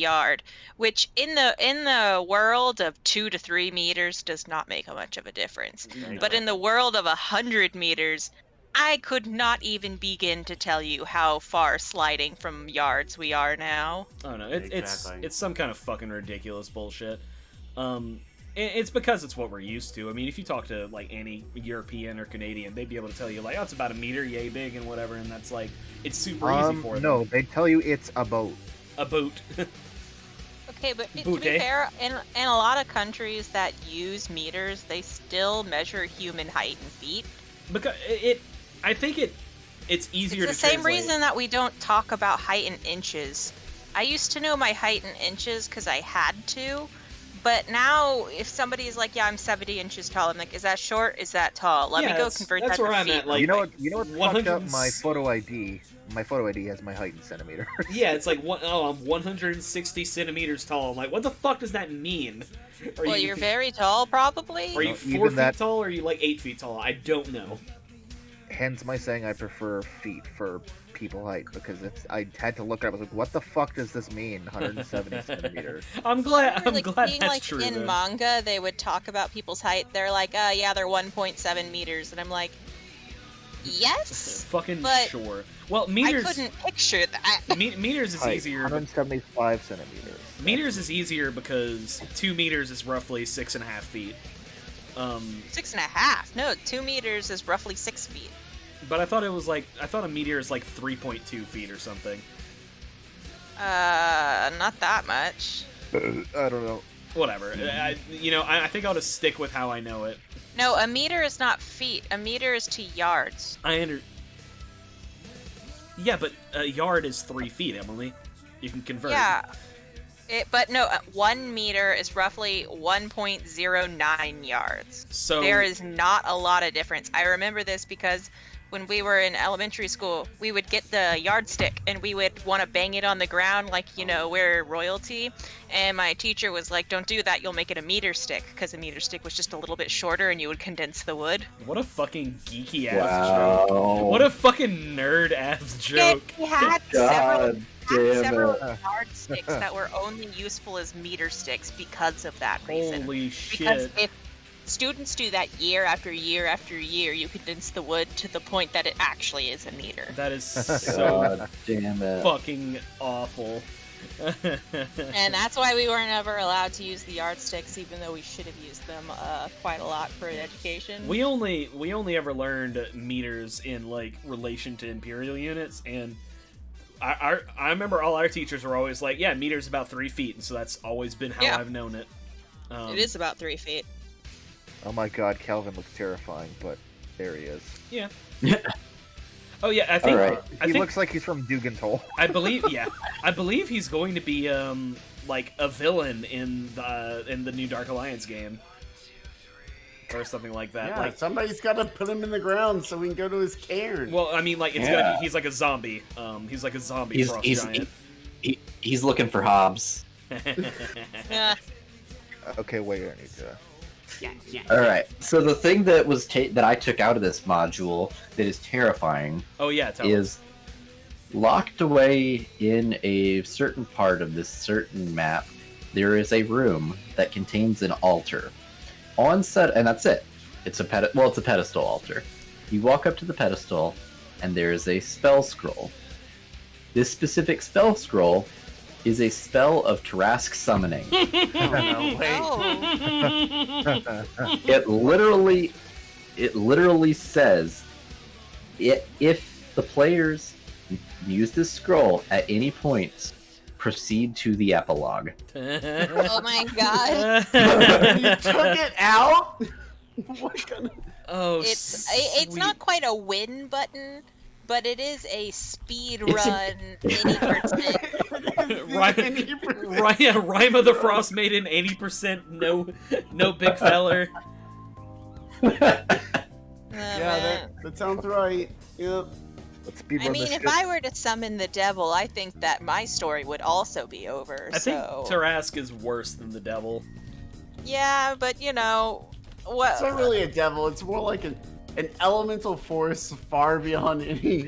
yard, which in the world of 2 to 3 meters does not make much of a difference. But in the world of 100 meters, I could not even begin to tell you how far sliding from yards we are now. Oh no, it's some kind of fucking ridiculous bullshit. It's because it's what we're used to. I mean, if you talk to like any European or Canadian, they'd be able to tell you like, oh, it's about a meter, yay big and whatever, and that's like it's super easy for them. No, they tell you it's a boat. A boat. Okay, but to be fair, in a lot of countries that use meters, they still measure human height in feet. Because I think it's easier to translate. It's the same reason that we don't talk about height in inches. I used to know my height in inches because I had to, but now if somebody's like, yeah, I'm 70 inches tall, I'm like, is that short? Is that tall? Let me go convert that to feet. That's where I'm at. Like, you know what fucked up my photo ID? My photo ID has my height in centimeters. Yeah, it's like, I'm 160 centimeters tall. I'm like, what the fuck does that mean? Well, you're very tall, probably. Are you 4 feet tall, or are you like 8 feet tall? I don't know. Hence my saying I prefer feet for people height, because I had to look up. I was like, what the fuck does this mean? 170 centimeters. I'm glad that's like, true. In manga, they would talk about people's height. They're like, yeah, they're 1.7 meters, and I'm like, yes, fucking sure. Well, meters. I couldn't picture that. Meters is easier. 175 centimeters. Meters is easier because 2 meters is roughly 6.5 feet. 6.5? No, 2 meters is roughly 6 feet. But I thought a meter is like 3.2 feet or something. Not that much. I don't know. Whatever. I think I'll just stick with how I know it. No, a meter is not feet. A meter is to yards. Yeah, but a yard is 3 feet, Emily. You can convert. Yeah. But no, 1 meter is roughly 1.09 yards. So there is not a lot of difference. I remember this because when we were in elementary school, we would get the yardstick and we would want to bang it on the ground like, we're royalty. And my teacher was like, don't do that, you'll make it a meter stick, because a meter stick was just a little bit shorter and you would condense the wood. What a fucking geeky ass joke. What a fucking nerd ass joke. He had several yardsticks that were only useful as meter sticks because of that reason. Holy shit. Because if students do that year after year after year, you condense the wood to the point that it actually is a meter. That is so damn it. Fucking awful. And that's why we weren't ever allowed to use the yardsticks, even though we should have used them quite a lot for education. We only ever learned meters in like relation to imperial units, and I remember all our teachers were always like, yeah, meters about 3 feet, and so that's always been how I've known it. It is about 3 feet. Oh my god, Calvin looks terrifying, but there he is. Yeah. Oh yeah, I think he looks like he's from Dugan's Hole. I believe he's going to be like a villain in the new Dark Alliance game. Or something like that. Yeah, like somebody's got to put him in the ground so we can go to his cairn. Well, I mean, like he's like a zombie. He's like a zombie frost giant. He's looking for Hobbs. Okay, wait, I need to. All right. So the thing that was that I took out of this module that is terrifying. Oh yeah, is locked away in a certain part of this certain map. There is a room that contains an altar. On set, and that's it. It's a pedestal altar. You walk up to the pedestal, and there is a spell scroll. This specific spell scroll is a spell of Tarask summoning. It literally says, if the players use this scroll at any point, proceed to the epilogue. Oh my god! You took it out. What kind of... Oh, it's not quite a win button, but it is a speed run. Any percent. Rime of the Frostmaiden, 80%. No big feller. Yeah, that sounds right. Yep. I mean, if I were to summon the devil, I think that my story would also be over. I think Tarask is worse than the devil. Yeah, but it's not really a devil. It's more like an elemental force far beyond any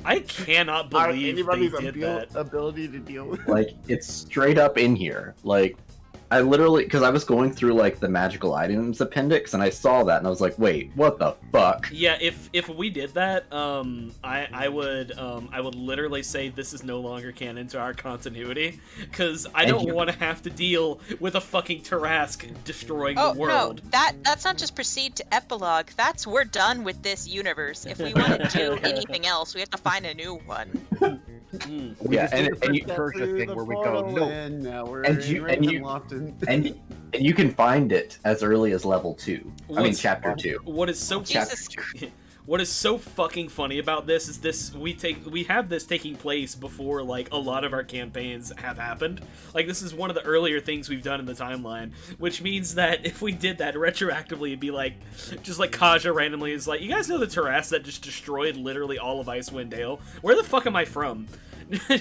I cannot Our- believe anybody's they did that. ability to deal with. Like, it's straight up in here. Like, I literally, because I was going through like the magical items appendix, and I saw that, and I was like, "Wait, what the fuck?" Yeah, if we did that, I would literally say this is no longer canon to our continuity, because I don't want to have to deal with a fucking Tarask destroying Oh the world. no, that's not just proceed to epilogue. That's we're done with this universe. If we want to do anything else, we have to find a new one. We Yeah, just and- do the and you- Prince of Persia thing where we go, no. And now we're And you- and you- and you can find it as early as level 2. I mean, What's- chapter 2. What is so Jesus. What is so fucking funny about this is we have this taking place before like a lot of our campaigns have happened. Like this is one of the earlier things we've done in the timeline, which means that if we did that retroactively, it'd be like just like Kaja randomly is like, you guys know the Terras that just destroyed literally all of Icewind Dale? Where the fuck am I from?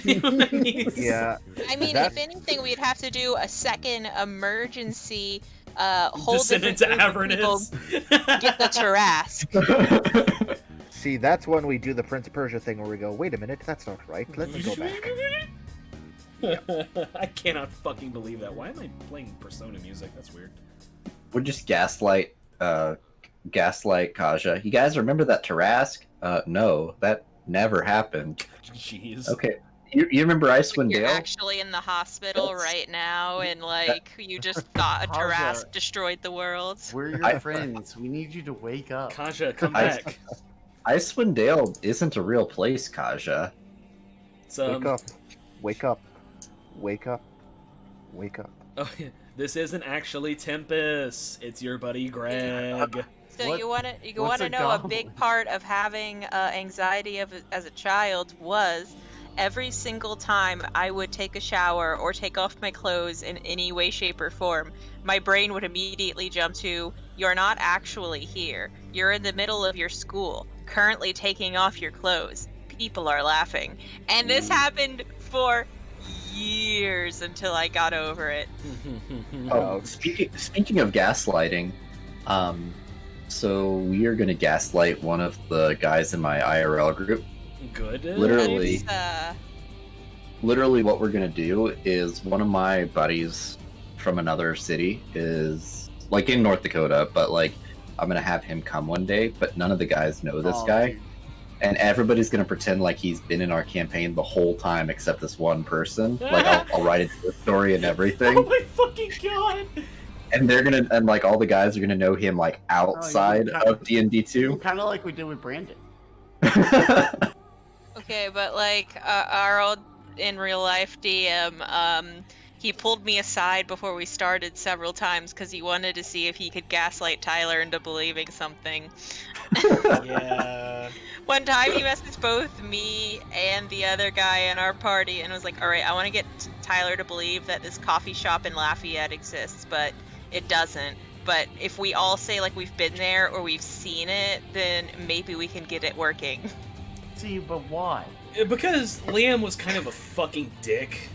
You know what I mean? Yeah. I mean, That- if anything, we'd have to do a second emergency whole Descend different into group of people Avernus. get the Tarask. See, that's when we do the Prince of Persia thing where we go, wait a minute, that's not right. Let me go back. I cannot fucking believe that. Why am I playing Persona music? That's weird. We're just gaslight Kaja. You guys remember that Tarask? No, that never happened. Jeez. Okay. You remember Icewind You're Dale? actually in the hospital Yes. right now, and like you just thought a How's Tarask that? destroyed the world. We're your I- friends. We need you to wake up. Kaja, come I- back. Icewind Dale isn't a real place, Kaja. It's, Wake up. Wake up. Wake up. Wake up. Oh, this isn't actually Tempest. It's your buddy Greg. So What- you want what's to a know a goblin? big part of having anxiety as a child was every single time I would take a shower or take off my clothes in any way, shape, or form, my brain would immediately jump to, you're not actually here. You're in the middle of your school, currently taking off your clothes. People are laughing. And this happened for years until I got over it. Oh, speaking of gaslighting, so we are gonna gaslight one of the guys in my IRL group. Good. Literally. It's, Literally, what we're gonna do is one of my buddies from another city is like in North Dakota, but like I'm gonna have him come one day, but none of the guys know this Oh, guy. dude. And everybody's gonna pretend like he's been in our campaign the whole time except this one person. Like I'll write it to the story and Oh everything, my fucking god! and they're gonna and like all the guys are gonna know him like outside kinda- of D&D 2. Kind of like we did with Brandon. Okay, but like our old in real life DM, he pulled me aside before we started several times because he wanted to see if he could gaslight Tyler into believing something. Yeah. One time he messaged both me and the other guy in our party and was like, all right, I want to get Tyler to believe that this coffee shop in Lafayette exists, but it doesn't. But if we all say like we've been there or we've seen it, then maybe we can get it working. See, but why? Because Liam was kind of a fucking dick.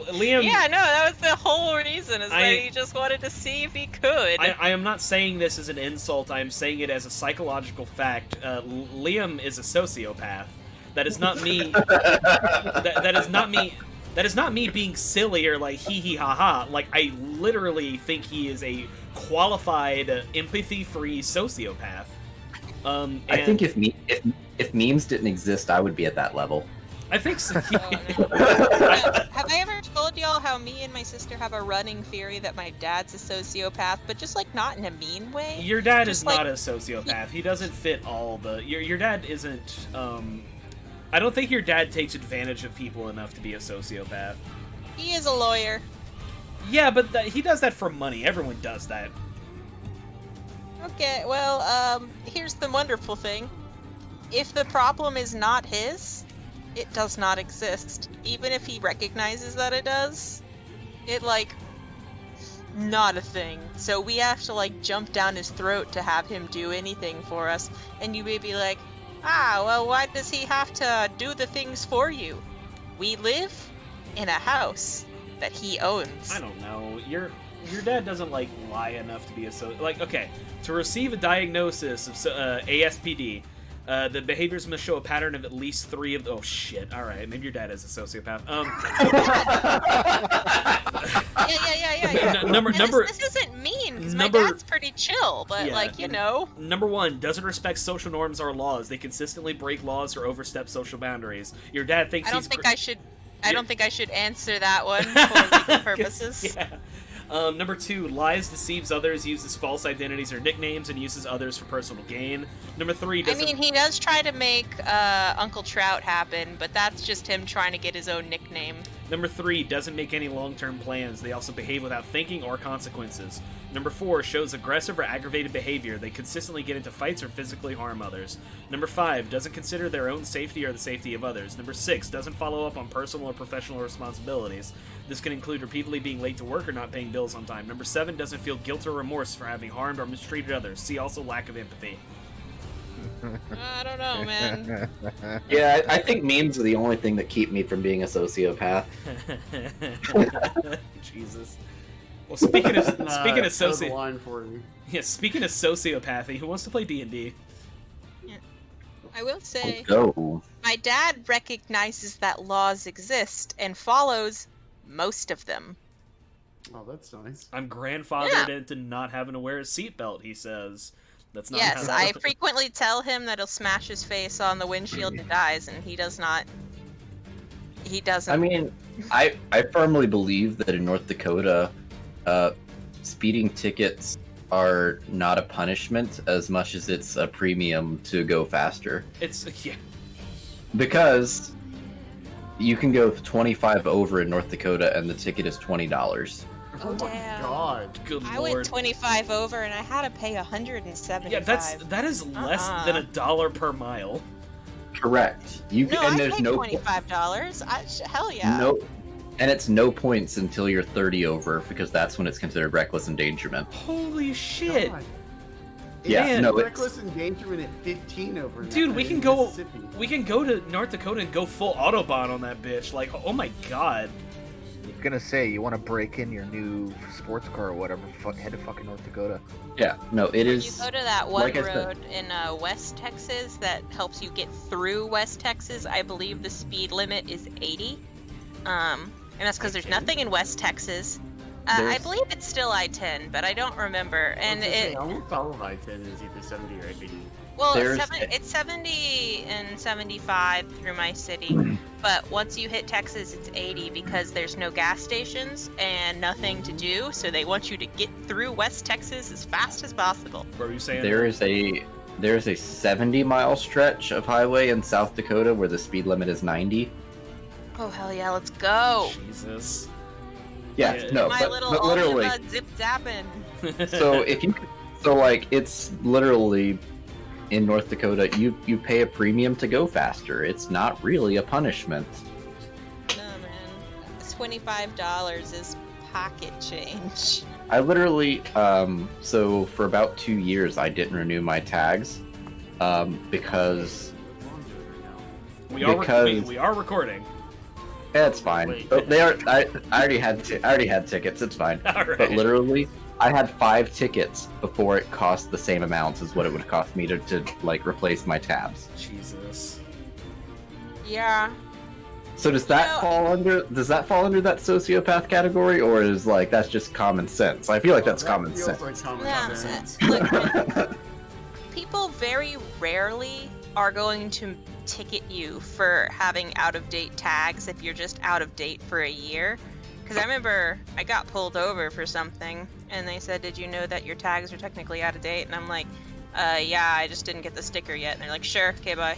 Liam. Yeah, no, that was the whole reason, is that I- he just wanted to see if he could. I am not saying this as an insult. I am saying it as a psychological fact. Liam is a sociopath. That is not me. that is not me. That is not me being silly or like hee hee ha ha. Like I literally think he is a qualified, empathy-free sociopath. I and think if memes didn't exist, I would be at that level. I think so. Oh, no. Have I ever told y'all how me and my sister have a running theory that my dad's a sociopath, but just like not in a mean way? Your dad Just is like- not a sociopath. He doesn't fit all the. Your dad isn't. I don't think your dad takes advantage of people enough to be a sociopath. He is a lawyer. Yeah, but he does that for money. Everyone does that. Okay, well, here's the wonderful thing. If the problem is not his, it does not exist. Even if he recognizes that it does, it, like, not a thing. So we have to, like, jump down his throat to have him do anything for us. And you may be like, well, why does he have to do the things for you? We live in a house that he owns. I don't know. Your dad doesn't like lie enough to be a like. Okay, to receive a diagnosis of ASPD, The behaviors must show a pattern of at least 3 of the... Oh, shit. All right. Maybe your dad is a sociopath. Yeah. Number... This isn't mean, because my number- dad's pretty chill, but, Yeah. like, you know. Number 1, doesn't respect social norms or laws. They consistently break laws or overstep social boundaries. Your dad thinks I don't he's... think I don't think I should answer that one for legal purposes. Yeah. Number 2, lies, deceives others, uses false identities or nicknames, and uses others for personal gain. Number 3, I doesn't... mean, he does try to make Uncle Trout happen, but that's just him trying to get his own nickname. Number 3, doesn't make any long-term plans. They also behave without thinking or consequences. Number 4, shows aggressive or aggravated behavior. They consistently get into fights or physically harm others. Number 5, doesn't consider their own safety or the safety of others. Number 6, doesn't follow up on personal or professional responsibilities. This can include repeatedly being late to work or not paying bills on time. Number 7, doesn't feel guilt or remorse for having harmed or mistreated others. See also lack of empathy. I don't know, man. Yeah, I think memes are the only thing that keep me from being a sociopath. Jesus. Well, speaking of That was a line for me. speaking of sociopathy, who wants to play D&D? I will say, Go. my dad recognizes that laws exist and follows most of them. Oh, that's nice. I'm grandfathered into not having to wear a seatbelt, he says. That's not Yes, how I frequently tell him that he'll smash his face on the windshield and dies, and he does not. He doesn't. I mean, I firmly believe that in North Dakota, speeding tickets are not a punishment as much as it's a premium to go faster. It's yeah. Because you can go 25 over in North Dakota and the ticket is $20. Oh my damn. god. Good I lord. went 25 over, and I had to pay 175. Yeah, that is less than $1 per mile. Correct. You No, and I there's paid no $25. Hell yeah. no, and it's no points until you're 30 over because that's when it's considered reckless endangerment. Holy shit. God. Yeah, Man, no, Reckless endangerment at 15 over. now Dude, we in can go Mississippi. to North Dakota and go full Autobahn on that bitch. Like, oh my god. I was gonna say, you want to break in your new sports car or whatever, head to fucking North Dakota. Yeah, no, it You is. go to that one like I said- road in West Texas that helps you get through West Texas. I believe the speed limit is 80. And that's because there's nothing in West Texas. I There's- believe it's still I-10, but I don't remember. And it, almost all of I-10 is either 70 or 80. well, There's- it's 70 and 75 through my city. But once you hit Texas, it's 80 because there's no gas stations and nothing to do. So they want you to get through West Texas as fast as possible. What were you saying? There's a 70-mile stretch of highway in South Dakota where the speed limit is 90. Oh, hell yeah, let's go. Jesus. Yeah, Yeah. no, My but, little but literally. Ultima zip zapping. So if you, so like it's literally in North Dakota, you pay a premium to go faster. It's not really a punishment. No, man. $25 is pocket change. I literally, so for about 2 years, I didn't renew my tags, because we are Because- we are recording. it's fine. Wait. Oh, they are. I already had tickets. It's fine. Alright. But literally, I had 5 tickets before it cost the same amounts as what it would cost me to like replace my tabs. Jesus. Yeah. So does that No. fall under that sociopath category, or is like that's just common sense? I feel like that's That common feels sense. like common Yeah. sense. Look, people very rarely are going to ticket you for having out-of-date tags if you're just out of date for a year. Because I remember I got pulled over for something, and they said, "Did you know that your tags are technically out of date?" And I'm like, yeah, I just didn't get the sticker yet." And they're like, "Sure, okay, bye."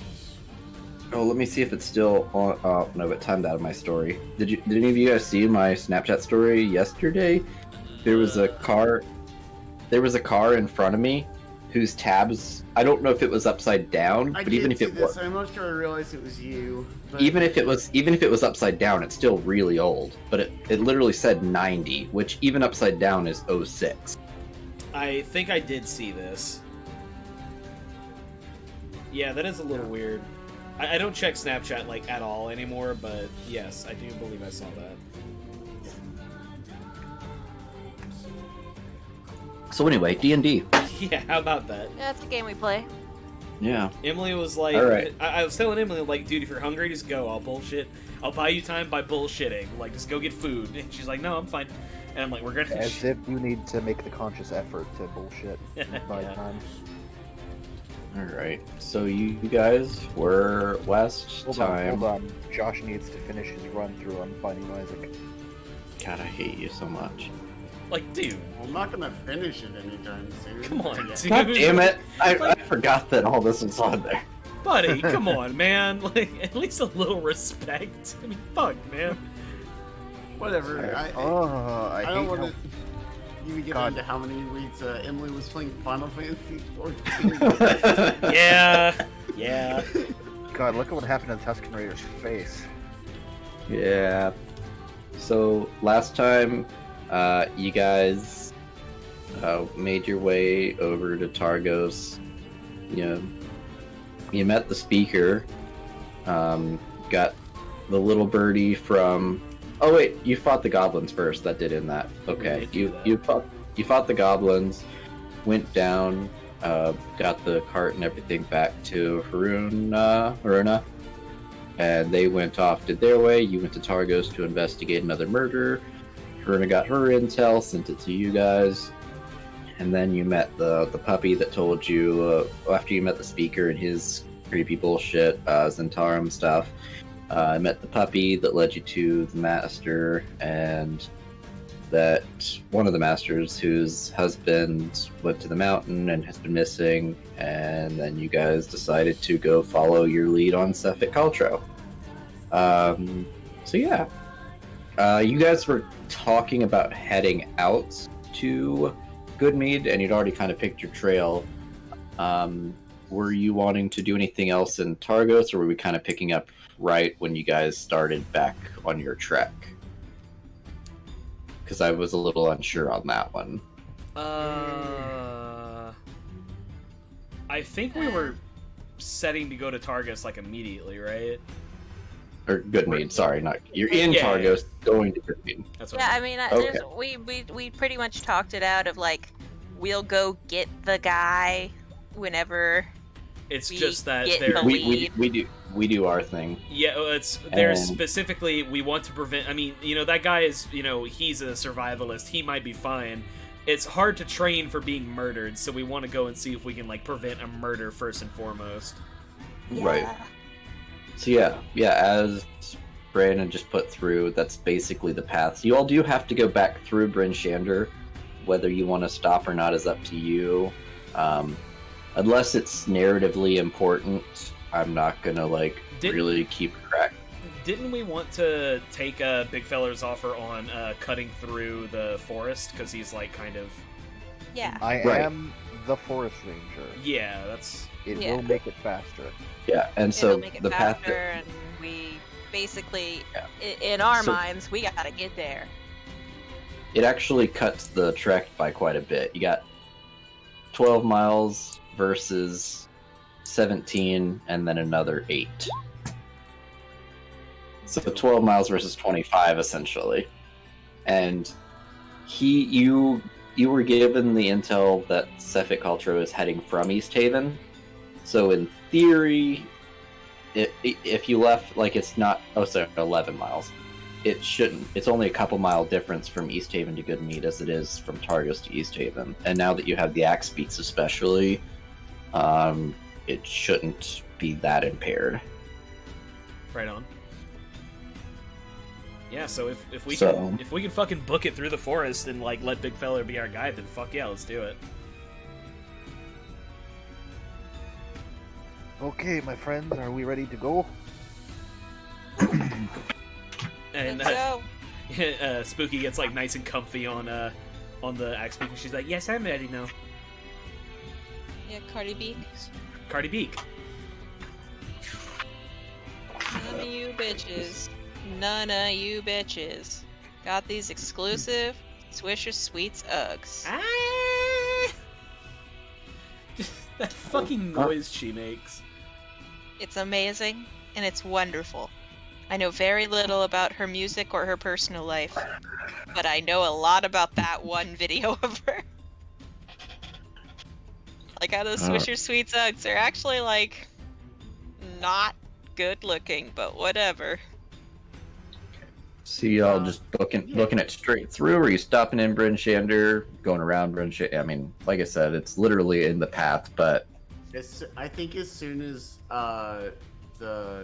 Oh, let me see if it's still on. Oh no, it timed out of my story. Did any of you guys see my Snapchat story yesterday? There was a car. There was a car in front of me, whose tabs. I don't know if it was upside down, I but even did if see it this. was, I'm not sure I realized it was you. But even if it was upside down, it's still really old. But it literally said 90, which even upside down is 06. I think I did see this. Yeah, that is a little weird. I don't check Snapchat like at all anymore, but yes, I do believe I saw that. So anyway, D&D. Yeah, how about that? Yeah, that's a game we play. Yeah. Emily was like, Alright. I was telling Emily, like, dude, if you're hungry, just go. I'll bullshit. I'll buy you time by bullshitting. Like, just go get food. And she's like, no, I'm fine. And I'm like, we're gonna. As if you need to make the conscious effort to bullshit by Yeah. time. Alright. So you guys were west Hold time. on. Josh needs to finish his run through on Finding Isaac. God, I hate you so much. Like, dude, I'm not gonna finish it anytime soon. come on, dude. God damn it! I forgot that all this was on there. Buddy, come on, man. Like, at least a little respect. I mean, fuck, man. Whatever. I I hate don't how want to even get God. into how many weeks Emily was playing Final Fantasy 14. Yeah. God, look at what happened to Tusken Raider's face. Yeah. So last time, you guys made your way over to Targos. You met the speaker. Got the little birdie from. Oh wait, you fought the goblins first. That did end that. Okay, did do that. you fought the goblins. Went down. Got the cart and everything back to Haruna, and they went off, did their way. You went to Targos to investigate another murder. Haruna got her intel, sent it to you guys, and then you met the puppy that told you after you met the speaker and his creepy bullshit Zentarum stuff. I met the puppy that led you to the master, and that one of the masters whose husband went to the mountain and has been missing, and then you guys decided to go follow your lead on Cephit Caltro. So yeah. You guys were talking about heading out to Goodmead, and you'd already kind of picked your trail. Were you wanting to do anything else in Targos, or were we kind of picking up right when you guys started back on your trek? Because I was a little unsure on that one. I think we were setting to go to Targus like immediately, right? Or Goodmead, sorry, not you're in Yeah. Targos, going to Goodmead. That's what Yeah, I I mean, Okay. we pretty much talked it out of like, we'll go get the guy whenever. It's we just that get they're the lead. We do our thing. yeah, it's there's And- specifically we want to prevent. I mean, that guy is he's a survivalist. He might be fine. It's hard to train for being murdered, so we want to go and see if we can like prevent a murder first and foremost. Right. So yeah, as Brandon just put through, that's basically the path. So you all do have to go back through Bryn Shander. Whether you want to stop or not is up to you. Unless it's narratively important, I'm not gonna really keep track. Didn't we want to take Big Feller's offer on cutting through the forest because he's like kind of Yeah. I Right. am the forest ranger. yeah, that's It Yeah. will make it faster. Yeah, and It'll so make it the path faster, that, and we basically, Yeah. in our So- minds, we gotta get there. it actually cuts the trek by quite a bit. You got 12 miles versus 17, and then another 8. So 12 miles versus 25, essentially. And you were given the intel that Cephit Caltro is heading from East Haven. So in theory, if you left, it's not... Oh, sorry, 11 miles. It shouldn't. It's only a couple mile difference from East Haven to Goodmead as it is from Targos to East Haven. And now that you have the axe beats especially, it shouldn't be that impaired. right on. Yeah, so if we So- can fucking book it through the forest and let Big Feller be our guide, then fuck yeah, let's do it. Okay, my friends, are we ready to go? And Let's go. Spooky gets nice and comfy on the axe beak, and she's like, "Yes, I'm ready now." Yeah, Cardi B. Cardi Beak. None of you bitches. None of you bitches. Got these exclusive Swisher Sweets Uggs. Ah! That fucking noise she makes. It's amazing and it's wonderful. I know very little about her music or her personal life, but I know a lot about that one video of her. Like how those Swisher Sweets Uggs are actually like not good looking, but whatever. See y'all just looking Yeah. looking it straight through, or are you stopping in Bryn Shander, going around Bryn Shander? I mean, like I said, it's literally in the path, but I think as soon as the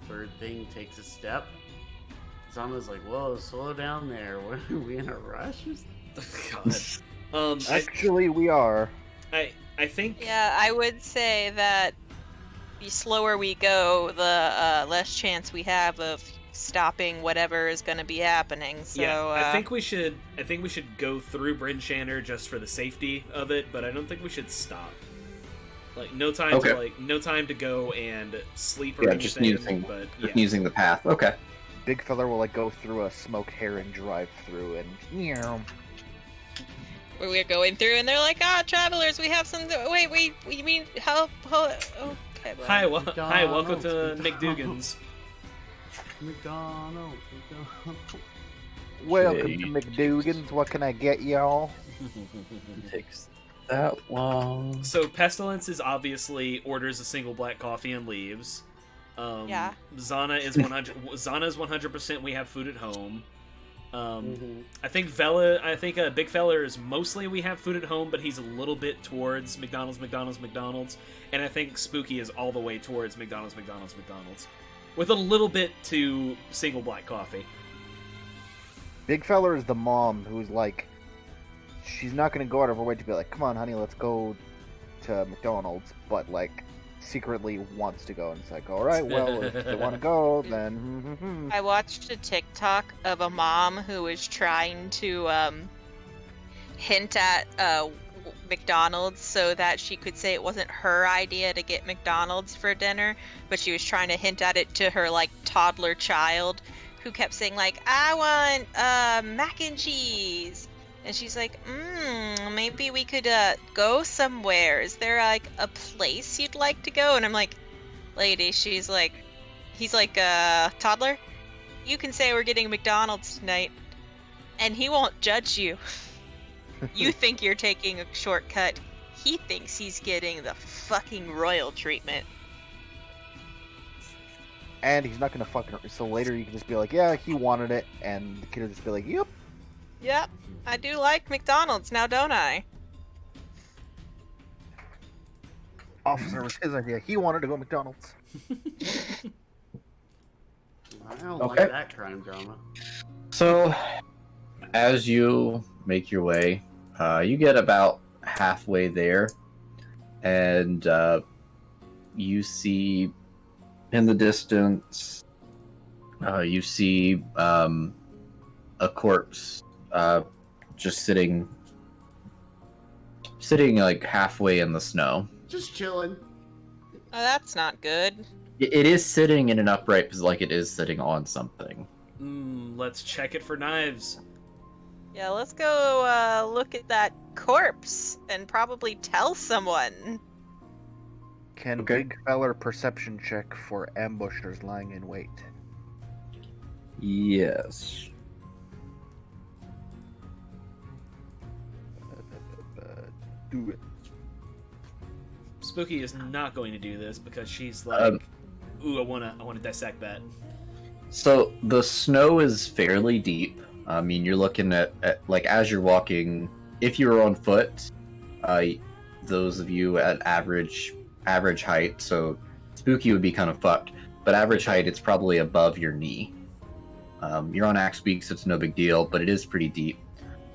bird thing takes a step, Zana's like, "Whoa, slow down there. What, are we in a rush?" God. Actually, we are. I think. Yeah, I would say that the slower we go, the less chance we have of stopping whatever is going to be happening. So Yeah, I think we should go through Bryn Shander just for the safety of it, but I don't think we should stop. Like no time to go and sleep or anything. just using the path. Okay. Big fella will like go through a smoke herring drive through and where we're going through, and they're like, "Ah, travelers, we have some. Wait, you mean help? Okay, well. Hi, welcome to McDougan's. McDonald's. welcome to McDougan's. What can I get y'all? Takes that long. So Pestilence obviously orders a single black coffee and leaves. Yeah. Zana is 100. Zana is 100%. We have food at home. I think Big Fella is mostly we have food at home, but he's a little bit towards McDonald's, and I think Spooky is all the way towards McDonald's, with a little bit to single black coffee. Big fella is the mom who's like, she's not gonna go out of her way to be like, come on, honey, let's go to McDonald's, but like secretly wants to go, and it's like, all right, well, if they want to go, then. I watched a TikTok of a mom who was trying to hint at McDonald's so that she could say it wasn't her idea to get McDonald's for dinner, but she was trying to hint at it to her like toddler child who kept saying like, I want mac and cheese. And she's like, maybe we could go somewhere. Is there like a place you'd like to go? And I'm like, lady, he's like, toddler, you can say we're getting McDonald's tonight and he won't judge you. You think you're taking a shortcut. He thinks he's getting the fucking royal treatment. And he's not gonna fucking. So later you can just be like, yeah, he wanted it, and the kid will just be like, yep. Yep, I do like McDonald's now, don't I? Officer was his idea. He wanted to go to McDonald's. I don't Okay. like that crime drama. So, as you make your way, you get about halfway there, and you see in the distance, you see a corpse just sitting like halfway in the snow. Just chilling. Oh, that's not good. It is sitting in an upright position, like it is sitting on something. Let's check it for knives. Yeah, let's go look at that corpse and probably tell someone. Can Okay. Big Feller perception check for ambushers lying in wait? Yes. Do it. Spooky is not going to do this because she's like, ooh, I wanna dissect that. So the snow is fairly deep. I mean, you're looking at like as you're walking. If you were on foot, those of you at average height, so Spooky would be kind of fucked. But average height, it's probably above your knee. You're on axe beak, so it's no big deal, but it is pretty deep.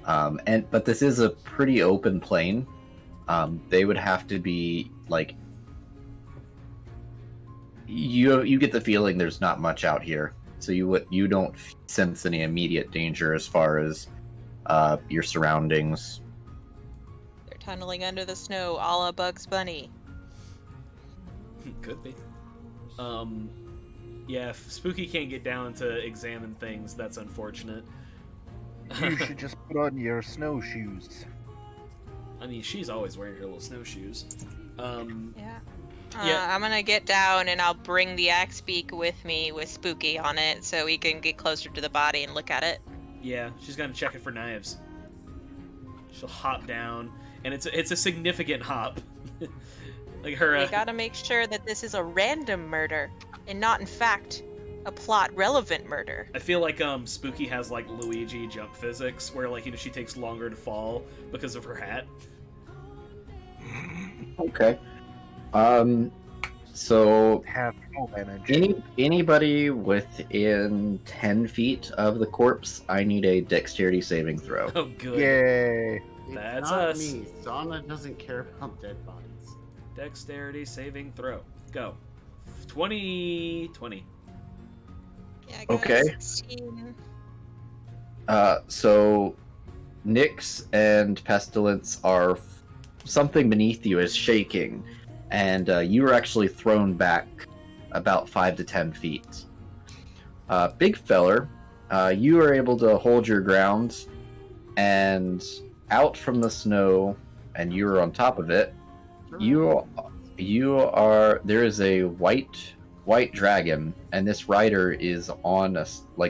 But this is a pretty open plain. They would have to be like you get the feeling there's not much out here, so you don't sense any immediate danger as far as your surroundings. They're tunneling under the snow, a la Bugs Bunny. Could be. Yeah, if Spooky can't get down to examine things, that's unfortunate. You should just put on your snowshoes. I mean, she's always wearing her little snowshoes. Yeah. Yeah. I'm gonna get down and I'll bring the axe beak with me with Spooky on it so we can get closer to the body and look at it. Yeah, she's gonna check it for knives. She'll hop down, and it's a significant hop. Like her. We gotta make sure that this is a random murder and not, in fact, a plot-relevant murder. I feel like Spooky has like Luigi jump physics, where like she takes longer to fall because of her hat. Okay. So Have full damage. anybody within 10 feet of the corpse, I need a dexterity saving throw. Oh, good. Yay! It's That's not us. me. Sana doesn't care about dead bodies. Dexterity saving throw. Go. 20. Yeah, I got Okay. 16. So Nyx and Pestilence are something beneath you is shaking, and you are actually thrown back about 5 to 10 feet. Big feller, you are able to hold your ground, and out from the snow, and you are on top of it. You are. There is a white dragon, and this rider is on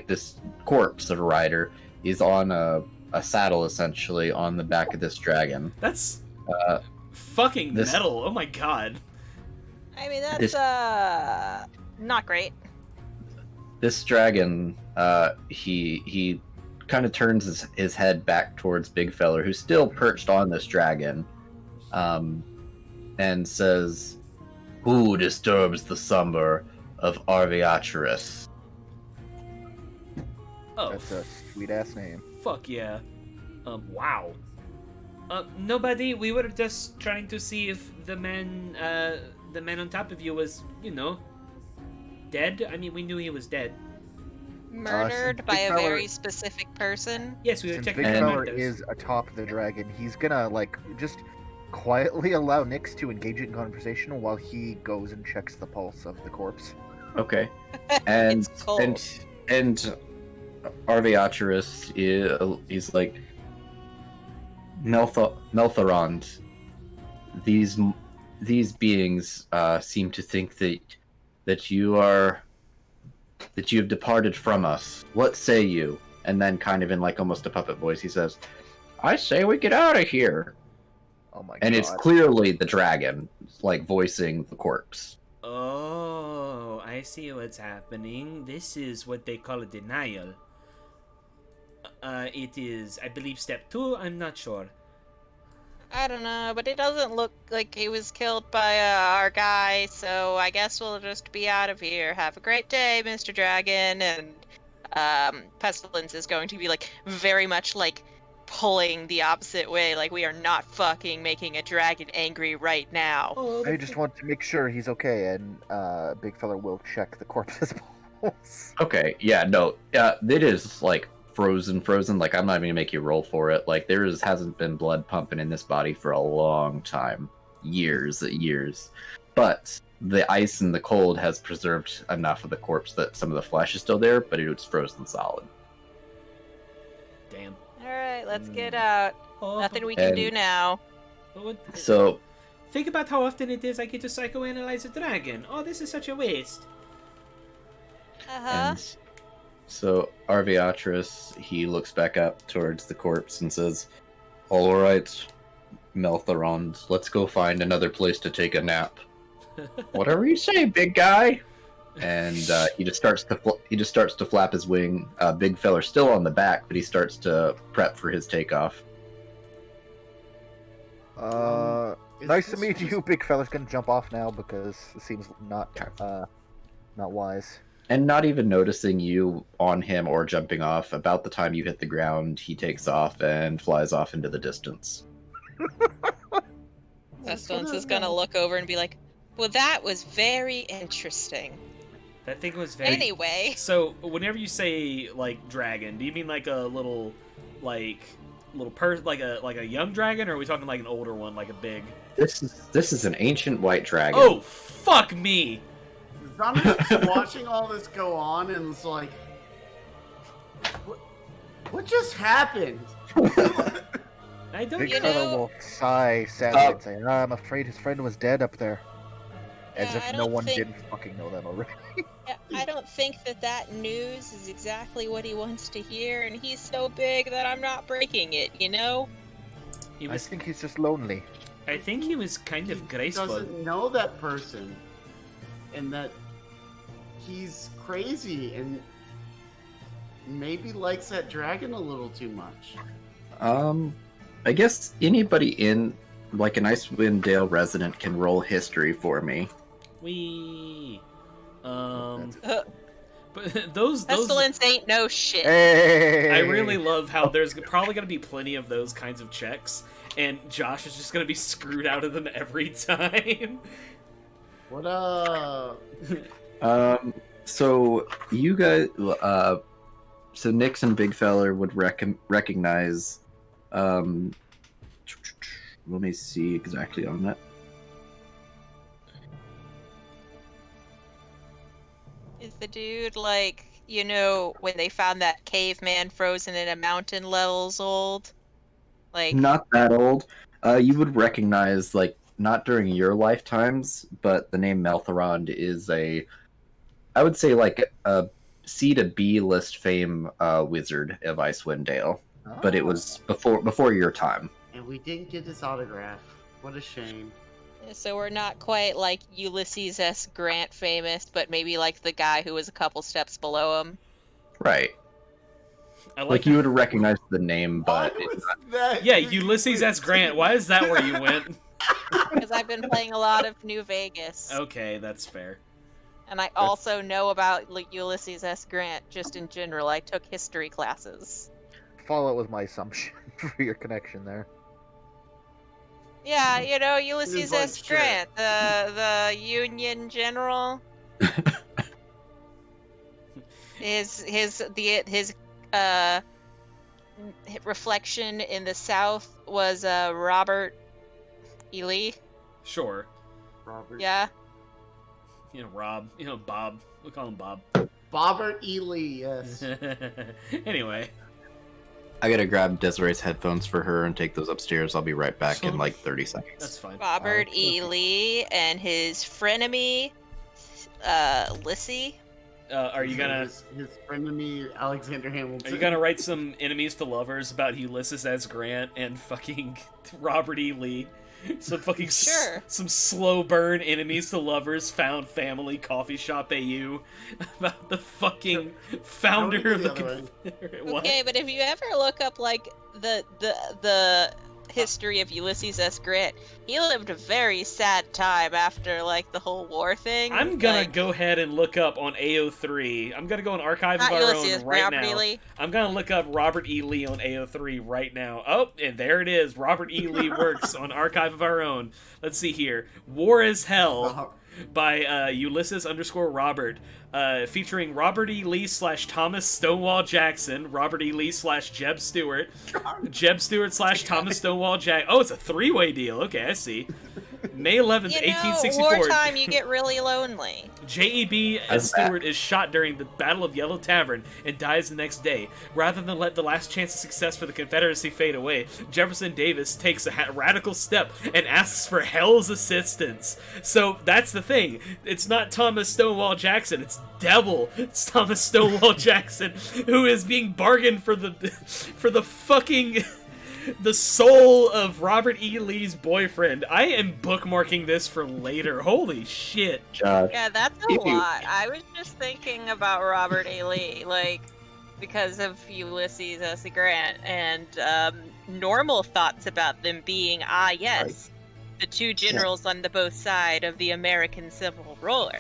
this corpse of a rider is on a saddle essentially on the back of this dragon. That's fucking this- metal. Oh my god. I mean, that's, This- not great. This dragon, he kind of turns his head back towards Big Feller, who's still perched on this dragon, and says, "Who disturbs the slumber of Arviaturus?" Oh, That's a sweet ass name. fuck yeah. Wow. Nobody. We were just trying to see if the man on top of you was, dead. I mean, we knew he was dead. Murdered since by Big a Feller- very specific person. Yes, we were Since checking Big the Feller murders. is atop the dragon, he's gonna just quietly allow Nyx to engage in conversation while he goes and checks the pulse of the corpse. Okay. And It's cold. and Arviaturus is like, Melthorond. These beings seem to think that you have departed from us. What say you? And then, kind of in like almost a puppet voice, he says, "I say we get out of here." Oh my god. And it's clearly the dragon, like voicing the corpse. Oh, I see what's happening. This is what they call a denial. It is, I believe, step 2. I'm not sure. I don't know, but it doesn't look like he was killed by our guy, so I guess we'll just be out of here. Have a great day, Mr. Dragon. And Pestilence is going to be very much pulling the opposite way, we are not fucking making a dragon angry right now. Oh, I just want to make sure he's okay, and Big Feller will check the corpse's pulse. Okay, yeah, no, it is frozen. Like, I'm not even gonna make you roll for it. Like, hasn't been blood pumping in this body for a long time, years. But the ice and the cold has preserved enough of the corpse that some of the flesh is still there, but it's frozen solid. Damn. Alright, let's get out. Oh, Nothing we can do And- now. So, Think about how often it is I get to psychoanalyze a dragon. Oh, this is such a waste. Uh-huh. and so Arviatrus, he looks back up towards the corpse and says, "All right, Melthorond, let's go find another place to take a nap." "Whatever you say, big guy." And he just starts to flap his wing. Big Feller's still on the back, but he starts to prep for his takeoff. Nice to meet you. Big Fella's gonna jump off now because it seems not wise. And not even noticing you on him or jumping off, about the time you hit the ground, he takes off and flies off into the distance. Pestilence is gonna look over and be like, well, that was very interesting. That thing was very... Anyway. So, whenever you say, dragon, do you mean a little a young dragon, or are we talking an older one, a big... This is an ancient white dragon. Oh, fuck me! Dominic's watching all this go on and it's like, what just happened? I don't... Big You Fella know- will sigh sadly and say, "I'm afraid his friend was dead up there." As Yeah, if I no don't one think- didn't fucking know that already. Yeah, I don't think that news is exactly what he wants to hear, and he's so big that I'm not breaking it, you know? He I was. think he's just lonely. I think he was kind of graceful. Doesn't know that person, and that he's crazy and maybe likes that dragon a little too much. I guess anybody in like an Icewind Dale resident can roll history for me. We. But Uh, those. Pestilence ain't no shit. Hey! I really love how there's probably going to be plenty of those kinds of checks, and Josh is just going to be screwed out of them every time. What up? So you guys, so Nix and Big Feller would recognize. Let me see exactly on that. Is the dude like, you know, when they found that caveman frozen in a mountain levels old? Like, Not that old. You would recognize, like, not during your lifetimes, but the name Melthorond is I would say, like, a C to B list fame wizard of Icewind Dale. But it was before your time. And we didn't get his autograph. What a shame. so we're not quite like Ulysses S. Grant famous, but maybe like the guy who was a couple steps below him. Right. I Like, you would recognize the name, but Why it's was not... that? Yeah, Ulysses S. Grant. Why is that where you went? Because I've been playing a lot of New Vegas. Okay, that's fair. And I also know about like, Ulysses S. Grant just in general. I took history classes. Fallout was my assumption for your connection there. Yeah, you know, Ulysses like S. shit. Grant, the Union General. his reflection in the South was Robert E. Lee. Sure. Robert. Yeah. You know, Rob. You know, Bob. We'll call him Bob. Bobbert Ely, yes. Anyway. I gotta grab Desiree's headphones for her and take those upstairs. I'll be right back in like 30 seconds. That's fine. Robert E. Lee and his frenemy, Lissy. Are you gonna... His frenemy, Alexander Hamilton. Are you gonna write some enemies to lovers about Ulysses S. Grant and fucking Robert E. Lee? Some fucking Sure. some slow burn enemies to lovers found family coffee shop AU about the fucking founder of the Confederate. What? Okay, but if you ever look up like the history of Ulysses S. Grant, he lived a very sad time after like the whole war thing. I'm gonna like, go ahead and look up on AO3. I'm gonna go on Archive of not Our Ulysses, Own right Robert now. E. Lee. I'm gonna look up Robert E. Lee on AO3 right now. Oh, and there it is. Robert E. Lee works on Archive of Our Own. Let's see here. War is Hell by Ulysses_Robert. Featuring Robert E. Lee / Thomas Stonewall Jackson, Robert E. Lee / Jeb Stewart, Jeb Stewart / Thomas Stonewall Jack. Oh, it's a three-way deal. Okay, I see. May 11th, You know, 1864. wartime you get really lonely. J.E.B. That's Stewart is shot during the Battle of Yellow Tavern and dies the next day. Rather than let the last chance of success for the Confederacy fade away, Jefferson Davis takes a radical step and asks for hell's assistance. So that's the thing. It's not Thomas Stonewall Jackson. It's Devil. It's Thomas Stonewall Jackson, who is being bargained for the fucking... the soul of Robert E. Lee's boyfriend. I am bookmarking this for later. Holy shit. Josh, Yeah, that's a If you- lot. I was just thinking about Robert A. Lee, like, because of Ulysses S. Grant, and normal thoughts about them being, yes, the two generals on the both side of the American Civil War.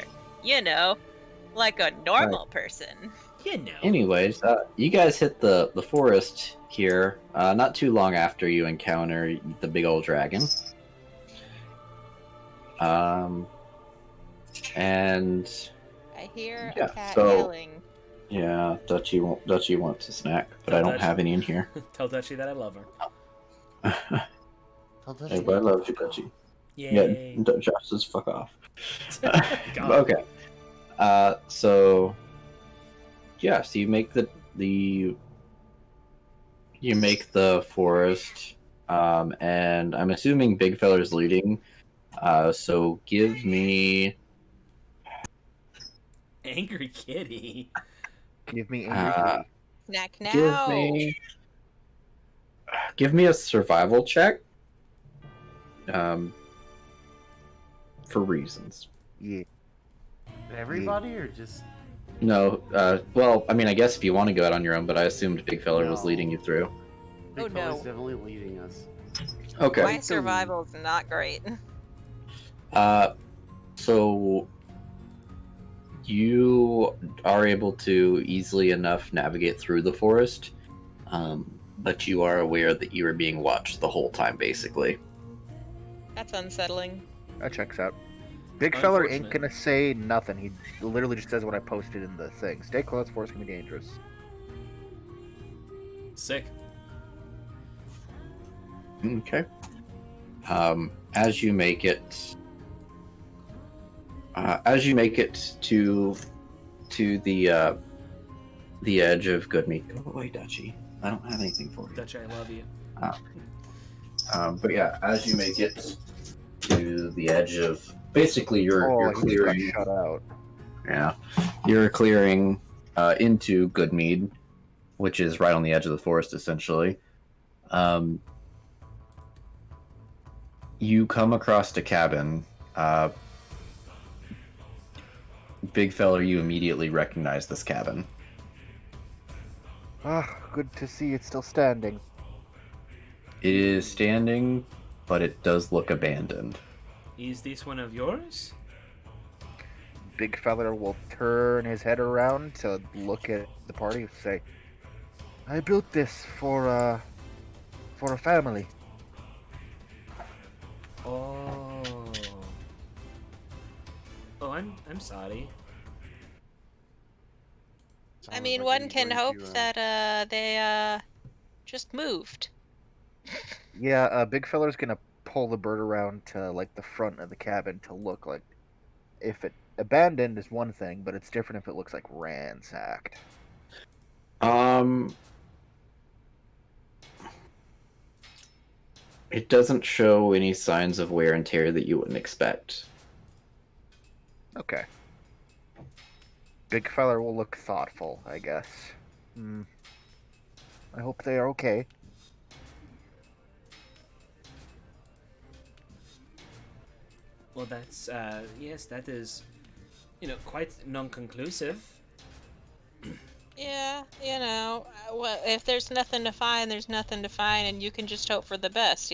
You know, like a normal person. You know. anyways, you guys hit the forest here not too long after you encounter the big old dragon. And I hear Yeah, a cat so- yelling. yeah, Dutchy wants a snack, but I Tell don't Dutchy. have any in here. Tell Dutchy that I love her. Everybody loves you, Dutchy. Yay. Yeah, Josh says fuck off. God. Okay. So yeah, so you make the forest, and I'm assuming Big Feller's leading. So give me Angry Kitty. Give me Uh, angry Snack now. give me a survival check. for reasons. Yeah. Everybody or just No, well, I mean, I guess if you want to go out on your own, but I assumed Big Feller was No. leading you through. Big Oh, Fella's no. definitely leading us. Okay. My survival is not great. So you are able to easily enough navigate through the forest, but you are aware that you are being watched the whole time, basically. That's unsettling. That checks out. Big feller ain't Unfortunate. gonna say nothing. He literally just says what I posted in the thing. Stay close, forest can be dangerous. Sick. Okay. As you make it to the edge of Goodmead. Go away, Dutchy. I don't have anything for you. Dutch, I love you. But yeah, as you make it to the edge of, basically you're He just got clearing. shut out. Yeah, you're clearing into Goodmead, which is right on the edge of the forest, essentially. You come across a cabin. Big feller, you immediately recognize this cabin. Ah, good to see it's still standing. It is standing, but it does look abandoned. Is this one of yours? Big feller will turn his head around to look at the party and say, I built this for a family. Oh. Oh, I'm sorry. I Sounds mean, like one we can need hope to, that they just moved. Yeah, Big feller's gonna pull the bird around to like the front of the cabin to look like if it abandoned is one thing, but it's different if it looks like ransacked. It doesn't show any signs of wear and tear that you wouldn't expect. Okay. Big feller will look thoughtful, I guess. I hope they are okay. Well, that's yes, that is, quite non-conclusive. Yeah, well, if there's nothing to find, there's nothing to find, and you can just hope for the best,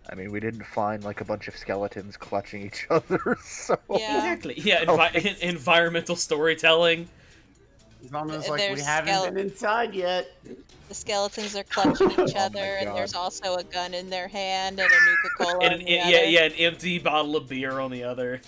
I mean, we didn't find like a bunch of skeletons clutching each other, so Yeah. Exactly. Yeah, Okay. environmental storytelling. It's almost like we There's haven't been inside yet. The skeletons are clutching each Oh other, my and God. there's also a gun in their hand and a Nuka-Cola And in the other. an empty bottle of beer on the other.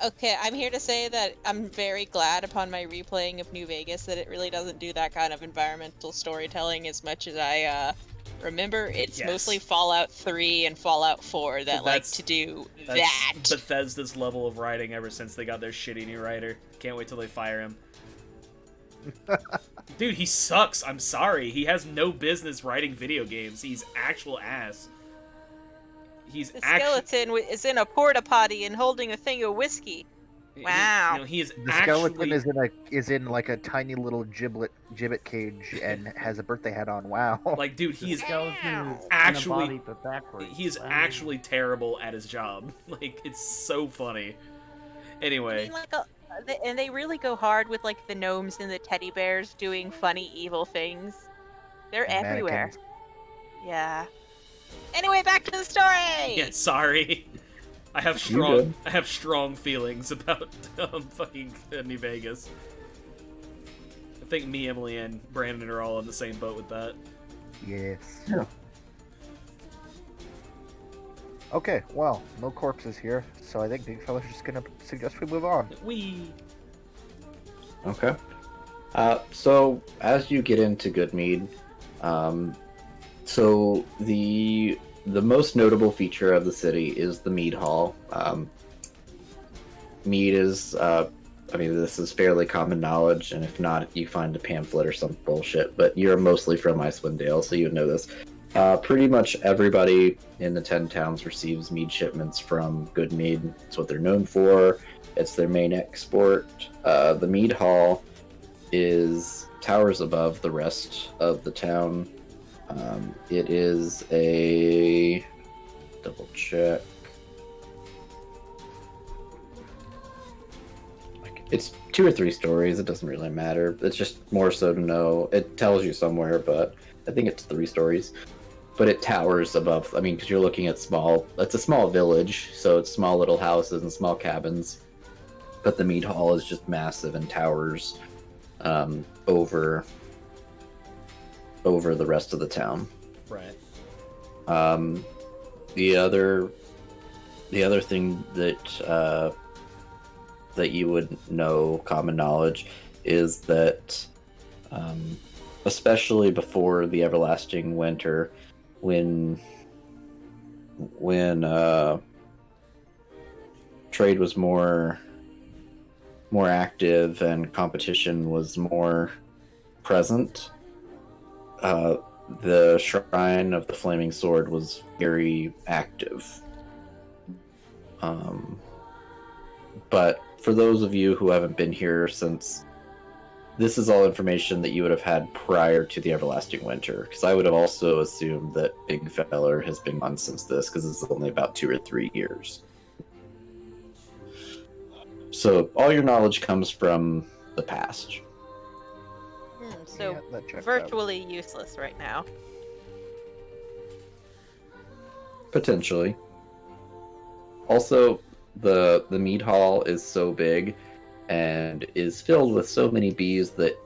Okay, I'm here to say that I'm very glad upon my replaying of New Vegas that it really doesn't do that kind of environmental storytelling as much as I remember. It's Yes. mostly Fallout 3 and Fallout 4 that like That's- to do That's that. Bethesda's level of writing ever since they got their shitty new writer. Can't wait till they fire him. Dude, he sucks. I'm sorry. He has no business writing video games. He's actual ass. He's The actually. skeleton is in a porta potty and holding a thing of whiskey. Wow. He is the actually. skeleton is in like a tiny little gibbet cage and has a birthday hat on. Wow. Like, dude, The he is skeleton is actually- in a body, but backwards. he is Wow. actually terrible at his job. Like, it's so funny. I Anyway, mean, and they really go hard with like the gnomes and the teddy bears doing funny evil things. They're And everywhere. mannequins. Yeah. Anyway, back to the story. yeah, sorry. I have strong feelings about fucking New Vegas. I think me, Emily, and Brandon are all in the same boat with that. Yes. Yeah. Okay, well, no corpses here, so I think Big Fella's just gonna suggest we move on. Okay. So as you get into Goodmead, so the most notable feature of the city is the Mead Hall. Mead is, I mean, this is fairly common knowledge, and if not, you find a pamphlet or some bullshit. But you're mostly from Icewind Dale, so you know this. Pretty much everybody in the 10 towns receives mead shipments from Goodmead. It's what they're known for. It's their main export. The Mead Hall towers above the rest of the town. It is a double check. It's 2 or 3 stories. It doesn't really matter. It's just more so to know. It tells you somewhere, but I think it's 3 stories. But it towers above. I mean, because you're looking at small. It's a small village, so it's small little houses and small cabins. But the mead hall is just massive and towers over the rest of the town. Right. The other thing that that you would know, common knowledge, is that especially before the everlasting winter, when trade was more active and competition was more present, the Shrine of the Flaming Sword was very active. But for those of you who haven't been here since, this is all information that you would have had prior to the Everlasting Winter, because I would have also assumed that Big Feller has been gone since this, because it's only about 2 or 3 years. So all your knowledge comes from the past. So Yeah, that checks out. virtually useless right now. Potentially. Also, the mead hall is so big and is filled with so many bees that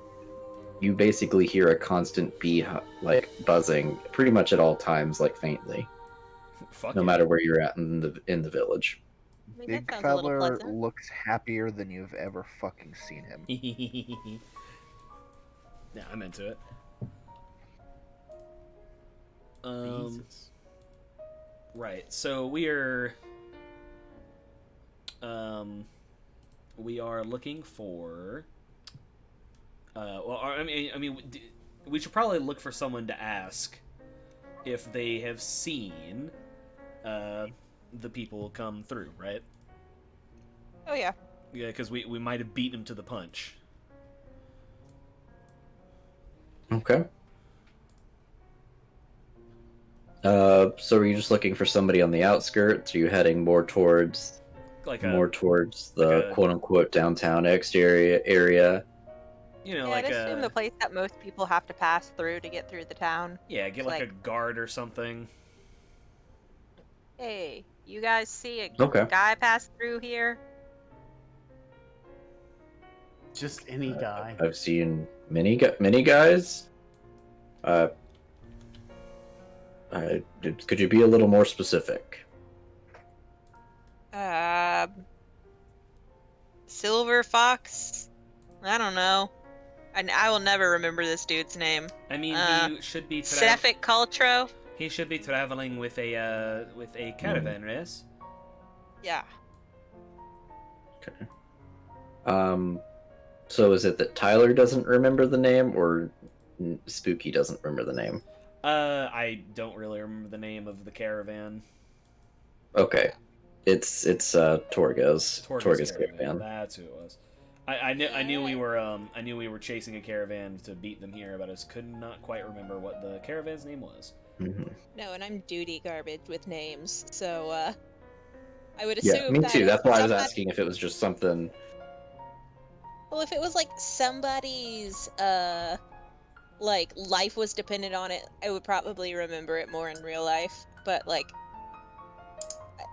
you basically hear a constant bee like buzzing pretty much at all times, like faintly, Fuck no yeah. matter where you're at in the village. I mean, Big that sounds a little Feller pleasant. looks happier than you've ever fucking seen him. Yeah, I'm into it. Jesus. Right. So we are looking for we should probably look for someone to ask if they have seen the people come through, right? Oh yeah. Yeah, because we might have beaten them to the punch. Okay. So are you just looking for somebody on the outskirts? Are you heading more towards Like the quote unquote downtown exterior area? You know, Yeah, I'd assume the place that most people have to pass through to get through the town. yeah, get It's like a like- guard or something. Hey, you guys see a Okay. guy pass through here? Just any guy. I've seen many guys. Could you be a little more specific? Silver Fox? I don't know. I will never remember this dude's name. I mean, he should be Cephalic Cultro? he should be traveling with a caravan race. Yeah. Okay. So is it that Tyler doesn't remember the name, or Spooky doesn't remember the name? I don't really remember the name of the caravan. Okay. It's Torga's caravan. That's who it was. I knew we were chasing a caravan to beat them here, but I just could not quite remember what the caravan's name was. Mm-hmm. No, and I'm duty garbage with names, so I would Yeah, assume me that too. if That's why I was somebody- asking if it was just something. Well, if it was like somebody's like life was dependent on it, I would probably remember it more in real life. But like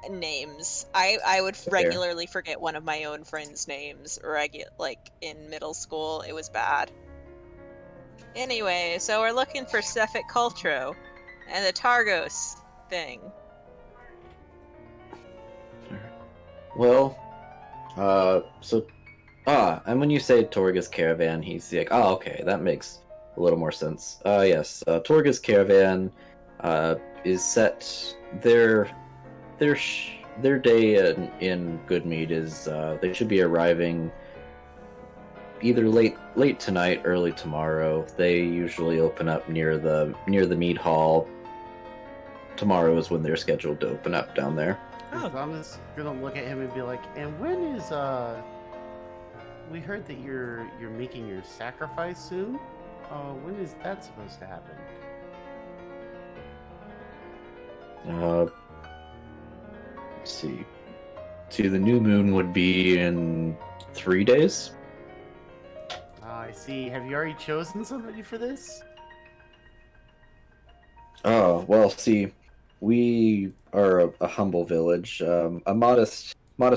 names, I would regularly forget one of my own friends' names. Like in middle school, it was bad. Anyway, so we're looking for Cephalic Cultro and the Targos thing. Well, and when you say Torga's caravan, he's like, oh, okay, that makes a little more sense. Yes, Torga's caravan is set. Their day in Goodmead is they should be arriving either late tonight, early tomorrow. They usually open up near the mead hall. Tomorrow is when they're scheduled to open up down there. I'm just gonna look at him and be like, and when is we heard that you're making your sacrifice soon? When is that supposed to happen? Let's see. See, the new moon would be in 3 days. I see. Have you already chosen somebody for this? Oh, well, see, we are a humble village, a modest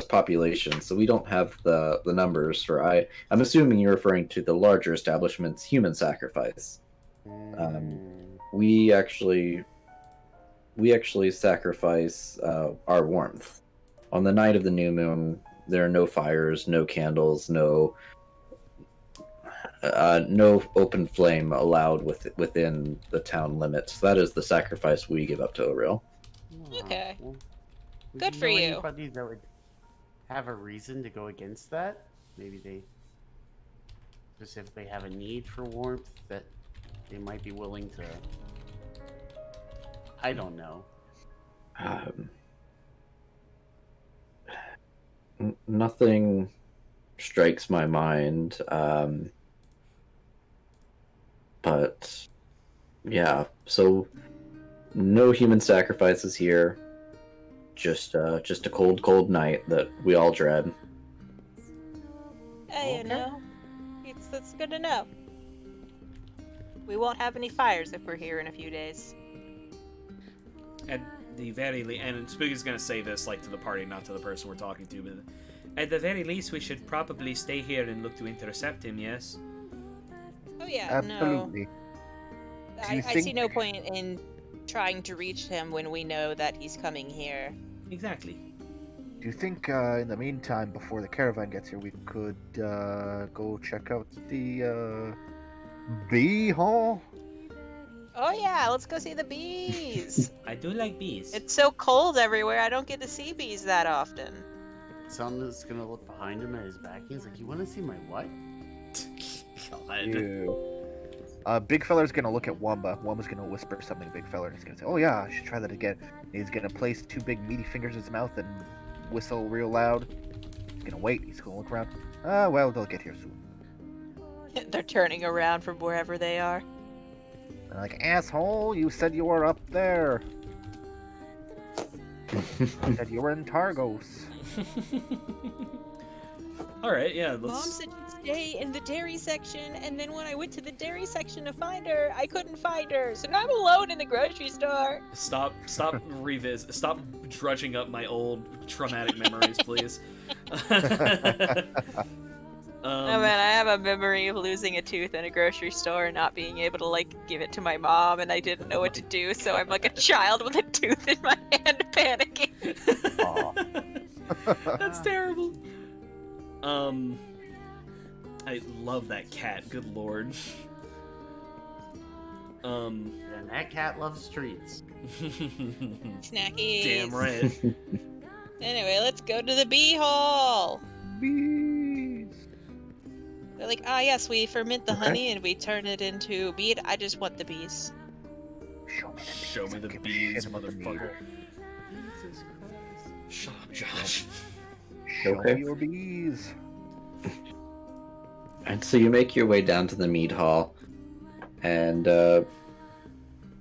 population, so we don't have the numbers for I'm assuming you're referring to the larger establishment's human sacrifice. Mm. We actually sacrifice our warmth. On the night of the new moon, there are no fires, no candles, no open flame allowed within the town limits. That is the sacrifice we give up to Oriel. Okay. Well, would Good you for know you. anybody that would have a reason to go against that? Maybe they specifically have a need for warmth that they might be willing to. I don't know. Um, Nothing strikes my mind, but yeah. So no human sacrifices here. Just a cold night that we all dread. Hey, Okay. that's good to know. We won't have any fires if we're here in a few days. At the very least, and Spooky's gonna say this like to the party, not to the person we're talking to, but at the very least, we should probably stay here and look to intercept him. Yes. Oh yeah, Absolutely. no. Do you I see think- no point in trying to reach him when we know that he's coming here. Exactly. Do you think, in the meantime, before the caravan gets here, we could go check out the bee hall? Oh yeah, let's go see the bees. I do like bees. It's so cold everywhere. I don't get to see bees that often. Son is gonna look behind him at his back. He's like, "You want to see my what?" God. Ew. Big Feller's gonna look at Wamba. Wamba's gonna whisper something to Big Feller, and he's gonna say, "Oh yeah, I should try that again." And he's gonna place two big meaty fingers in his mouth and whistle real loud. He's gonna wait. He's gonna look around. Well, they'll get here soon. They're turning around from wherever they are. And like, asshole, you said you were up there. You said you were in Targos. All right, yeah. Mom Let's. said she'd stay in the dairy section, and then when I went to the dairy section to find her, I couldn't find her. So now I'm alone in the grocery store. Stop revisit. Stop drudging up my old traumatic memories, please. Oh man, I have a memory of losing a tooth in a grocery store and not being able to like give it to my mom, and I didn't know what to do, so I'm like a child with a tooth in my hand panicking. That's terrible. I love that cat. Good lord. And that cat loves treats. Snackies. Damn right. Anyway, let's go to the bee hall. Bees. They're like, yes, we ferment the honey and we turn it into mead. I just want the bees. Show me the bees. Show me I don't the give a bees, shit about the meat. motherfucker. Jesus Christ. Shut up, Josh. Show Okay. me your bees. And so you make your way down to the mead hall, and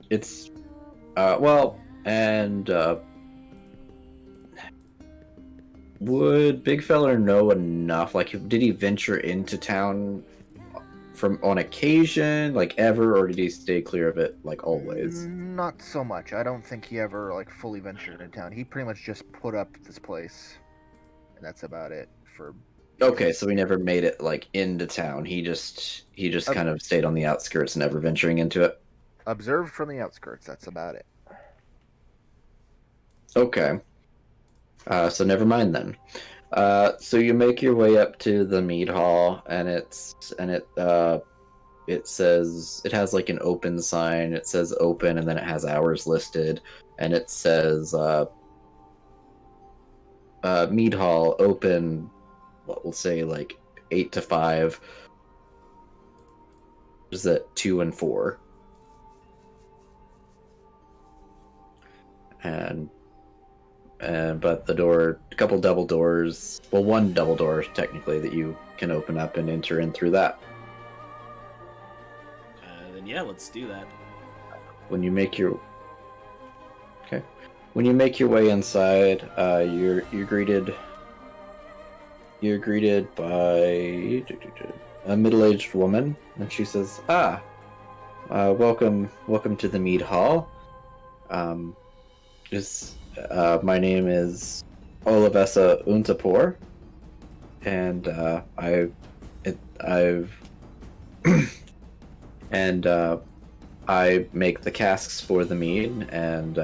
it's would Big Feller know enough? Like, did he venture into town from on occasion, like ever, or did he stay clear of it like always? Not so much. I don't think he ever like fully ventured into town. He pretty much just put up this place, and that's about it. For Okay, so he never made it like into town. He just kind of stayed on the outskirts, never venturing into it. observed from the outskirts. That's about it. Okay. So never mind then. So you make your way up to the mead hall, and it says it has like an open sign. It says open, and then it has hours listed, and it says mead hall open. We'll say like 8 to 5. Is that 2 and 4? And but the door, a couple double doors, well, one double door technically that you can open up and enter in through that. Then yeah, let's do that. When you make your when you make your way inside, you're greeted by a middle-aged woman, and she says, welcome to the mead hall. My name is Olivessa Untapor, and I make the casks for the mead, and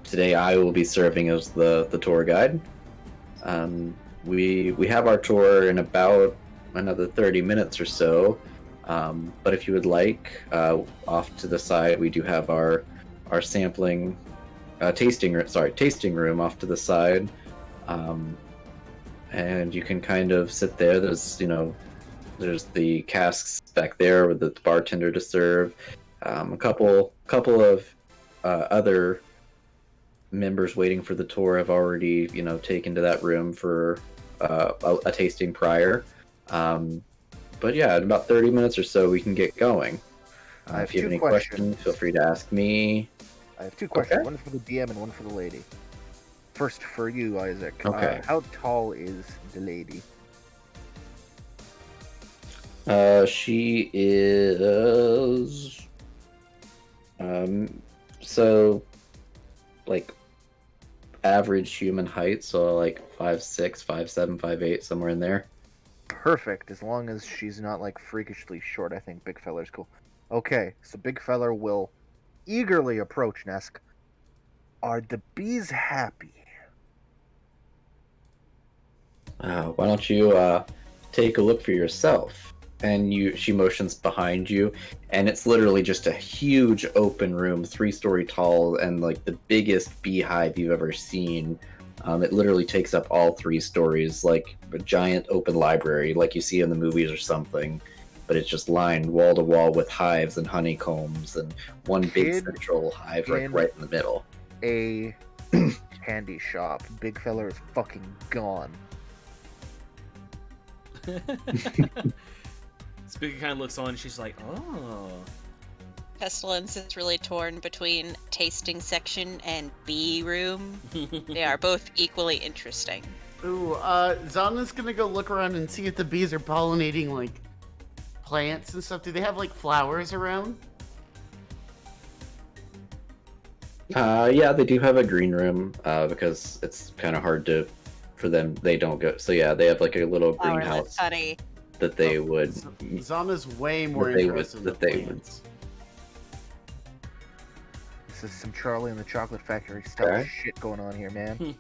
today I will be serving as the tour guide. We have our tour in about another 30 minutes or so, but if you would like, off to the side we do have our sampling tasting room off to the side, and you can kind of sit there. There's the casks back there with the bartender to serve. A couple of other members waiting for the tour have already taken to that room for a tasting prior. But yeah, in about 30 minutes or so we can get going. If you have any questions, feel free to ask me. I have 2 questions. Okay. One for the DM and one for the lady. First, for you, Isaac. Okay. How tall is the lady? She is so like average human height, so like 5'6", 5'7", 5'8", somewhere in there. Perfect, as long as she's not like freakishly short. I think big feller's cool. Okay, so big feller will eagerly approach Nesk. Are the bees happy? Why don't you take a look for yourself? And she motions behind you, and it's literally just a huge open room, 3-story tall, and like the biggest beehive you've ever seen. It literally takes up all 3 stories, like a giant open library, like you see in the movies or something. But it's just lined wall to wall with hives and honeycombs, and one big central hive right in the middle. A candy shop. Big fella is fucking gone. Spooky kind of looks on and she's like, oh. Pestilence is really torn between tasting section and bee room. They are both equally interesting. Ooh, Zana's gonna go look around and see if the bees are pollinating, like, plants and stuff. Do they have, like, flowers around? Yeah, they do have a green room, because it's kind of hard for them. They don't go. So yeah, they have like a little greenhouse Honey. that they would. Zana's way more interested in plants. This is some Charlie and the Chocolate Factory style shit going on here, man.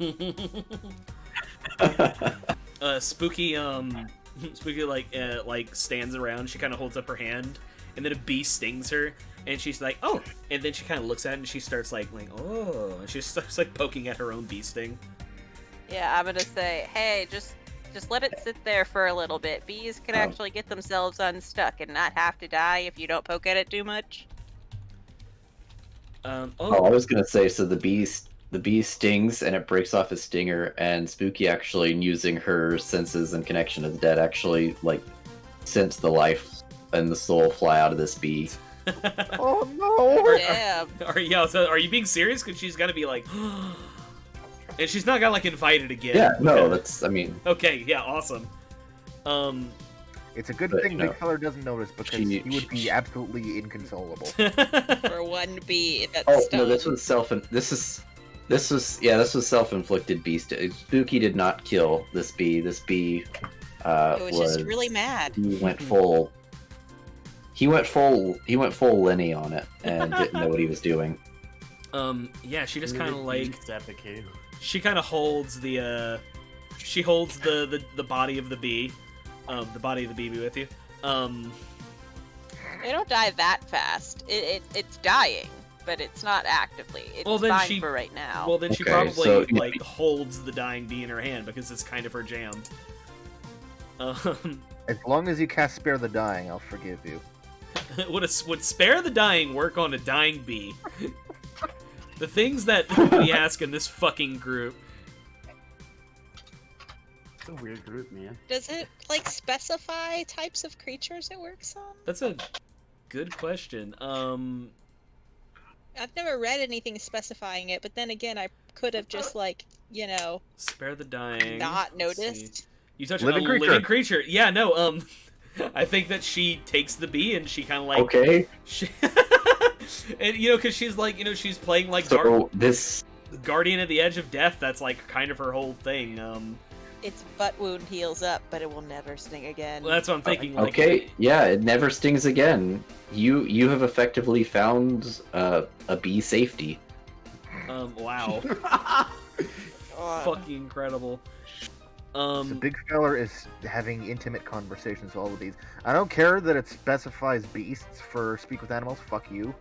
Spooky like stands around. She kind of holds up her hand, and then a bee stings her, and she's like, oh, and then she kind of looks at it and she starts like oh, and she starts like poking at her own bee sting. Yeah, I'm gonna say, hey, just let it sit there for a little bit. Bees can actually get themselves unstuck and not have to die if you don't poke at it too much. I was gonna say, so the bee stings and it breaks off his stinger, and Spooky actually, using her senses and connection to the dead, actually like sense the life and the soul fly out of this bee. Oh no! Damn. Are you being serious? Because she's gotta be like, and she's not got like invited again. Yeah, no, that's. I mean. Okay, yeah, awesome. It's a good thing Big Feller doesn't notice, because he would be absolutely inconsolable. For one bee that's no, this was self-inflicted bee. Spooky did not kill this bee. This bee it was just really mad. He went full Lenny on it and didn't know what he was doing. Yeah, she just kind of like she kind of holds the body of the bee. The body of the bee be with you. They don't die that fast. It's dying, but it's not actively. It's fine for right now. Well, then she probably like holds the dying bee in her hand because it's kind of her jam. As long as you cast Spare the Dying, I'll forgive you. Would Spare the Dying work on a dying bee? The things that we ask in this fucking group. It's a weird group, man. Does it like specify types of creatures it works on? That's a good question. I've never read anything specifying it, but then again, I could have just like, Spare the dying. not Let's see. noticed. You touch Living a creature. living creature. Yeah, no. I think that she takes the bee and she kind of like. Okay, She, and because she's like, she's playing like so this Guardian of the Edge of Death. That's like kind of her whole thing. Its butt wound heals up, but it will never sting again. Well, that's what I'm thinking. Like, okay, yeah, it never stings again. You have effectively found a bee safety. Wow. Fucking incredible. The big feller is having intimate conversations with all of these. I don't care that it specifies beasts for speak with animals. Fuck you.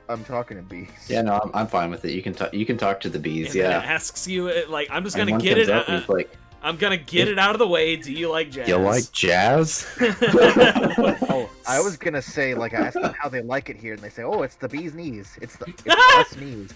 I'm talking to beasts. Yeah, no, I'm fine with it. You can talk. You can talk to the bees. and then Yeah. it asks you, like, I'm just And gonna one get comes it. up and he's like, I'm gonna get it out of the way. Do you like jazz? "You like jazz?" Oh, I was gonna say, like, I asked them how they like it here, and they say, "Oh, it's the bee's knees. It's us knees."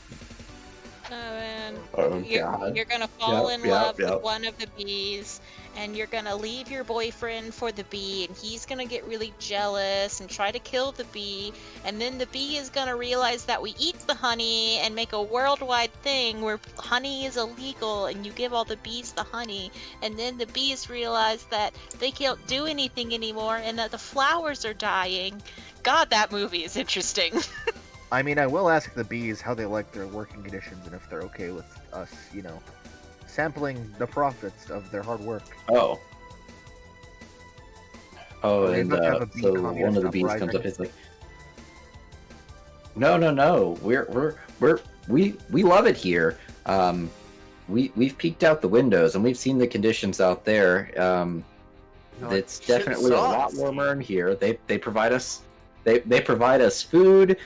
Oh man, Oh you're, God. you're gonna fall Yep, in yep, love yep. with one of the bees, and you're gonna leave your boyfriend for the bee, and he's gonna get really jealous and try to kill the bee, and then the bee is gonna realize that we eat the honey and make a worldwide thing where honey is illegal, and you give all the bees the honey, and then the bees realize that they can't do anything anymore, and that the flowers are dying. God, that movie is interesting. I mean, I will ask the bees how they like their working conditions and if they're okay with us, sampling the profits of their hard work. Oh. Oh, Are we and about to have a bee so one of communist the bees comes uprising? up. It's like, no. We love it here. We've peeked out the windows and we've seen the conditions out there. It's shit definitely a lot sucks. warmer in here. They provide us they provide us food.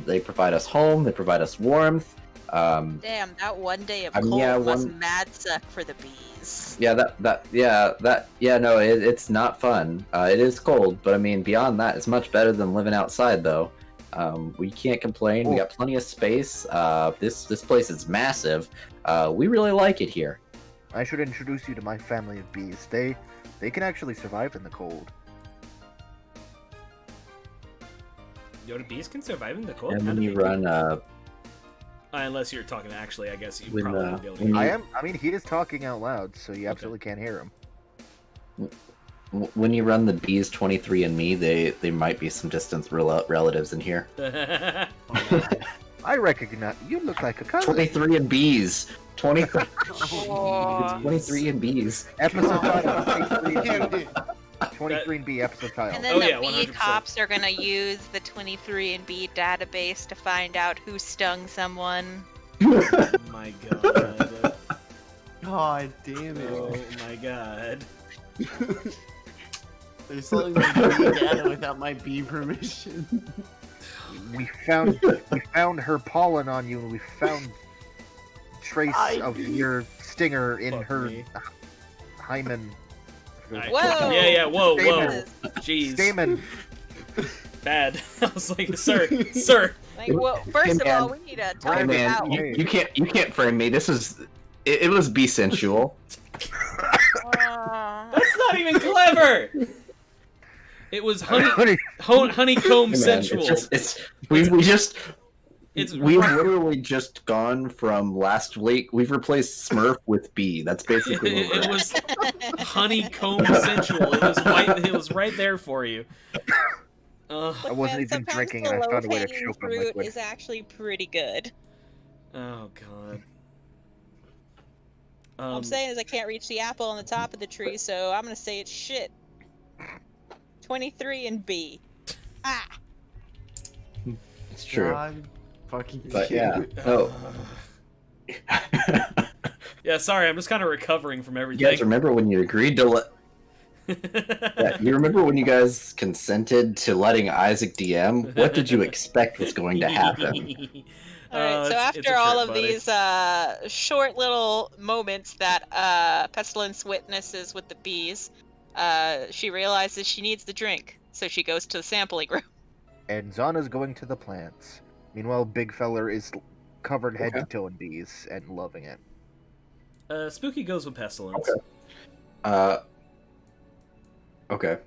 They provide us home. They provide us warmth. Damn, that one day of I mean, cold yeah, must one- mad suck for the bees. Yeah, no, it's not fun. It is cold, but I mean, beyond that, it's much better than living outside, though. We can't complain. We got plenty of space. This place is massive. We really like it here. I should introduce you to my family of bees. They can actually survive in the cold. The bees can survive in the cold. And How when do you they run, do- unless you're talking actually, I guess you When, probably wouldn't be able to. when hear. I mean, he is talking out loud, so you absolutely can't hear him. when you run the bees 23 and me, they might be some distant relatives in here. I recognize you. Look like a cousin. 23 and bees. 23. Aw. 23 and bees. Episode title. 23 Damn, and B. dude. 23 and B episode title. And then Oh, the yeah, bee 100%. cops are gonna use the 23andB database to find out who stung someone. Oh my god. God damn it. Oh my god. They're selling my bee data without my bee permission. We found her pollen on you, and we found trace of your stinger in Fuck her me. hymen. Whoa! Yeah, whoa. Stamen. Jeez. Stamen. Bad. I was like, sir. Like, well, first of all, we need to Hey talk Hey, man, about. you- you can't frame me. This is it was bee sensual. That's not even clever. It was honeycomb Hey, man, sensual. we've It's literally just gone from last week. We've replaced Smurf with bee. That's basically what it was honeycomb sensual. It was right there for you. I wasn't even drinking, and I found a way to choke on fruit liquid. is actually pretty good. Oh god. All I'm saying is I can't reach the apple on the top of the tree, so I'm gonna say it's shit. 23andB. Ah. it's true. God fucking But damn yeah, it. no. Yeah, sorry, I'm just kind of recovering from You everything. guys remember when you agreed to let? Yeah, you remember when you guys consented to letting Isaac DM? What did you expect was going to happen? Alright, so It's after a all trip, of buddy. these short little moments that Pestilence witnesses with the bees, she realizes she needs the drink, so she goes to the sampling room. And Zana's going to the plants. Meanwhile, Big Feller is covered head to toe in bees and loving it. Spooky goes with pestilence. Okay.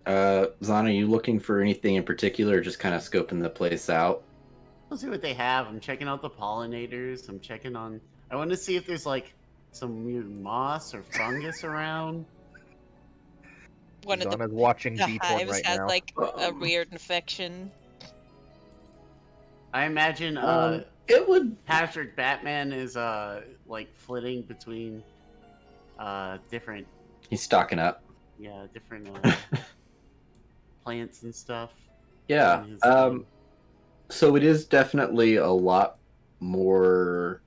Zana, you looking for anything in particular, or just kind of scoping the place out? Let's see what they have. I'm checking out the pollinators. I want to see if there's like some weird moss or fungus around. One of Zana's watching the bee porn hives right has now. like a weird infection. I imagine It would. Patrick Batman is like flitting between different He's stocking up. different plants and stuff. Yeah. in his thing. So it is definitely a lot more.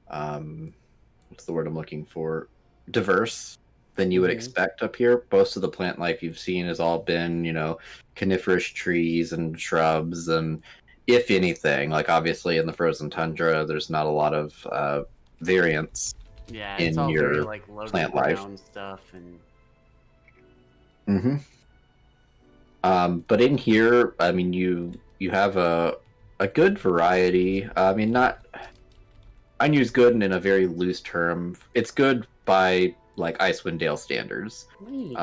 What's the word I'm looking for? Diverse than you would Mhm. expect up here. Most of the plant life you've seen has all been, coniferous trees and shrubs, and if anything, like obviously in the frozen tundra, there's not a lot of variance Yeah, it's in all very your like low plant life. ground stuff and Mm-hmm. But in here, I mean, you have a good variety. I mean, not. I use good in a very loose term. It's good by like Icewind Dale standards. neat.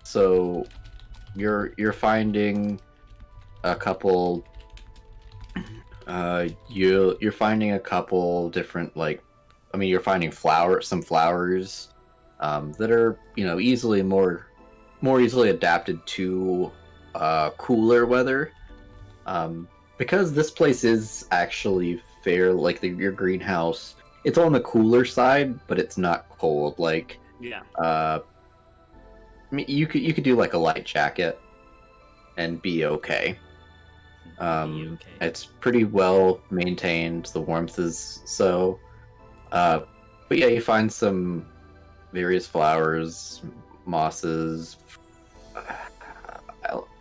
So you're finding a couple. You're finding a couple different like. I mean, you're finding some flowers that are easily more easily adapted to cooler weather. Because this place is actually fair, like your greenhouse, it's on the cooler side, but it's not cold. Like, Yeah. I mean, you could do like a light jacket and be okay. Okay. It's pretty well maintained. The warmth is so. But yeah, you find some various flowers, mosses.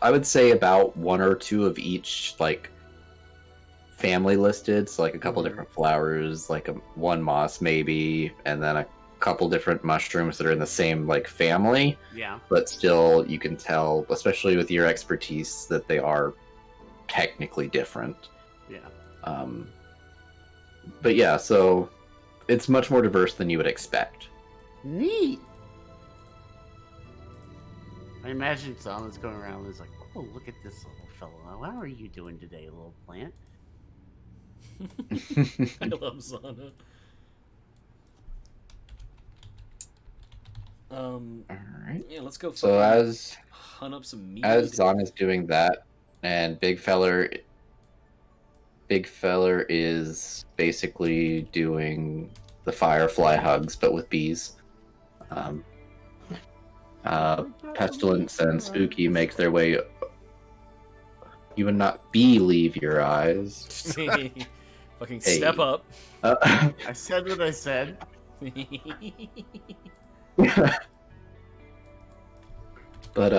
I would say about one or two of each, like family listed. So like a couple Mhm. different flowers, like one moss maybe, and then a couple different mushrooms that are in the same like family. Yeah. But still, you can tell, especially with your expertise, that they are technically different. Yeah. But yeah, so it's much more diverse than you would expect. Neat. I imagine Zana's going around and is like, "Oh, look at this little fellow. How are you doing today, little plant?" I love Zana. All right. Yeah, let's go. So as hunt up some meat. Zana's doing that, and Big Feller is basically doing the firefly hugs, but with bees. Pestilence and Spooky make their way. You would not believe your eyes. Fucking Hey. step up. I said what I said. But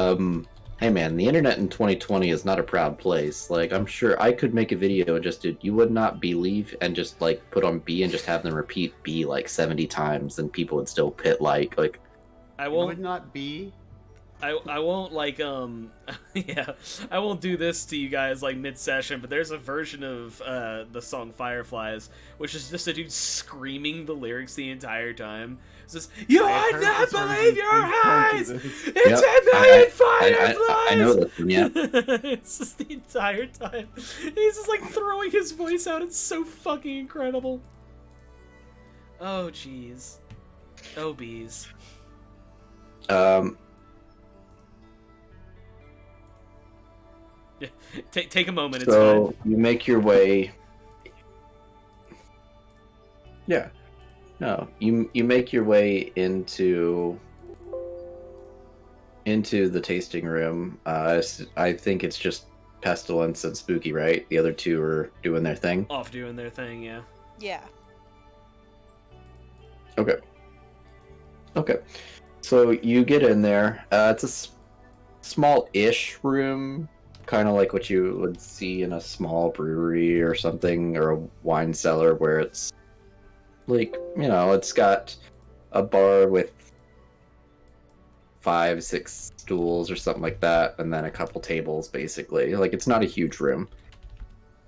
hey man, the internet in 2020 is not a proud place. Like, I'm sure I could make a video and just do, you would not believe, and just like put on B and just have them repeat B like 70 times, and people would still pit like I It won't. would not be. I won't like yeah, I won't do this to you guys like mid-session, but there's a version of the song Fireflies which is just a dude screaming the lyrics the entire time. It's just, you I've would heard not this version. believe your Please don't do eyes! this. It's Yep, a million fireflies! I know this one, yeah. It's just the entire time. He's just like throwing his voice out. It's so fucking incredible. Oh jeez. Oh bees. Take a moment. It's So fine. you make your way. Yeah. No, you make your way into the tasting room. I think it's just Pestilence and Spooky, right? The other two are doing their thing. Off doing their thing, yeah. Yeah. Okay. Okay. So you get in there. It's a small-ish room, kind of like what you would see in a small brewery or something, or a wine cellar, where it's like, it's got a bar with 5-6 stools or something like that, and then a couple tables, basically. Like, it's not a huge room.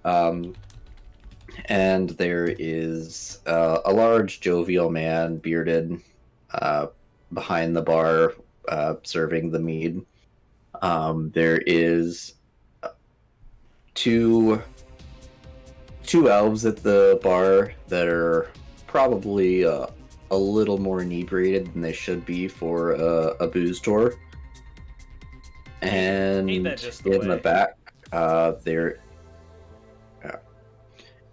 And there is a large, jovial man, bearded, behind the bar, serving the mead. There is two two elves at the bar that are probably a little more inebriated than they should be for a booze tour. And Ain't that just the in the way? back,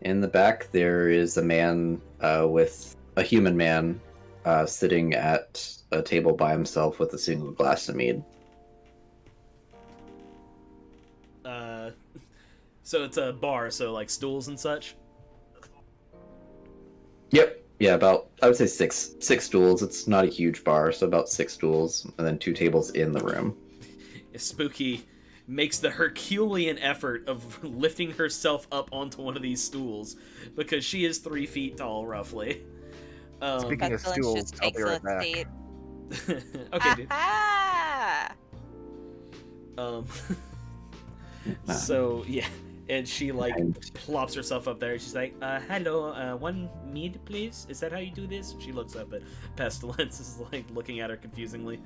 in the back there is a man with a human man sitting at a table by himself with a single glass of mead. So it's a bar, so like stools and such. Yep. Yeah, about I would say six stools. It's not a huge bar, so about 6 stools, and then 2 tables in the room. Spooky makes the Herculean effort of lifting herself up onto one of these stools because she is 3 feet tall, roughly. Speaking of Pestilence stools, just I'll takes be right a back. seat. Okay, dude. Ah! Um, so yeah, and she like plops herself up there. She's like, "Hello, one mead, please. Is that how you do this?" She looks up at Pestilence, is like looking at her confusingly.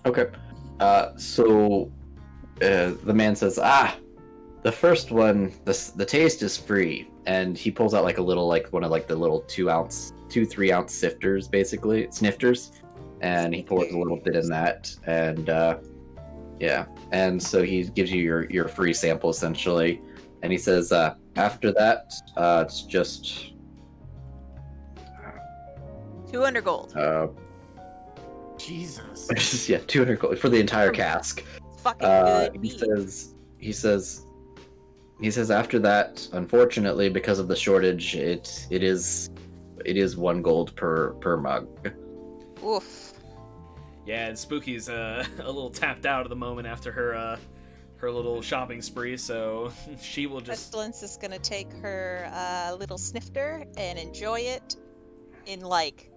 Okay. So the man says, the first one, the taste is free, and he pulls out like a little, like one of like the little 3 ounce sifters, basically snifters, and he pours a little bit in that, and yeah, and so he gives you your free sample essentially, and he says, after that, it's just 200 gold. Jesus. yeah, 200 gold for the entire cask. It's fucking good He meat. says after that, unfortunately, because of the shortage, it is 1 gold per mug. Oof. Yeah, and Spooky's a little tapped out at the moment after her little shopping spree, so she will just. Pestilence is gonna take her little snifter and enjoy it in like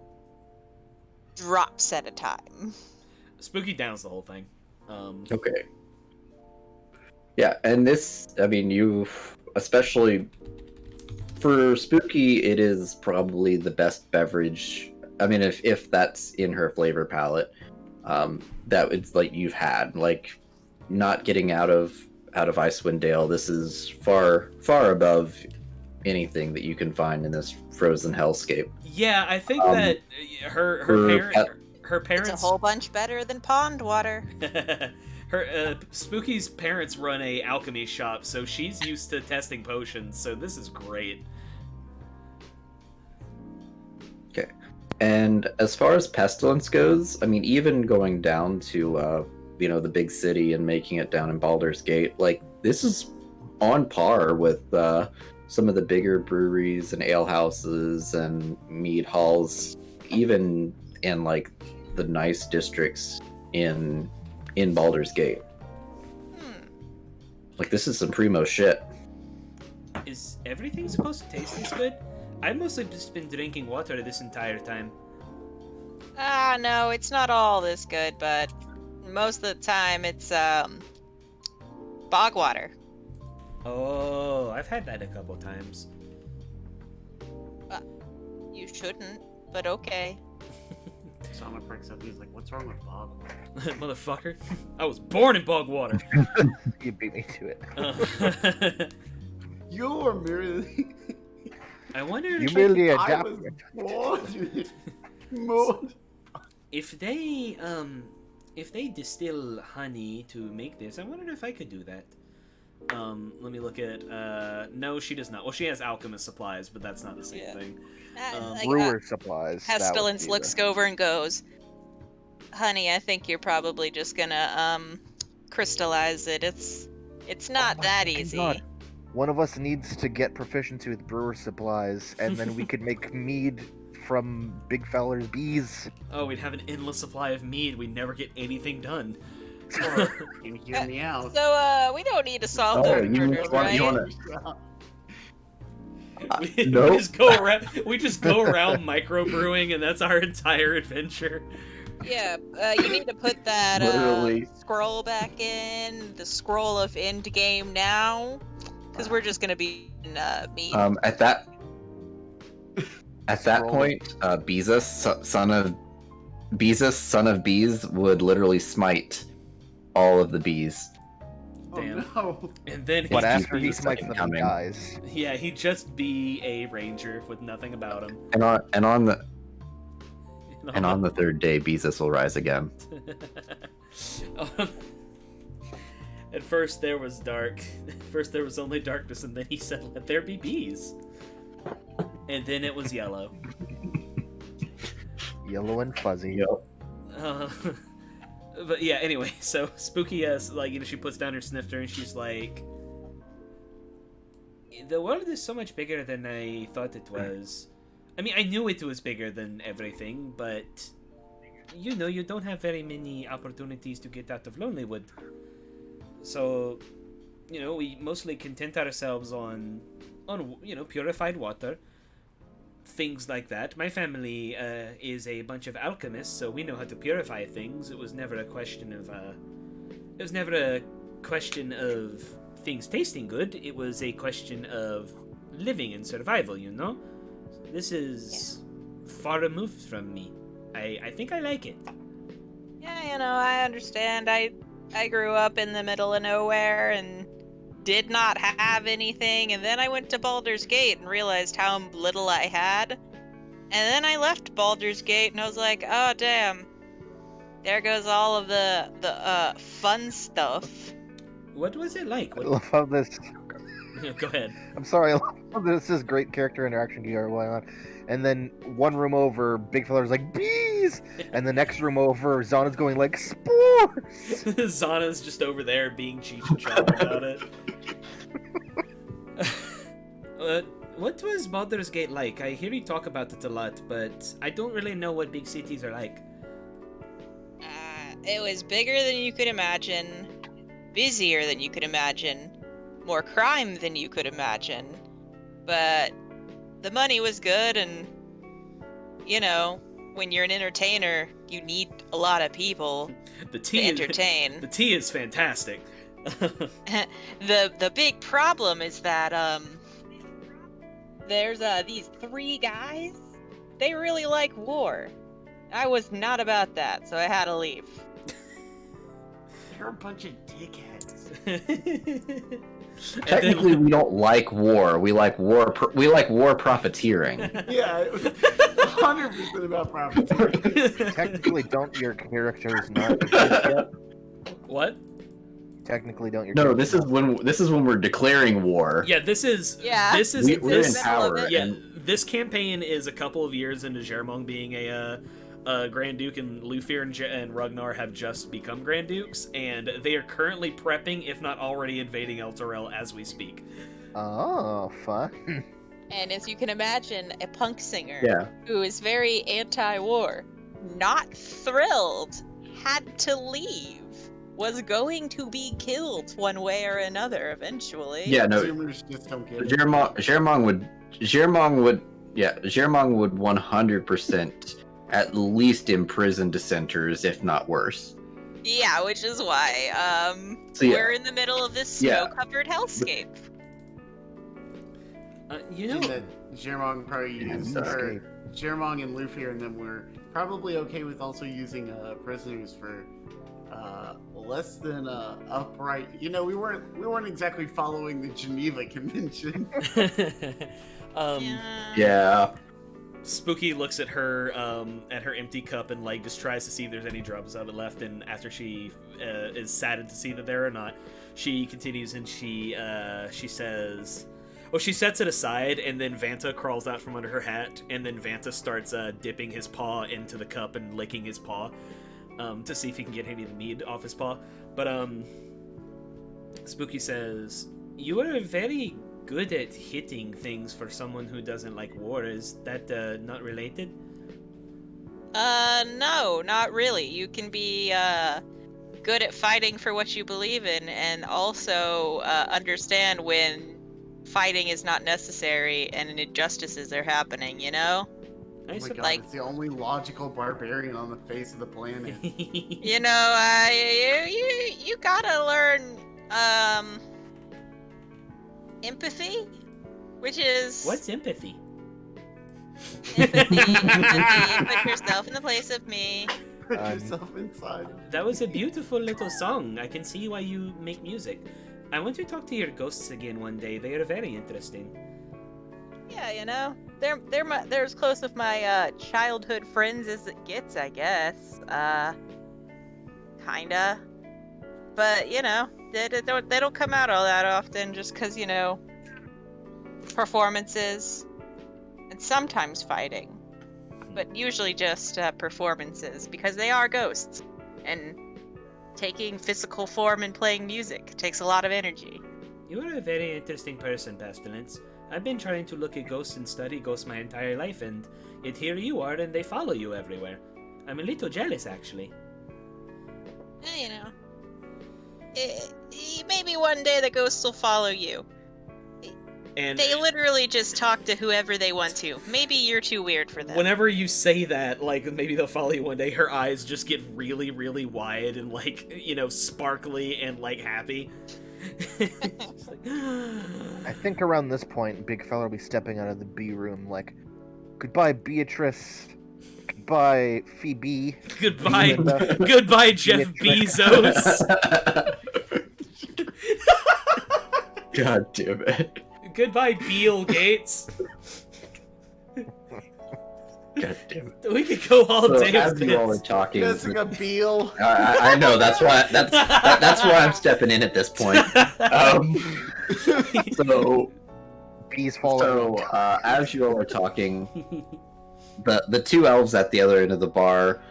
drops at a time. Spooky downs the whole thing. Okay. Yeah, and this, I mean, you, especially for Spooky, it is probably the best beverage. I mean, if that's in her flavor palette, that it's like you've had, like not getting out of Icewind Dale. This is far above anything that you can find in this frozen hellscape. Yeah, I think that her parents. It's a whole bunch better than pond water. Her Spooky's parents run a alchemy shop, so she's used to testing potions. So this is great. Okay. And as far as Pestilence goes, I mean, even going down to the big city and making it down in Baldur's Gate, like this is on par with some of the bigger breweries and ale houses and mead halls, even in like the nice districts in Baldur's Gate. Like this is some primo shit. Is everything supposed to taste this good? I've mostly just been drinking water this entire time. No, it's not all this good, but most of the time it's bog water. Oh, I've had that a couple times. You shouldn't, but okay. Sama perks up. He's like, "What's wrong with bog water?" Motherfucker. I was born in bog water. You beat me to it. You are merely. I wonder You merely I was adapted. born. More. if they distill honey to make this, I wonder if I could do that. Let me look at no, she does not. Well, she has alchemist supplies, but that's not the same thing. Brewer supplies. that would Pestilence be looks the- over and goes, "Honey, I think you're probably just gonna crystallize it. It's not my that fucking easy." God. One of us needs to get proficiency with brewer supplies, and then we could make mead from Big Feller's bees. Oh, we'd have an endless supply of mead. We'd never get anything done. You hear me out. So we don't need to solve those murders, right? we Nope. just go around. We just go around microbrewing, and that's our entire adventure. Yeah, you need to put that Literally. scroll back in, the scroll of end game now, because we're just gonna be in meat. At that Scroll. point, Beezus, son of Bees, would literally smite all of the bees. Damn. Oh no. And then But his- after he beast smites them, he coming. dies. yeah, he'd just be a ranger with nothing about him. And on the third day, Beezus will rise again. Um, At first there was dark. At first there was only darkness, and then he said, "Let there be bees." And then it was yellow. Yellow and fuzzy. Uh, but yeah, anyway, so Spooky, she puts down her snifter and she's like, "The world is so much bigger than I thought it was. I mean, I knew it was bigger than everything, but you don't have very many opportunities to get out of Lonelywood. So, we mostly content ourselves on purified water, things like that. My family is a bunch of alchemists, so we know how to purify things. It was never a question of things tasting good. It was a question of living and survival. This is far removed from me. I think I like it." Yeah, I understand. I grew up in the middle of nowhere and did not have anything, and then I went to Baldur's Gate and realized how little I had. And then I left Baldur's Gate and I was like, oh damn. There goes all of the fun stuff. What was it like? I love how this. Go ahead. I'm sorry. I love how this is great character interaction going on. And then one room over, Big Fella's like, bees! And the next room over, Zana's going like, spores! Zana's just over there being Cheech and Chong about it. What was Baldur's Gate like? I hear you talk about it a lot, but I don't really know what big cities are like. It was bigger than you could imagine, busier than you could imagine, more crime than you could imagine. But the money was good, and, when you're an entertainer, you need a lot of people to entertain. The tea is fantastic. The big problem is that, there's these 3 guys. They really like war. I was not about that, so I had to leave. You're a bunch of dickheads. Technically, we don't like war. We like war. We like war profiteering. Yeah, it was 100% about profiteering. Technically, don't your characters not exist yet? What? Technically, don't your No, characters this is when we're declaring war. Yeah, this is We're in this power. yeah, And this campaign is a couple of years into Jermong being a Grand Duke, and Lufir and Ragnar have just become Grand Dukes, and they are currently prepping, if not already invading Elturel as we speak. Oh, fun. And as you can imagine, a punk singer yeah, who is very anti-war, not thrilled, had to leave, was going to be killed one way or another eventually. yeah. No, Consumers just don't get it. Jermong would 100% at least imprison dissenters, if not worse. Yeah, which is why So, yeah. we're in the middle of this Yeah. snow-covered hellscape. That Jermong probably used, or Jermong and Lufir and them were probably okay with also using prisoners for less than upright. We weren't exactly following the Geneva Convention. Yeah. Spooky looks at her empty cup and just tries to see if there's any drops of it left, and after she is saddened to see that there are not, she continues and she says, she sets it aside, and then Vanta crawls out from under her hat, and then Vanta starts dipping his paw into the cup and licking his paw to see if he can get any of the mead off his paw. But Spooky says, "You are very good at hitting things for someone who doesn't like war. Is that not related?" No, not really. You can be good at fighting for what you believe in, and also understand when fighting is not necessary and injustices are happening, I Oh my sup- god, it's the only logical barbarian on the face of the planet. you gotta learn empathy, which is What's empathy? empathy. Put yourself in the place of me. Put yourself inside. That was a beautiful little song. I can see why you make music. I want to talk to your ghosts again one day. They are very interesting. Yeah, you know, they're as close with my childhood friends as it gets, I guess. Kinda. But you know, they don't come out all that often, just because you know, performances and sometimes fighting, but usually just performances because they are ghosts, and taking physical form and playing music takes a lot of energy. You are a very interesting person, Pestilence. I've been trying to look at ghosts and study ghosts my entire life, and yet here you are, and they follow you everywhere. I'm a little jealous, actually. You know, maybe one day the ghosts will follow you. And They literally just talk to whoever they want to. Maybe you're too weird for them. whenever you say that, like, maybe they'll follow you one day, her eyes just get really, really wide and, like, you know, sparkly and, like, happy. Just like, I think around this point, Big Fella will be stepping out of the B room like, goodbye, Beatrice. Goodbye, Phoebe. Goodbye, Linda. goodbye, Jeff Beatrice. Bezos. God damn it. Goodbye, Bill Gates. God damn it. We could go all So day as with you all are this. talking, Jessica Biel. I know that's why that's why I'm stepping in at this point. So Bees falling. as you all are talking, the two elves at the other end of the bar,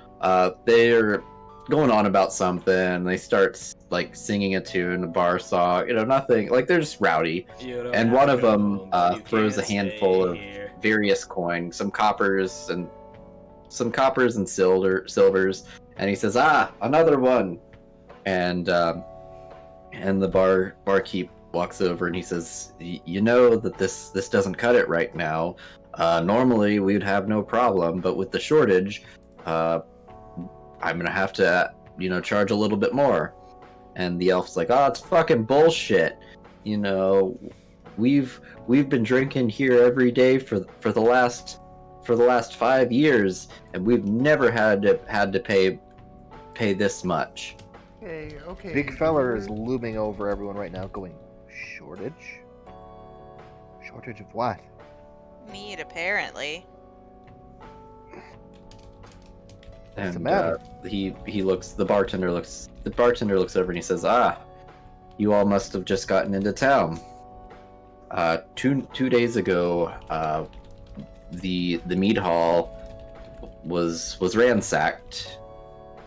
they're going on about something. They start like singing a tune, a bar song, you know, nothing like they're just rowdy. And one of them throws a handful of various coins, some coppers and silvers, and he says, another one. And the barkeep walks over and he says, you know that this doesn't cut it right now. Normally we'd have no problem, but with the shortage, I'm gonna have to, you know, charge a little bit more. And the elf's like, oh, it's fucking bullshit. You know, we've been drinking here every day for the last 5 years, and we've never had to pay this much. Okay. Big Feller is looming over everyone right now, going, shortage? Shortage of what? Meat, apparently. What's the And matter? the bartender looks over and he says, you all must have just gotten into town. 2 days ago, the mead hall was ransacked.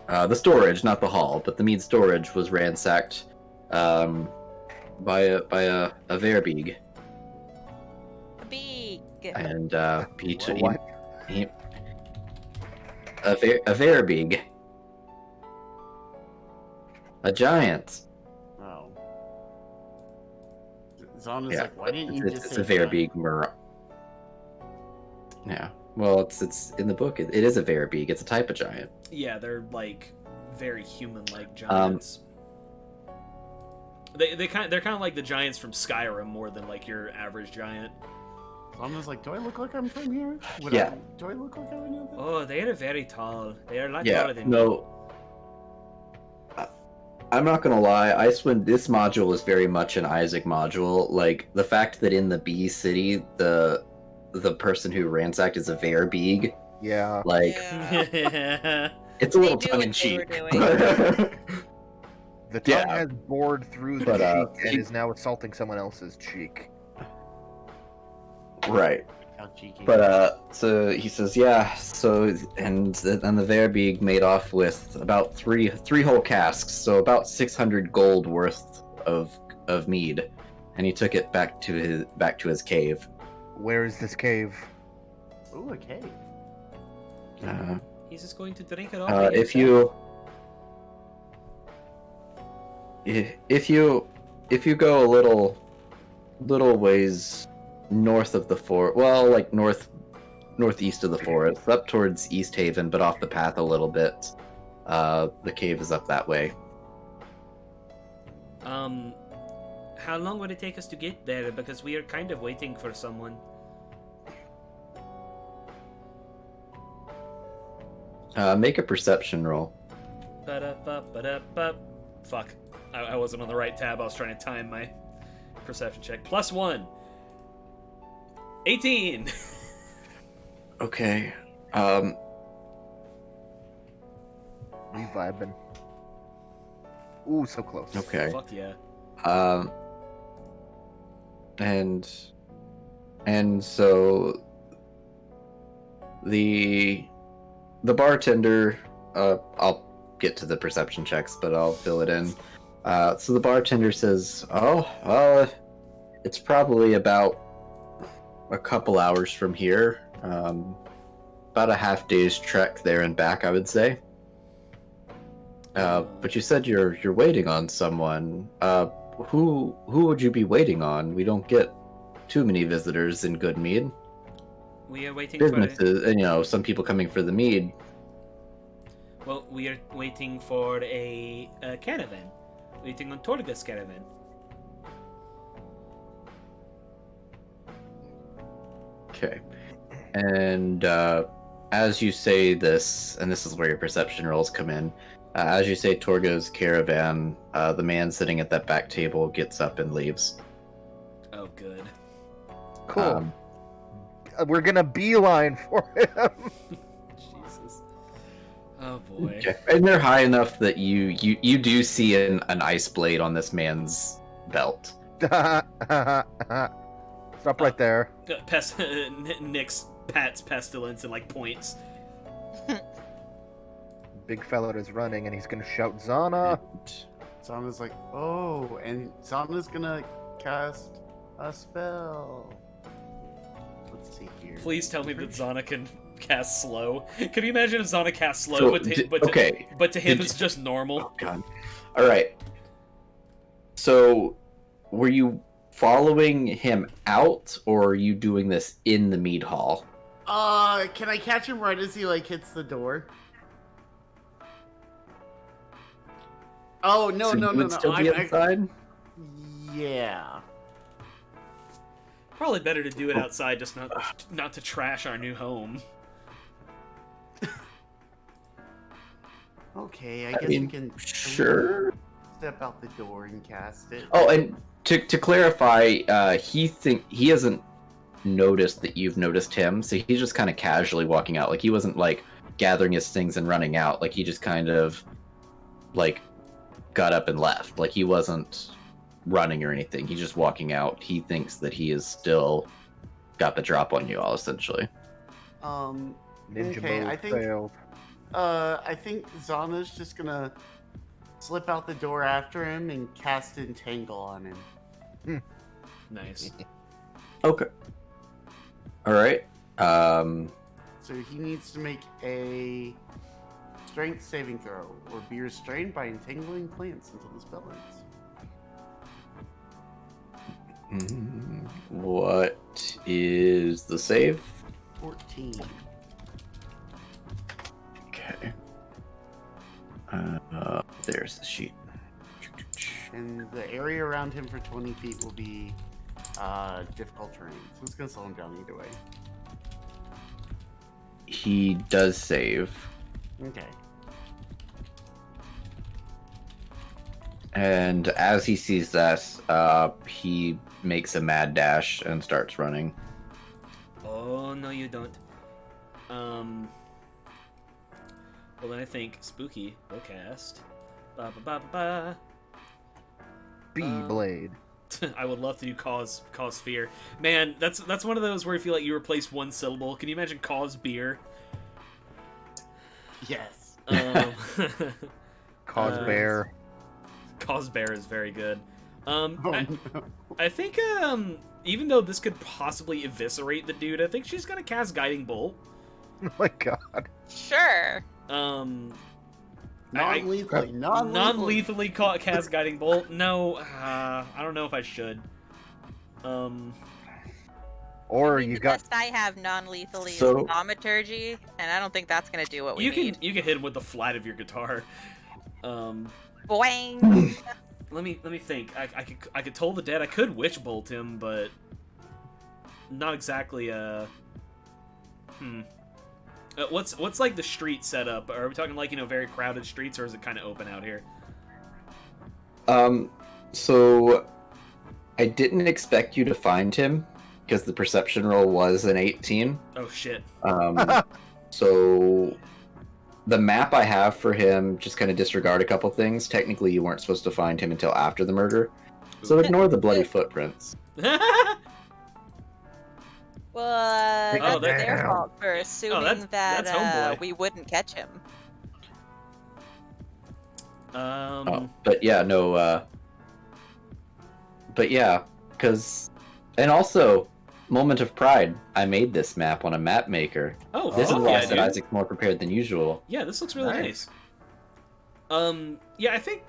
The storage, not the hall, but the mead storage was ransacked by a Verbeeg. A big. And What? a Verbeeg. A giant. Oh. Zana's Yeah, like, why didn't you just it's say a Verbeeg Mur. Yeah. Well, it's in the book. It is a Verbeeg. It's a type of giant. Yeah, they're like very human-like giants. They're kind of like the giants from Skyrim more than like your average giant. Zana's like, do I look like I'm from here? Yeah. Do I look like I would know that? Oh, they are very tall. They are a lot Yeah. taller than me. No. I'm not gonna lie, Icewind, this module is very much an Isaac module. Like, the fact that in the Bee City, the person who ransacked is a Verbeeg, Yeah. like, Yeah. it's a little They knew what they tongue-in-cheek. were The tongue Yeah. has bored through the But, cheek and is now assaulting someone else's cheek. Right. How cheeky. But, so he says, yeah, so, and the Verbeeg made off with about three whole casks, so about 600 gold worth of mead, and he took it back to his cave. Where is this cave? Ooh, a cave. He's just going to drink it all. by If himself. you go a little ways north of the fort, well, like northeast of the forest, up towards East Haven, but off the path a little bit. The cave is up that way. How long would it take us to get there? Because we are kind of waiting for someone. Make a perception roll. Ba-da-ba-ba-da-ba. Fuck. I wasn't on the right tab. I was trying to time my perception check. +1. 18. Okay. We vibing. Ooh, so close. Okay. Fuck yeah. And so the bartender, I'll get to the perception checks, but I'll fill it in. So the bartender says, "Oh, well, it's probably about a couple hours from here. About a half day's trek there and back, I would say. But you said you're waiting on someone. Who would you be waiting on? We don't get too many visitors in Goodmead. We are waiting for... Businesses, and some people coming for the mead. Well, we are waiting for a caravan. Waiting on Torga's caravan. Okay. And as you say this, and this is where your perception rolls come in, as you say Torgo's caravan, the man sitting at that back table gets up and leaves. Oh, good. Cool. We're gonna beeline for him. Jesus. Oh boy. Okay. And they're high enough that you do see an ice blade on this man's belt. Stop right there. Nyx pats Pestilence and points. Big fella is running, and he's gonna shout Zana. Zana's like, oh, and Zana's gonna cast a spell. Let's see here. Please tell me that Zana can cast slow. Can you imagine if Zana casts slow, So, but to him Did it's you- just normal? Oh god. Alright. So were you following him out, or are you doing this in the mead hall? Can I catch him right as he hits the door? Oh no, So no, you no, would no! still be inside? Yeah. Probably better to do it outside, just not to trash our new home. Okay, I I guess mean, we can sure. step out the door and cast it. Oh, and to clarify, he hasn't noticed that you've noticed him, so he's just kind of casually walking out. He wasn't gathering his things and running out. He just kind of got up and left. He wasn't running or anything. He's just walking out. He thinks that he is still got the drop on you all, essentially. Ninja Okay, mode I think- failed. I think Zana's just gonna slip out the door after him and cast Entangle on him. Nice. Okay. All right. So he needs to make a strength saving throw or be restrained by entangling plants until the spell ends. What is the save? 14. Okay. There's the sheet. And the area around him for 20 feet will be difficult terrain. So it's gonna slow him down either way. He does save. Okay. And as he sees that, he makes a mad dash and starts running. Oh no, you don't. Well then I think Spooky will cast. Ba ba ba ba ba. Blade. I would love to do cause fear. Man, that's one of those where I feel like you replace one syllable. Can you imagine cause beer? Yes. Cause bear. Cause bear is very good. Oh, no. I think even though this could possibly eviscerate the dude, I think she's gonna cast Guiding Bolt. Oh my god. Sure. Non-lethally. Non-lethally cast Guiding Bolt. No, I don't know if I should. Or The you got best I have non-lethally So- is thaumaturgy, and I don't think that's gonna do what we You need. can hit him with the flat of your guitar. Boing! Let me think. I could Toll the Dead. I could Witch Bolt him, but not exactly. What's like the street setup? Are we talking like very crowded streets, or is it kind of open out here? So I didn't expect you to find him because the perception roll was an 18. Oh shit. So the map I have for him just kind of disregard a couple things. Technically, you weren't supposed to find him until after the murder, so ignore the bloody footprints. Well, Oh, that's their fault for assuming that's homeboy. we wouldn't catch him. But yeah, no. But yeah, because and also moment of pride. I made this map on a map maker. Oh, This is fuck why yeah, I said dude. Isaac's more prepared than usual. Yeah, this looks really nice. Yeah, I think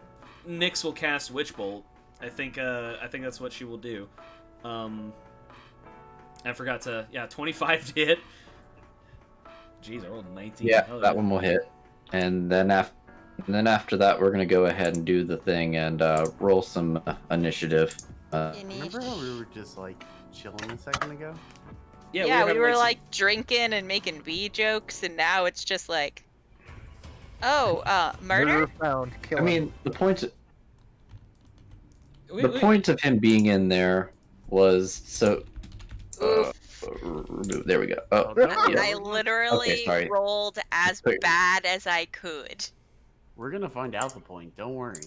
Nyx will cast Witch Bolt. I think that's what she will do. I forgot to 25 to hit. Jeez, I rolled 19. Yeah, Hell that one will hit. And then after that, we're gonna go ahead and do the thing and roll some initiative. Remember how we were just like chilling a second ago? Yeah, we having, were some- like drinking and making bee jokes, and now it's just like, oh, murder? found. Kill I him. mean, the point we- the we- point of him being in there was so. There we go. Oh, don't yeah. I literally Okay, sorry. rolled as Sorry. bad as I could. We're gonna find out the point. Don't worry.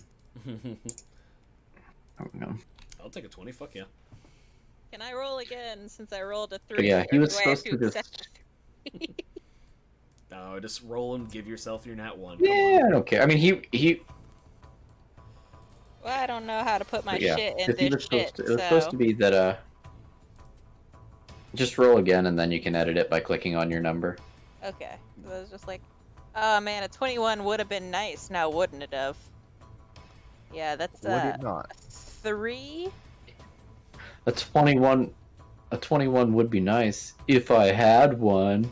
Oh, no. I'll take a 20. Fuck yeah. Can I roll again since I rolled a 3? But yeah, he or was do I have supposed to accept just. No, just roll and give yourself your nat 1. Yeah, I don't care. I mean, he. Well, I don't know how to put my yeah, shit in 'cause he this was supposed shit, to, it was so... supposed to be that. Just roll again, and then you can edit it by clicking on your number. Okay. So I was just like, oh man, a 21 would have been nice, now wouldn't it have? Yeah, that's Would it not? 3? A 21 would be nice if I had one.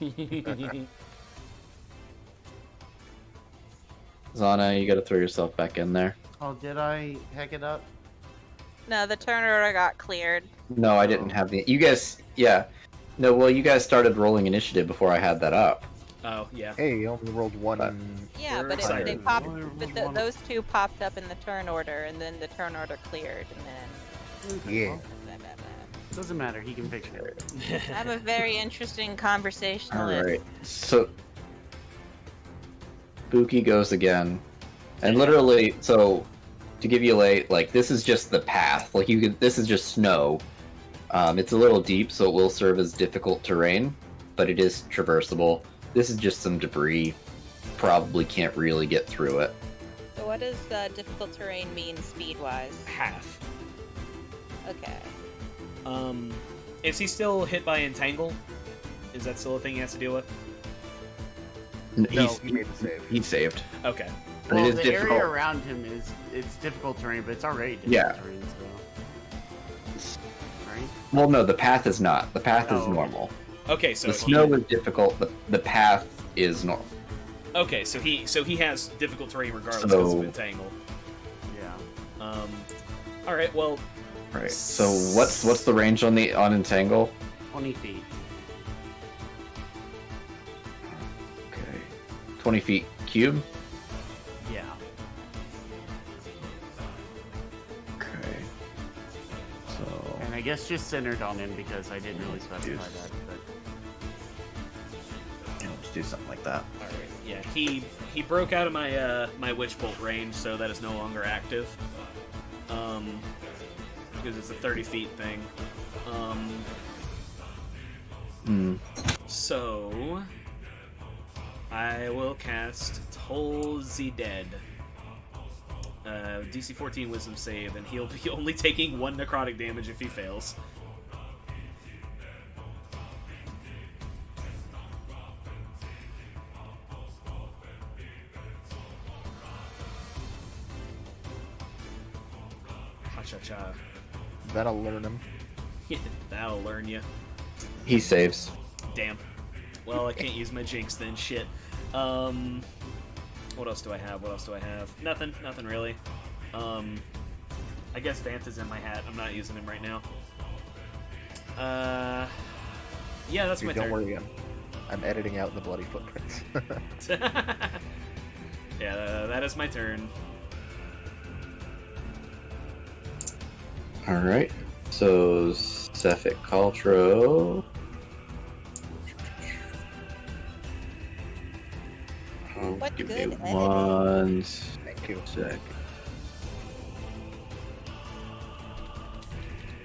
Zana, you gotta throw yourself back in there. Oh, did I hack it up? No, the turn order got cleared. No, I didn't have the. You guys, yeah. No, well, you guys started rolling initiative before I had that up. Oh, yeah. Hey, you only rolled one. Yeah, but Excited. they popped. Well, there But was one- those two popped up in the turn order, and then the turn order cleared, and then. Yeah. Blah, blah, blah. Doesn't matter. He can fix it. I'm a very interesting conversationalist. All right. So, Buki goes again, and literally, so to give you like this is just the path. Like you could, this is just snow. It's a little deep, so it will serve as difficult terrain, but it is traversable. This is just some debris. Probably can't really get through it. So what does difficult terrain mean speed-wise? Half. Okay. Is he still hit by entangle? Is that still a thing he has to deal with? No, He's, he made the save. he saved. Okay. But Well, it is the difficult. area around him it's difficult terrain, but it's already difficult Yeah. terrain. So. Right? Well, no, the path is not. The path is Oh. normal. Okay, so The snow is difficult, but the path is normal. Okay, so he has difficult terrain regardless because of So- entangle. Yeah. All right. Well, Right. So what's the range on entangle? 20 feet. Okay. 20 feet cube. Yeah. Okay. So And I guess just centered on him because I didn't really specify that. But yeah, let's do something like that. all right. Yeah, he broke out of my my witch bolt range, so that is no longer active. Because it's a 30 feet thing. So I will cast Toll the Dead. DC 14 Wisdom save, and he'll be only taking 1 necrotic damage if he fails. Ha-cha-cha. That'll learn him. That'll learn you. He saves. Damn. Well, I can't use my jinx then. Shit. What else do I have? Nothing really. I guess Vanta's in my hat. I'm not using him right now. Yeah, that's my Don't turn. worry again. I'm editing out the bloody footprints. Yeah, that is my turn. Alright. So, Cephalic Caltro. What Give good me editing. one Thank you. sec.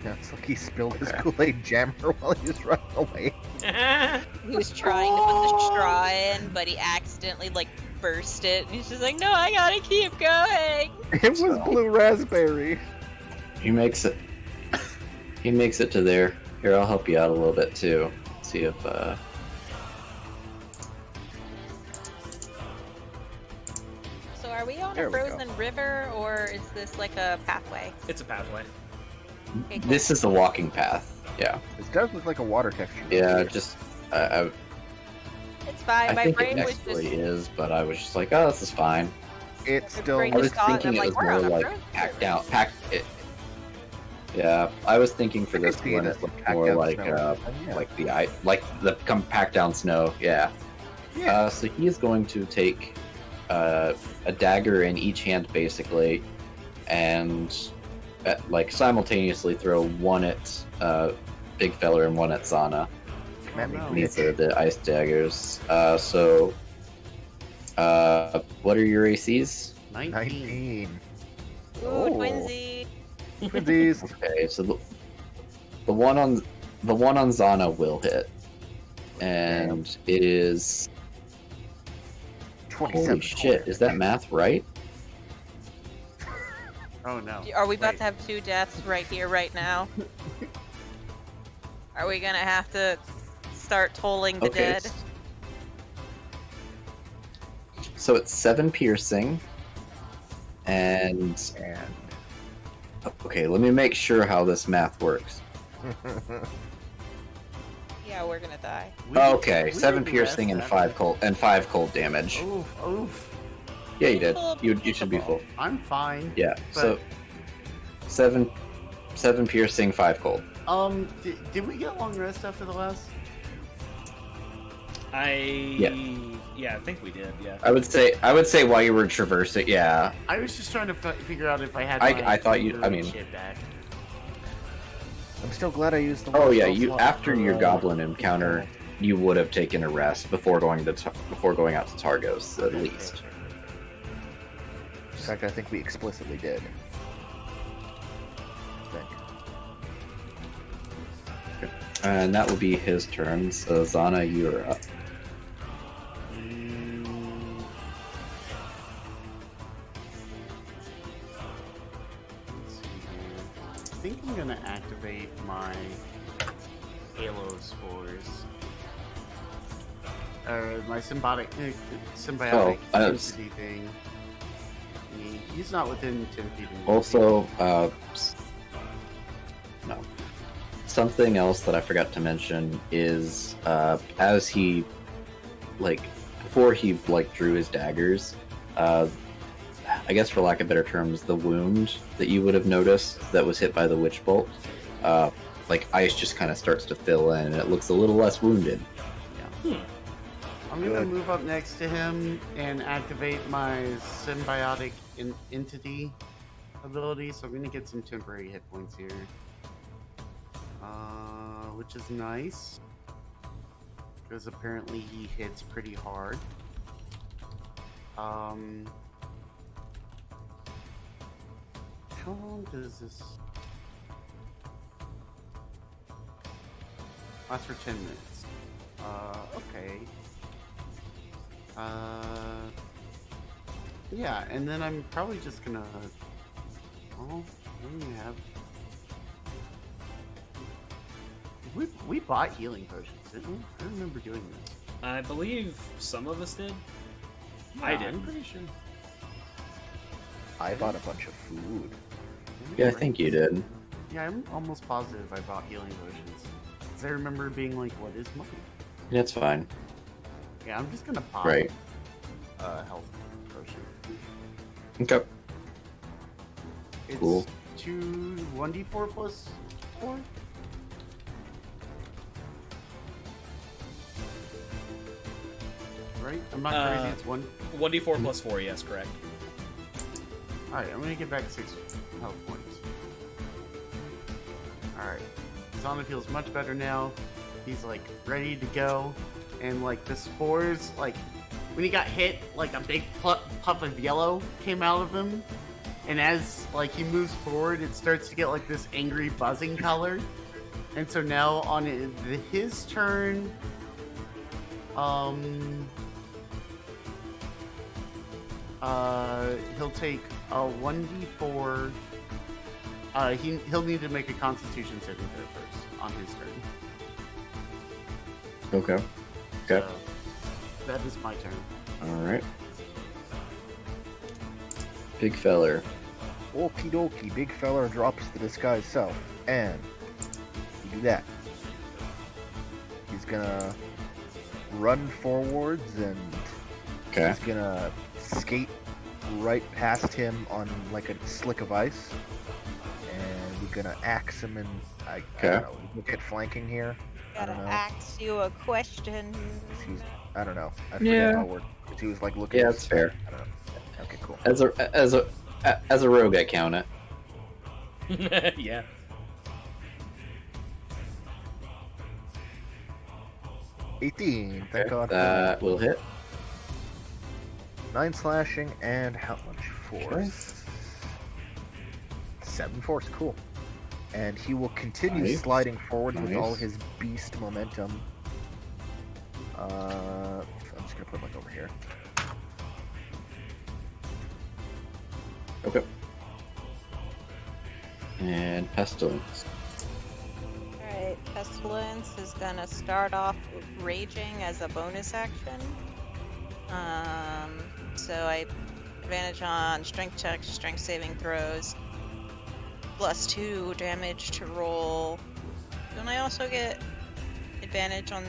Yeah, it's like he spilled his Kool-Aid jammer while he was running away. He was trying to put the straw in, but he accidentally like burst it. And he's just like, no, I gotta keep going. It was blue raspberry. He makes it. He makes it to there. Here, I'll help you out a little bit too. See if So are we on There a we go. frozen river, or is this like a pathway? It's a pathway. Okay, cool. this is the walking path. Yeah. This does look like a water texture. Yeah. Just I It's fine. My think brain it was actually just. is, but I was just like, oh, this is fine. It's My still. brain I was just thought, thinking I'm it was like, we're more on a like frozen packed river. down, packed. Yeah, I was thinking for I could this see it one as it like looked packed more down like snow. Yeah. like the packed down snow. Yeah. Yeah. So he is going to take a dagger in each hand, basically, and like simultaneously throw one at Big Feller and one at Zana. Come at me, Oh, no. please. These are the ice daggers. What are your ACs? 19. 19. Ooh, Oh. twinsy. Twinsies. Okay, so the one on Zana will hit, and it is 27. holy shit. Is that math right? Oh no. Are we about Wait. to have 2 deaths right here, right now? Are we gonna have to start tolling the Okay. dead? So it's 7 piercing, and And okay, let me make sure how this math works. Yeah, we're gonna die. We did- Okay, we 7 did piercing rest and that. 5 cold damage. Oof, oof. Yeah, you did. You should be full. I'm fine. Yeah. So 7 piercing, 5 cold. Did we get long rest after the last? Yeah, I think we did. Yeah. I would say while you were traversing, yeah. I was just trying to figure out if I had. I thought you- I mean- shit back. I'm still glad I used the. Oh one yeah, spell you slot after for, your goblin encounter, you would have taken a rest before going out to Targos at least. In fact, I think we explicitly did. I think. And that will be his turn. So Zana, you're up. Let's see here. I think I'm gonna activate my Halo spores. Or my symbiotic entity thing. He's not within 10 feet of me. Also, no. Something else that I forgot to mention is as he, before he drew his daggers, I guess for lack of better terms, the wound that you would have noticed that was hit by the witch bolt, ice just kind of starts to fill in, and it looks a little less wounded. I'm gonna Good. move up next to him and activate my symbiotic entity ability. So I'm gonna get some temporary hit points here, which is nice because apparently he hits pretty hard. How long does this last? For 10 minutes. Okay. Yeah, and then I'm probably just gonna. Oh, what do you have? We bought healing potions, didn't we? I remember doing this. I believe some of us did. Yeah, I did. I'm pretty sure. I bought a bunch of food. Yeah, I think you did. Yeah, I'm almost positive I bought healing potions. Because I remember being like, what is money? That's fine. Yeah, I'm just gonna pop Right. health potion. Okay. It's Cool. 1d4 plus 4? right? I'm not crazy. It's 1. 1d4 plus 4. Yes, correct. All right, I'm gonna get back 6 health points. All right, Zana feels much better now. He's like ready to go, and like the spores, like when he got hit, like a big puff of yellow came out of him, and as like he moves forward, it starts to get like this angry buzzing color, and so now on his turn, he'll take a 1d4. He'll need to make a Constitution saving throw first on his turn. Okay. Okay. So, that is my turn. Alright. Big feller. Okie dokie, big feller drops the disguise self, and you do that. He's gonna run forwards, and Okay. he's gonna skate right past him on like a slick of ice, and we're gonna axe him. And I don't know. Look at flanking here. I Gotta don't know. ask you a question. I don't know. I forget Yeah. how it works. He was like looking. Yeah, at that's his- fair. I don't know. Okay, cool. As a rogue, I count it. Yeah. $18. Thank God. for That will hit. 9 slashing and how much force? 7 force. Cool. And he will continue Nice. sliding forward with all Nice. his beast momentum. I'm just gonna put him like over here. Okay. And pestilence. Alright, Pestilence is gonna start off with Raging as a bonus action. So I advantage on strength checks, strength saving throws, +2 damage to roll. Don't I also get advantage on?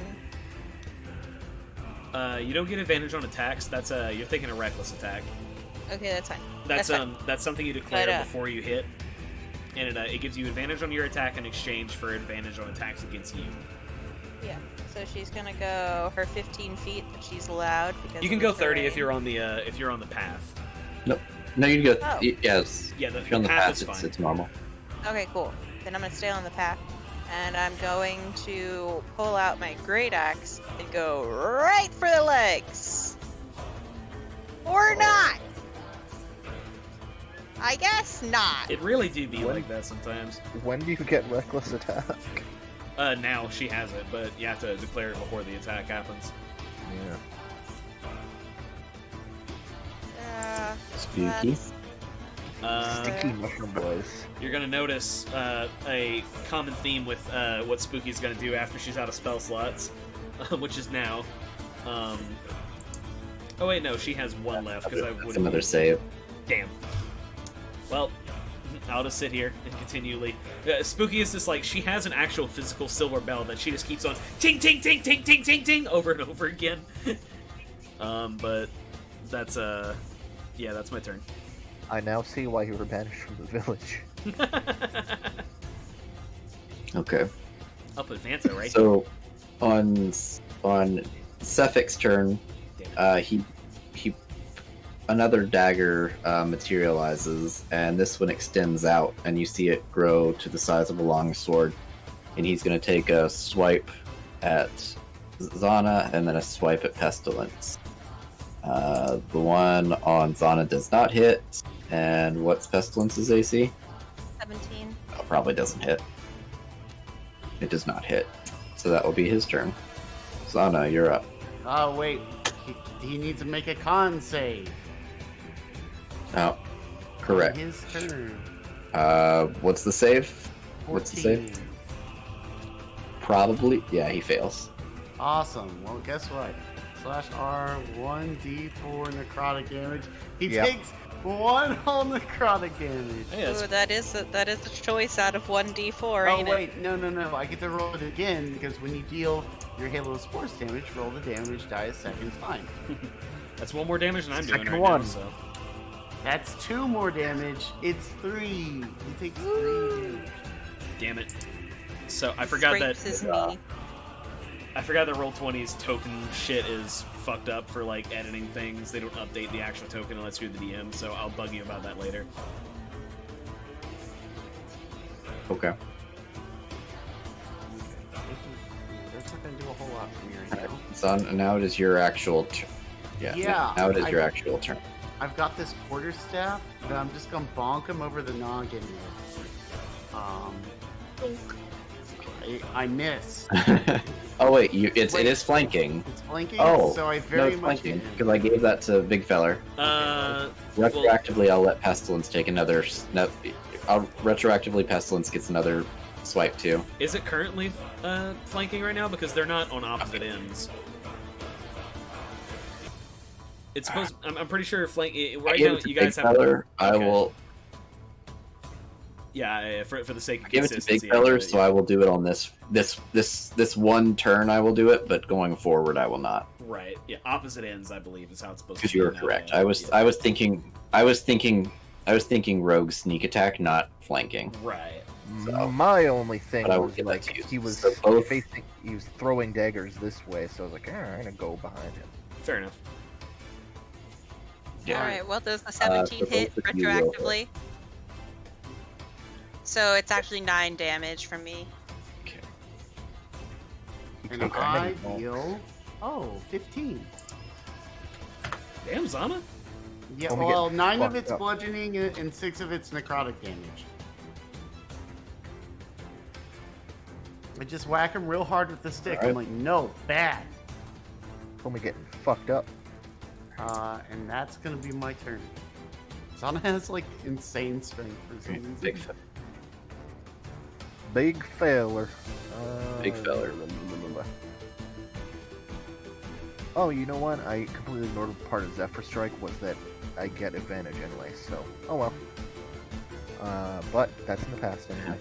You don't get advantage on attacks. That's you're thinking a reckless attack. Okay, that's fine. That's fine. that's something you declare But, before you hit, and it gives you advantage on your attack in exchange for advantage on attacks against you. Yeah. So she's gonna go her 15 feet that she's allowed because You can of go the 30 if terrain. you're on the path. No, you can go. Oh. Yes. Yeah, If you're on the path path, is it's, fine. it's normal. Okay, cool. Then I'm gonna stay on the path, and I'm going to pull out my great axe and go right for the legs, or not. I guess not. It really do be What? like that sometimes. When do you get reckless attack? Now she has it, but you have to declare it before the attack happens. Yeah. Spooky. That's- Sticky mushroom boys. You're gonna notice a common theme with what Spooky's gonna do after she's out of spell slots, which is now. Oh wait, no, she has one left because I That's would. another save. Damn. Well, I'll just sit here and continually. Spooky is just like she has an actual physical silver bell that she just keeps on ting ting ting ting ting ting ting over and over again. But that's yeah, that's my turn. I now see why you were banished from the village. Okay. I'll put Vanta right. So, on Cephic's turn, Damn it. he another dagger materializes, and this one extends out, and you see it grow to the size of a long sword. And he's going to take a swipe at Zana, and then a swipe at Pestilence. The one on Zana does not hit, and what's Pestilence's AC? 17. Oh, probably doesn't hit. It does not hit, so that will be his turn. Zana, you're up. Oh wait, he needs to make a con save. Oh, correct. His turn. What's the save? What's the save? 14. Probably, yeah, he fails. Awesome. Well, guess what? /R 1d4 necrotic damage. He Yeah. takes 1 whole necrotic damage. Hey, that's Ooh, that is a choice out of 1d4, Oh ain't it? wait, no. I get to roll it again because when you deal your Halo Sports damage, roll the damage die a second time. That's one more damage than I'm doing Second right one. now. So That's 2 more damage. It's 3. He takes 3 damage. damn it. So I forgot that. Scrapes his knee. I forgot that Roll20's token shit is fucked up for like editing things. They don't update the actual token unless you're the DM, so I'll bug you about that later. Okay. There's not gonna do a whole lot for me right now. So now it is your actual Yeah, now it is your actual turn. I've got this quarterstaff, but I'm just gonna bonk him over the noggin with. I miss. Oh wait, it is flanking. It's flanking, Oh, so I no, very it's much flanking hit him. because I gave that to Big Feller. Retroactively, I'll let Pestilence take another. I'll retroactively Pestilence gets another swipe too. Is it currently flanking right now? Because they're not on opposite ends. It's supposed. I'm pretty sure flank. Right now, you guys have. Feller, I Okay. will Yeah, for the sake of give it to consistency. Big Feller, actually, so I will do it on this one turn. I will do it, but going forward, I will not. Right. Yeah. Opposite ends, I believe, is how it's supposed to. Because be you were now, correct. yeah. I was thinking rogue sneak attack, not flanking. Right. So- My only thing But I will was give that like to you. he was So both- he was throwing daggers this way, so I was like, I'm gonna go behind him. Fair enough. Yeah. Alright, well, does the 17 for hit both of you, roll retroactively? So it's actually 9 damage from me. Okay. You And take I many bonks. deal 15. Damn, Zama. Yeah, Let me well, get 9 of fucked it's up. bludgeoning and 6 of it's necrotic damage. I just whack him real hard with the stick. I'm Alright. like, no, bad. Only getting fucked up. And that's gonna be my turn. Zana has like insane strength for some reason. Big Feller. Big feller. Big feller. Oh, you know what? I completely ignored part of Zephyr Strike was that I get advantage anyway, so oh well. But that's in the past anyway.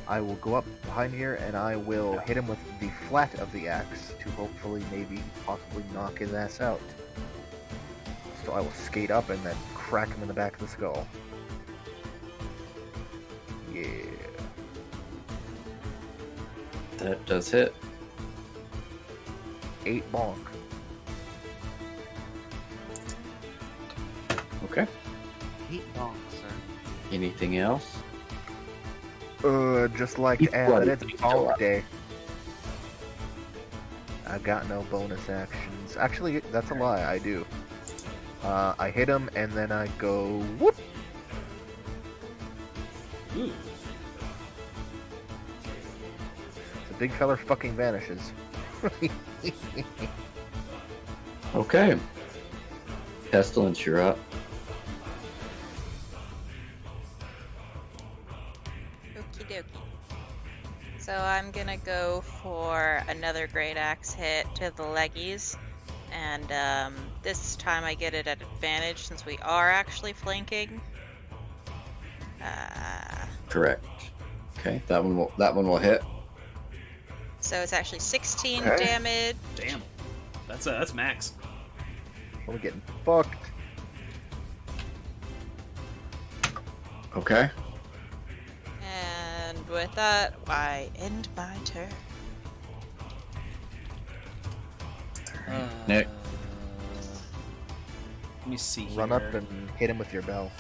I will go up behind here and I will hit him with the flat of the axe to hopefully, maybe, possibly knock his ass out. So I will skate up and then crack him in the back of the skull. Yeah. That does hit. 8 bonk. Okay. 8 bonks, sir. Anything else? Just like He's that bloody, it's but he's still bonk up. day. I've got no bonus actions. Actually, that's a lie. I do. I hit him and then I go whoop. Ooh. The big feller fucking vanishes. Okay. Pestilence, you're up. Okie dokie. So I'm gonna go for another great axe hit to the leggies. And this time I get it at advantage since we are actually flanking. Correct. Okay, that one will hit. So it's actually 16 Okay. damage. Damn. That's max. We're getting fucked. Okay. And with that, I end my turn. Nick. Let me see here. Run up and hit him with your bell.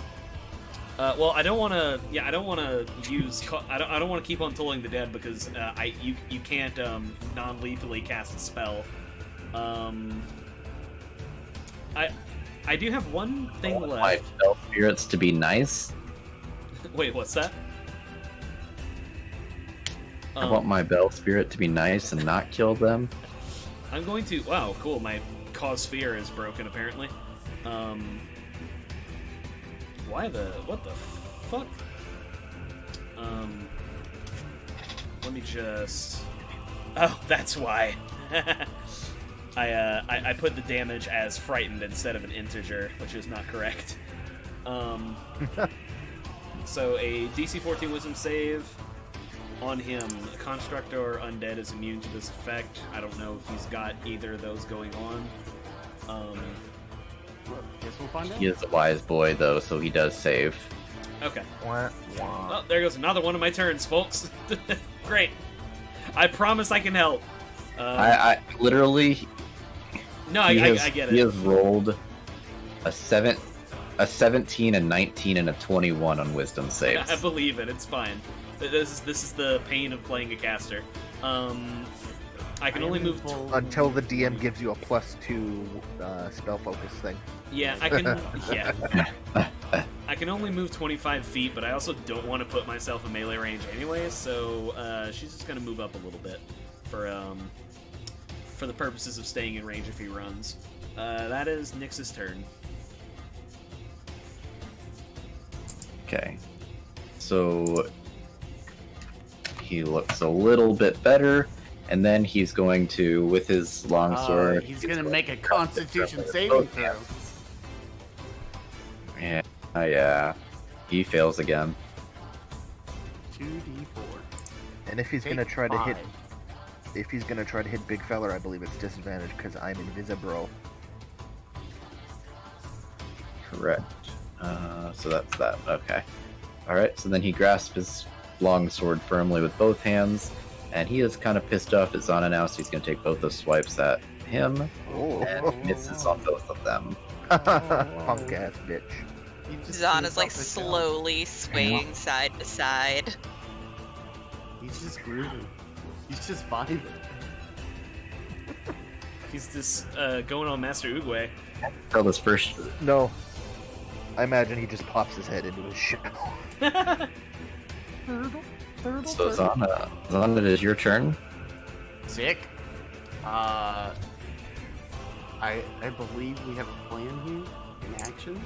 Well, I don't want to. Yeah, I don't want to use. I don't want to keep on tolling the dead because you can't non-lethally cast a spell. I do have one thing My left. spell spirits to be nice. Wait, what's that? I want my bell spirit to be nice and not kill them. I'm going to. Wow, cool. My cause fear is broken apparently. Why the? What the fuck? Let me just. Oh, that's why. I put the damage as frightened instead of an integer, which is not correct. So a DC 14 Wisdom save on him. Construct or undead is immune to this effect. I don't know if he's got either of those going on. Well, guess we'll find out. He is a wise boy though, so he does save. Okay. Wah, wah. Oh, there goes another one of my turns, folks. Great. I promise I can help. I literally. No, I get He it. has rolled a 17, a 19, and a 21 on wisdom saves. I believe it. It's fine. This is the pain of playing a caster. I can only move until the DM gives you a +2 spell focus thing. Yeah, I can. Yeah, I can only move 25 feet, but I also don't want to put myself in melee range anyway. So she's just gonna move up a little bit for the purposes of staying in range if he runs. That is Nyx's turn. Okay, so he looks a little bit better, and then he's going to, with his longsword, he's gonna make a Constitution saving throw. Yeah, yeah, he fails again. 2d4. And if he's Take gonna try to hit, 5. if he's gonna try to hit Big Feller, I believe it's disadvantage because I'm invisible. Correct. So that's that. Okay. All right. So then he grasps his long sword firmly with both hands, and he is kind of pissed off at Zana now, so he's going to take both those swipes at him, and misses on both of them. Punk ass bitch. He just Zana's screwed like up his slowly swaying side to side. down. He's just grooving. He's just vibing. He's just going on Master Oogway. Tell this first. No. I imagine he just pops his head into his shell. So Zana, it is your turn. Sick. I believe we have a plan here in action.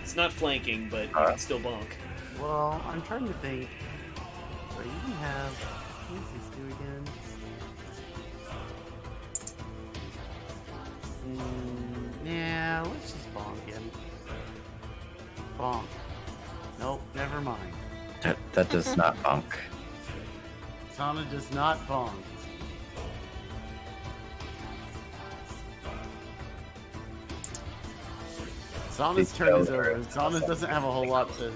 It's not flanking, but you can still bonk. Well, I'm trying to think. Do I even have? What does this do again? Yeah, let's just bonk him. Bonk. Nope, never mind. That does not bonk. Zana does not bonk. Zana's turn is over. Zana doesn't have a whole lot to.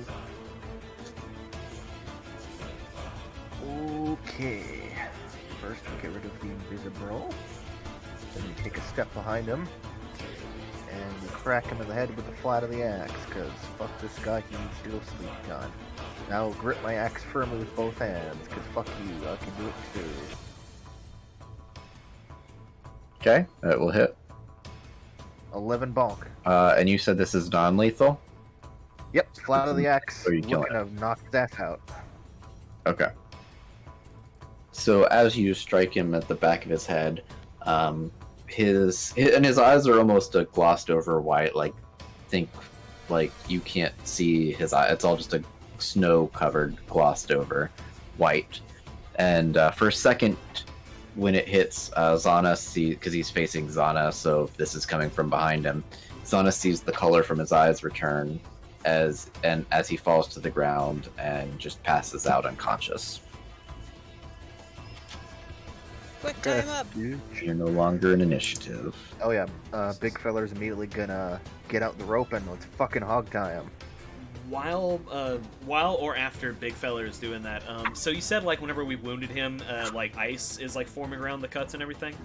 Okay. First, we get rid of the invisible. Then we take a step behind him. And we crack him in the head with the flat of the axe, because fuck this guy, he needs to go sleep time. Now I'll grip my axe firmly with both hands, because fuck you, I can do it too. Okay, that will hit. 11 bonk. And you said this is non-lethal? Yep, flat of the axe. Or you killing Looking to knock that out. Okay. So as you strike him at the back of his head, his eyes are almost a glossed over white. Like, think like you can't see his eye. It's all just a snow covered, glossed over white. And for a second, when it hits Zana, because he's facing Zana, so this is coming from behind him. Zana sees the color from his eyes return as he falls to the ground and just passes out unconscious. Quick time up. You're no longer in initiative. Oh yeah, big feller's immediately gonna get out the rope and let's fucking hog tie him. While or after Big Feller is doing that, so you said like whenever we wounded him, like ice is like forming around the cuts and everything.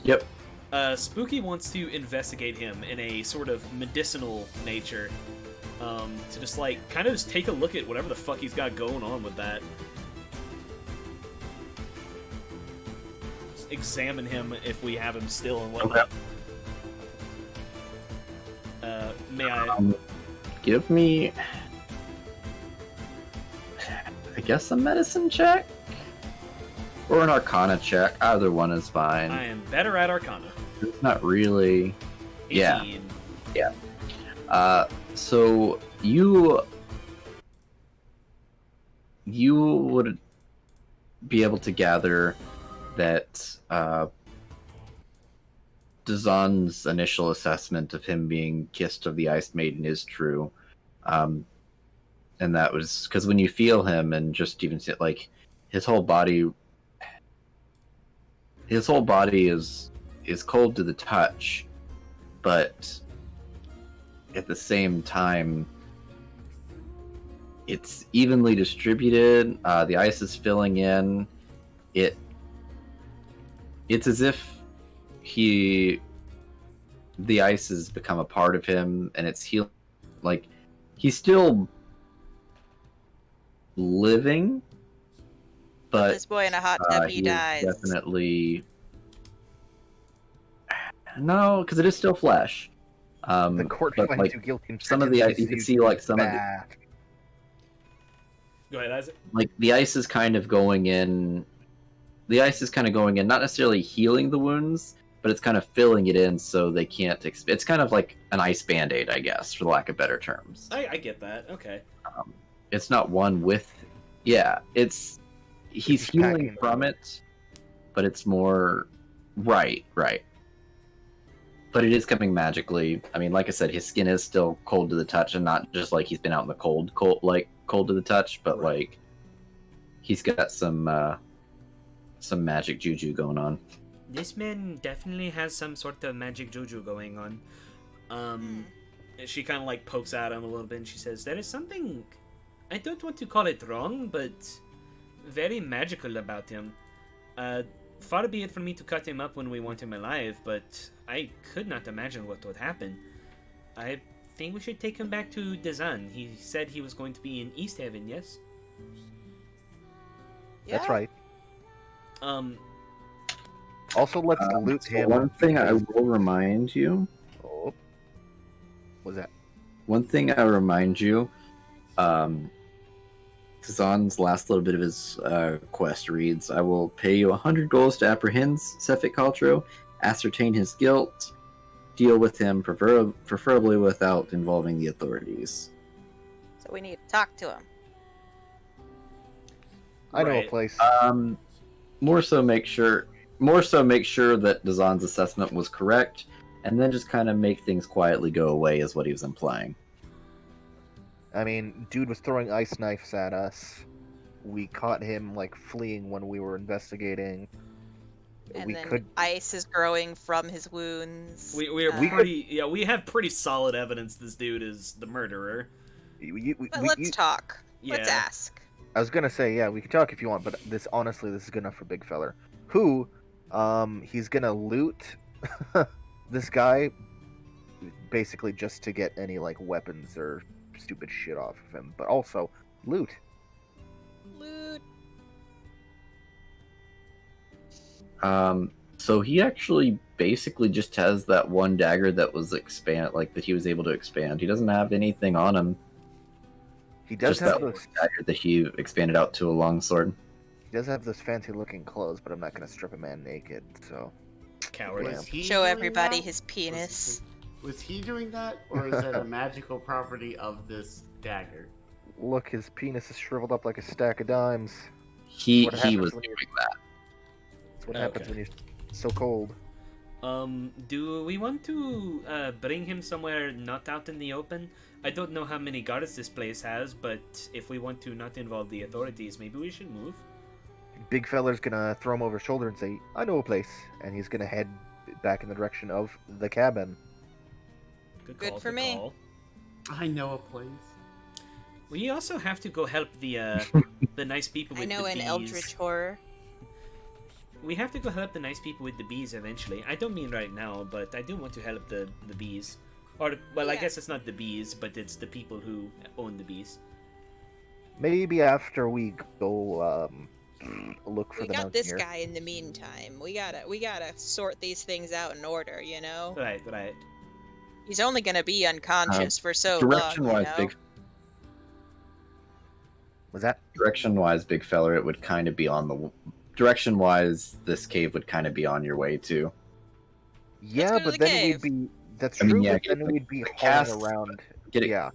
Yep. Spooky wants to investigate him in a sort of medicinal nature, to just like kind of just take a look at whatever the fuck he's got going on with that. Just examine him if we have him still and whatnot. May I? Give me, I guess, a medicine check? Or an arcana check. Either one is fine. I am better at Arcana. It's not really... 18. Yeah. So you would be able to gather that Dazan's initial assessment of him being kissed of the Ice Maiden is true. And that was because when you feel him and just even see, like, his whole body is cold to the touch, but at the same time It's evenly distributed. The ice is filling in. It's as if the ice has become a part of him, and it's healing. Like, he's still living, Put but this boy in a hot tub, he he is dies. definitely no, because it is still flesh. The court but finds like you guilty and some of the sentences you can you see to like some of the bath. Go ahead, Isaac. like the ice is kind of going in. The ice is kind of going in, not necessarily healing the wounds, but it's kind of filling it in so they can't. It's kind of like an ice band-aid, I guess, for lack of better terms. I get that. Okay. It's not one with. Yeah, he's just healing packing from it, but it's more right. But it is coming magically. I mean, like I said, his skin is still cold to the touch, and not just like he's been out in the cold to the touch, but Right. like he's got some magic juju going on. This man definitely has some sort of magic juju going on. She kind of like pokes at him a little bit, and she says, "There is something, I don't want to call it wrong, but very magical about him. Far be it from me to cut him up when we want him alive, but I could not imagine what would happen. I think we should take him back to Dazan. He said he was going to be in East Haven, yes? That's right. Um, Also, let's loot So him. one thing I will remind you. Oh, what's that? One thing I remind you. Kazan's last little bit of his quest reads, I will pay you 100 goals to apprehend Sefik Kaltro, ascertain his guilt, deal with him, preferably without involving the authorities. So we need to talk to him. I know a right. place. More so make sure that Dazan's assessment was correct, and then just kind of make things quietly go away is what he was implying. I mean, dude was throwing ice knives at us. We caught him like fleeing when we were investigating. And we then could. ice is growing from his wounds. we have pretty solid evidence this dude is the murderer. But let's talk. Let's Yeah. ask. I was gonna say, yeah, we can talk if you want, but this honestly, this is good enough for Big Feller. Who, he's gonna loot this guy, basically just to get any like weapons or stupid shit off of him, but also loot. Loot. So he actually basically just has that one dagger that was that he was able to expand. He doesn't have anything on him. He does Just have that those. one dagger that he expanded out to a longsword. He does have those fancy-looking clothes, but I'm not gonna strip a man naked. So Coward. Yeah. Was he Show doing everybody that? his penis. Was he doing that, or is that a magical property of this dagger? look, his penis is shriveled up like a stack of dimes. He What happens was when doing you- that. That's what happens Okay. when you're so cold. Do we want to bring him somewhere not out in the open? I don't know how many guards this place has, but if we want to not involve the authorities, maybe we should move. Big feller's gonna throw him over his shoulder and say, "I know a place," and he's gonna head back in the direction of the cabin. Good Good call, for good me. call. I know a place. We also have to go help the the nice people I with know the an bees. eldritch horror. We have to go help the nice people with the bees eventually. I don't mean right now, but I do want to help the bees. Or, well, I Yeah. guess it's not the bees, but it's the people who own the bees. Maybe after we go look for We the got this mountaineer. guy in the meantime. We gotta sort these things out in order, you know? Right, right. He's only gonna be unconscious for so long, you Direction-wise, know? Was that? Direction-wise, big feller, it would kind of be on the. Direction-wise, this cave would kind of be on your way too. Yeah, go to but the then cave. we'd be. That's I mean, true, yeah, but get then the- we'd be the hauling cast- around. Get it Yeah.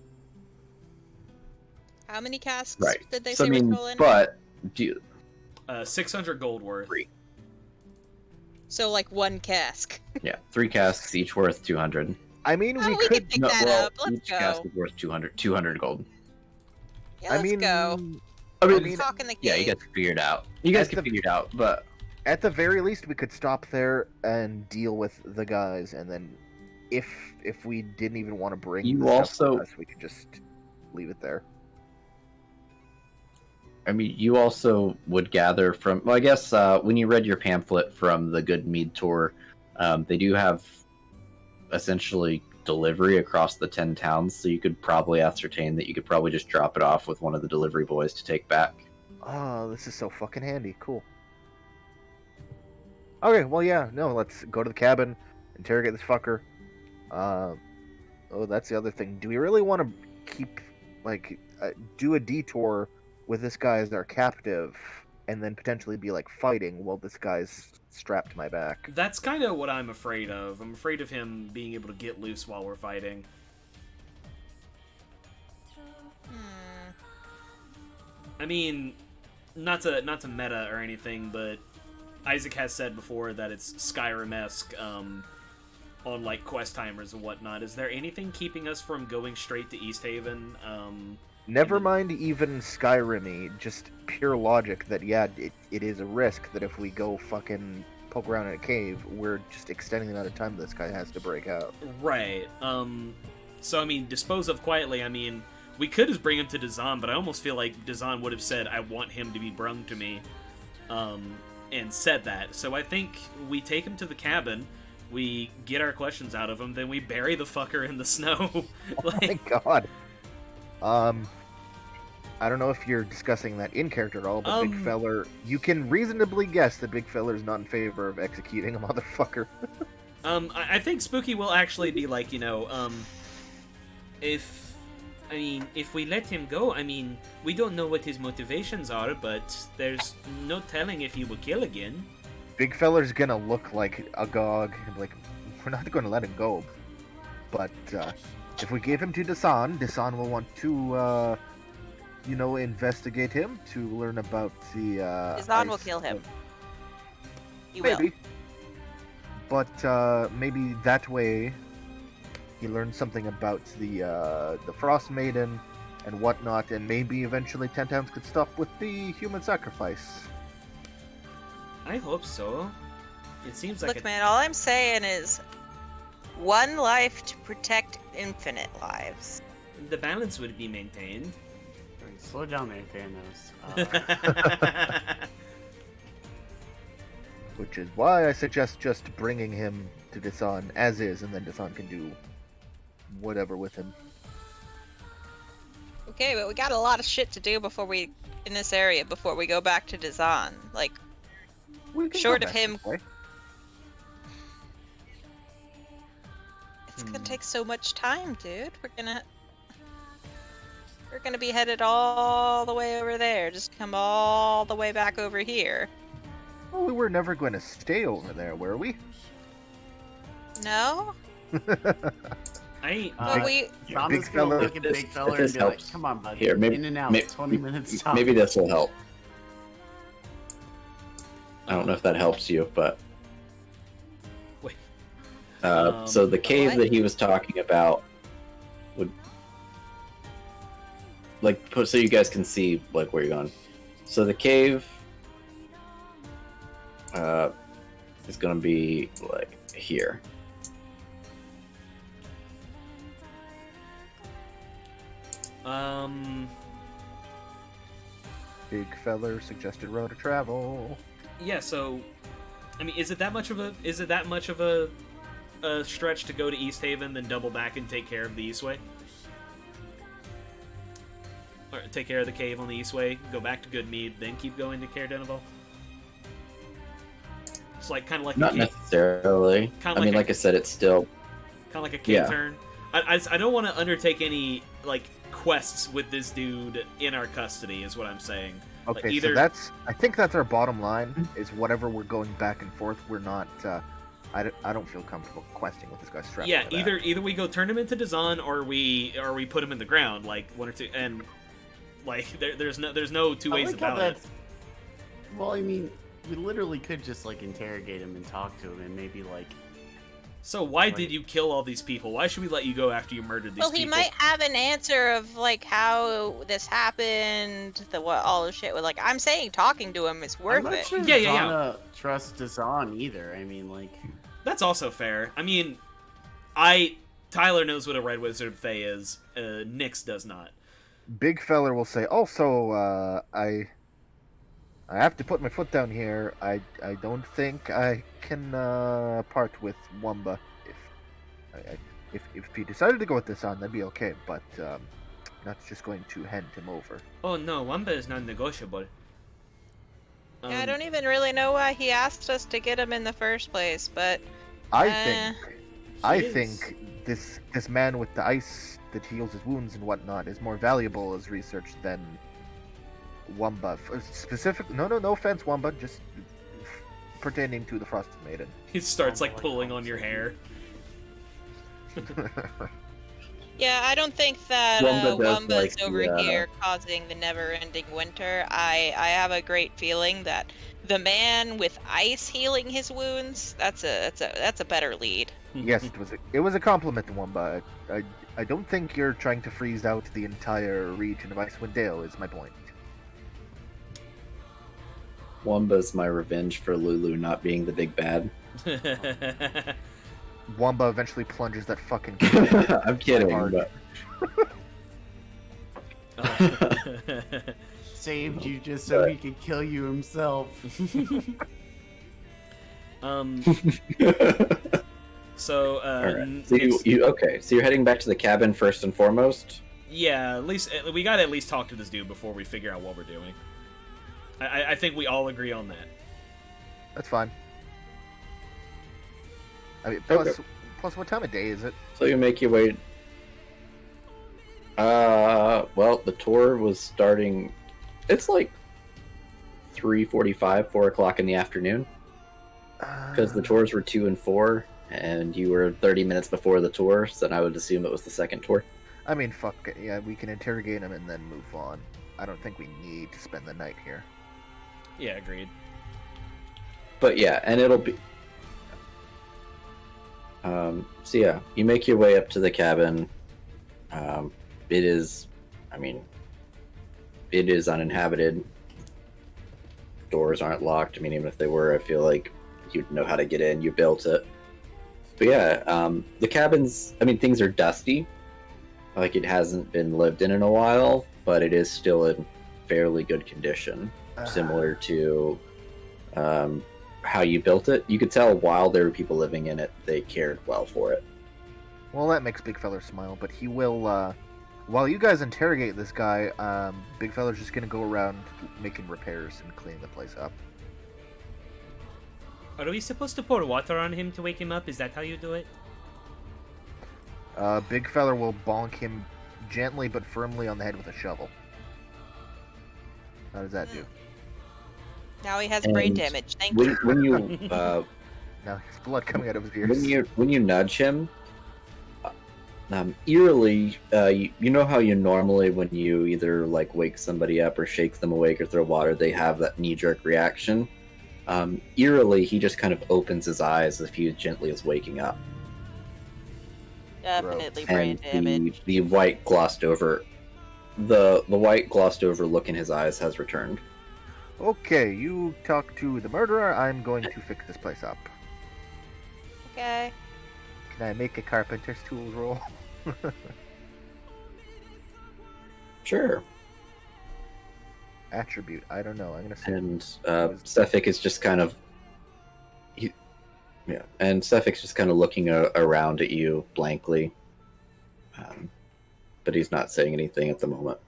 How many casks right. did they So I say mean, were stolen? but do you, 600 gold worth. Three. So like one cask. yeah, 3 casks each worth 200. I mean, Oh, we we could. could pick that up. Let's each cask go. is worth 200 gold. Yeah, I let's mean, go. I mean, Let's talk in the cave. yeah, you guys can figure it out. You guys At can the- figure it out, but at the very least, we could stop there and deal with the guys, and then if we didn't even want to bring You the stuff also- with us, we could just leave it there. I mean, you also would gather from. Well, I guess when you read your pamphlet from the Good Mead tour, they do have essentially delivery across the 10 towns, so you could probably ascertain that you could probably just drop it off with one of the delivery boys to take back. Oh, this is so fucking handy. Cool. Okay, well, yeah, no, let's go to the cabin, interrogate this fucker. Oh, that's the other thing. Do we really want to keep, like, do a detour with this guy as our captive, and then potentially be, like, fighting while this guy's strapped to my back? That's kind of what I'm afraid of. I'm afraid of him being able to get loose while we're fighting. I mean, not to meta or anything, but Isaac has said before that it's Skyrim-esque on like quest timers and whatnot. Is there anything keeping us from going straight to East Haven? Never mind even Skyrim-y, just pure logic that, yeah, it is a risk that if we go fucking poke around in a cave, we're just extending the amount of time this guy has to break out. Right. So, I mean, dispose of quietly, I mean, we could just bring him to Dazan, but I almost feel like Dazan would have said, I want him to be brung to me, and said that. So I think we take him to the cabin, we get our questions out of him, then we bury the fucker in the snow. Oh my god. I don't know if you're discussing that in character at all, but Big Feller, you can reasonably guess that Big Feller is not in favor of executing a motherfucker. I think Spooky will actually be like, you know, if we let him go, I mean, we don't know what his motivations are, but there's no telling if he will kill again. Big Feller's gonna look like Agog, like, we're not gonna let him go. But, if we give him to Dasan, Dasan will want to, you know, investigate him to learn about the, Dasan will kill him. He maybe. But, maybe that way he learns something about the Frostmaiden and whatnot, and maybe eventually 10 Towns could stop with the human sacrifice. I hope so. It seems like Look, man, all I'm saying is one life to protect infinite lives. the balance would be maintained. Slow down there, Thanos. Which is why I suggest just bringing him to Dasan as is, and then Dasan can do whatever with him. Okay, but we got a lot of shit to do in this area before we go back to Dazan. Like, We can short go of back him, this way. it's gonna take so much time, dude. We're gonna be headed all the way over there. Just come all the way back over here. Well, we were never going to stay over there, were we? No? I But we. Thomas Big gonna fella. look at If Big this Feller and helps. be like, come on, buddy. Here, maybe- in and out, 20 minutes time. Maybe this will help. I don't know if that helps you, but Wait. so the cave What? that he was talking about would, like, so you guys can see like where you're going. So the cave is going to be like here. Big Feller suggested road to travel. Yeah, so I mean, is it that much of a stretch to go to East Haven, then double back and take care of the Eastway? Or take care of the cave on the Eastway, go back to Goodmead, then keep going to Caer Dineval? It's like kind of like Not a cave, necessarily. Kinda I mean, like like I said, it's still kind of like a cave Yeah. turn. I don't want to undertake any like quests with this dude in our custody, is what I'm saying. Like, Okay, so I think that's our bottom line, is whatever we're going back and forth, we're not, I don't feel comfortable questing with this guy strapped Yeah, to my back. either we go turn him into Dazan, or we put him in the ground, like one or two, and like there's no two I ways like how about it. that's- Well, I mean, we literally could just like interrogate him and talk to him, and maybe like. So why did you kill all these people? Why should we let you go after you murdered these Well, people? he might have an answer of like how this happened, all the shit. With like, I'm saying, talking to him is worth I'm not it. sure Yeah. Donna trusts Dazan either. I mean, like. That's also fair. I mean, Tyler knows what a Red Wizard of Thay is. Nyx does not. Big Feller will say, also, I I have to put my foot down here. I don't think I can part with Wumba. If he decided to go with this on, that'd be okay. But not just going to hand him over. Oh no, Wamba is non-negotiable. Yeah, I don't even really know why he asked us to get him in the first place, but I He think this man with the ice that heals his wounds and whatnot is more valuable as research than Wumba. No offense, Wumba, just pertaining to the Frostmaiden. He starts like pulling on your hair. yeah, I don't think that Wumba does Wumba's like over the, here causing the never-ending winter. I have a great feeling that the man with ice healing his wounds, that's a better lead. Yes, it was a compliment to Wumba. I don't think you're trying to freeze out the entire region of Icewind Dale. Is my point. Wumba's my revenge for Lulu not being the big bad. Wumba eventually plunges that fucking. I'm kidding, hard. but Saved you just so he could kill you himself. So, Alright. So so you're heading back to the cabin first and foremost? yeah, at least we gotta at least talk to this dude before we figure out what we're doing. I think we all agree on that. That's fine. I mean, Okay. plus, what time of day is it? So you make your way. Well, the tour was starting. It's like 3:45, 4 o'clock in the afternoon, because the tours were 2 and 4, and you were 30 minutes before the tour. So then I would assume it was the second tour. I mean, fuck it. Yeah, we can interrogate him and then move on. I don't think we need to spend the night here. Yeah, agreed. But yeah, and it'll be. So yeah, you make your way up to the cabin. It is, I mean, it is uninhabited. Doors aren't locked. I mean, even if they were, I feel like you'd know how to get in. You built it. But yeah, the cabin's, I mean, things are dusty. Like it hasn't been lived in a while, but it is still in fairly good condition. Similar to how you built it. You could tell while there were people living in it, they cared well for it. Well, that makes Big Feller smile, but he will, while you guys interrogate this guy, Big Feller's just gonna go around making repairs and cleaning the place up. Are we supposed to pour water on him to wake him up? Is that how you do it? Big Feller will bonk him gently but firmly on the head with a shovel. How does that do? Now he has brain And damage. Thank you. When you Now his blood coming out of his ears. when you nudge him, eerily, you know how you normally, when you either like wake somebody up or shake them awake or throw water, they have that knee-jerk reaction. Eerily, he just kind of opens his eyes as if he gently is waking up, Definitely brain and damage. the white glossed over, the white glossed over look in his eyes has returned. Okay, you talk to the murderer. I'm going to fix this place up. Okay. Can I make a carpenter's tools roll? Sure. Attribute. I don't know. I'm gonna say. And Cephik is just kind of, and Cephick's just kind of looking around at you blankly, but he's not saying anything at the moment.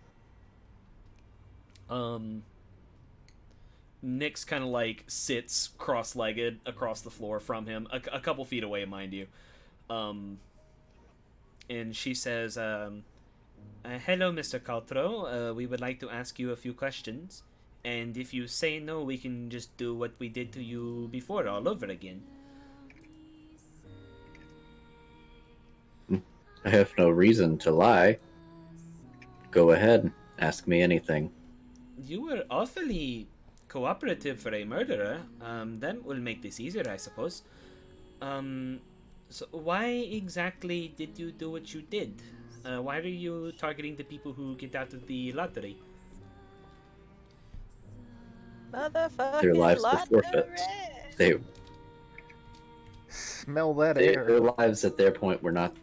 Nyx kind of like sits cross-legged across the floor from him, a couple feet away, mind you. And she says, hello, Mr. Caltro. We would like to ask you a few questions. And if you say no, we can just do what we did to you before all over again. I have no reason to lie. Go ahead, ask me anything. You were awfully cooperative for a murderer. That will make this easier, I suppose. So why exactly did you do what you did? Why are you targeting the people who get out of the lottery? Motherfucking Their lives were lottery. forfeits. They Smell that their air. lives at their point were not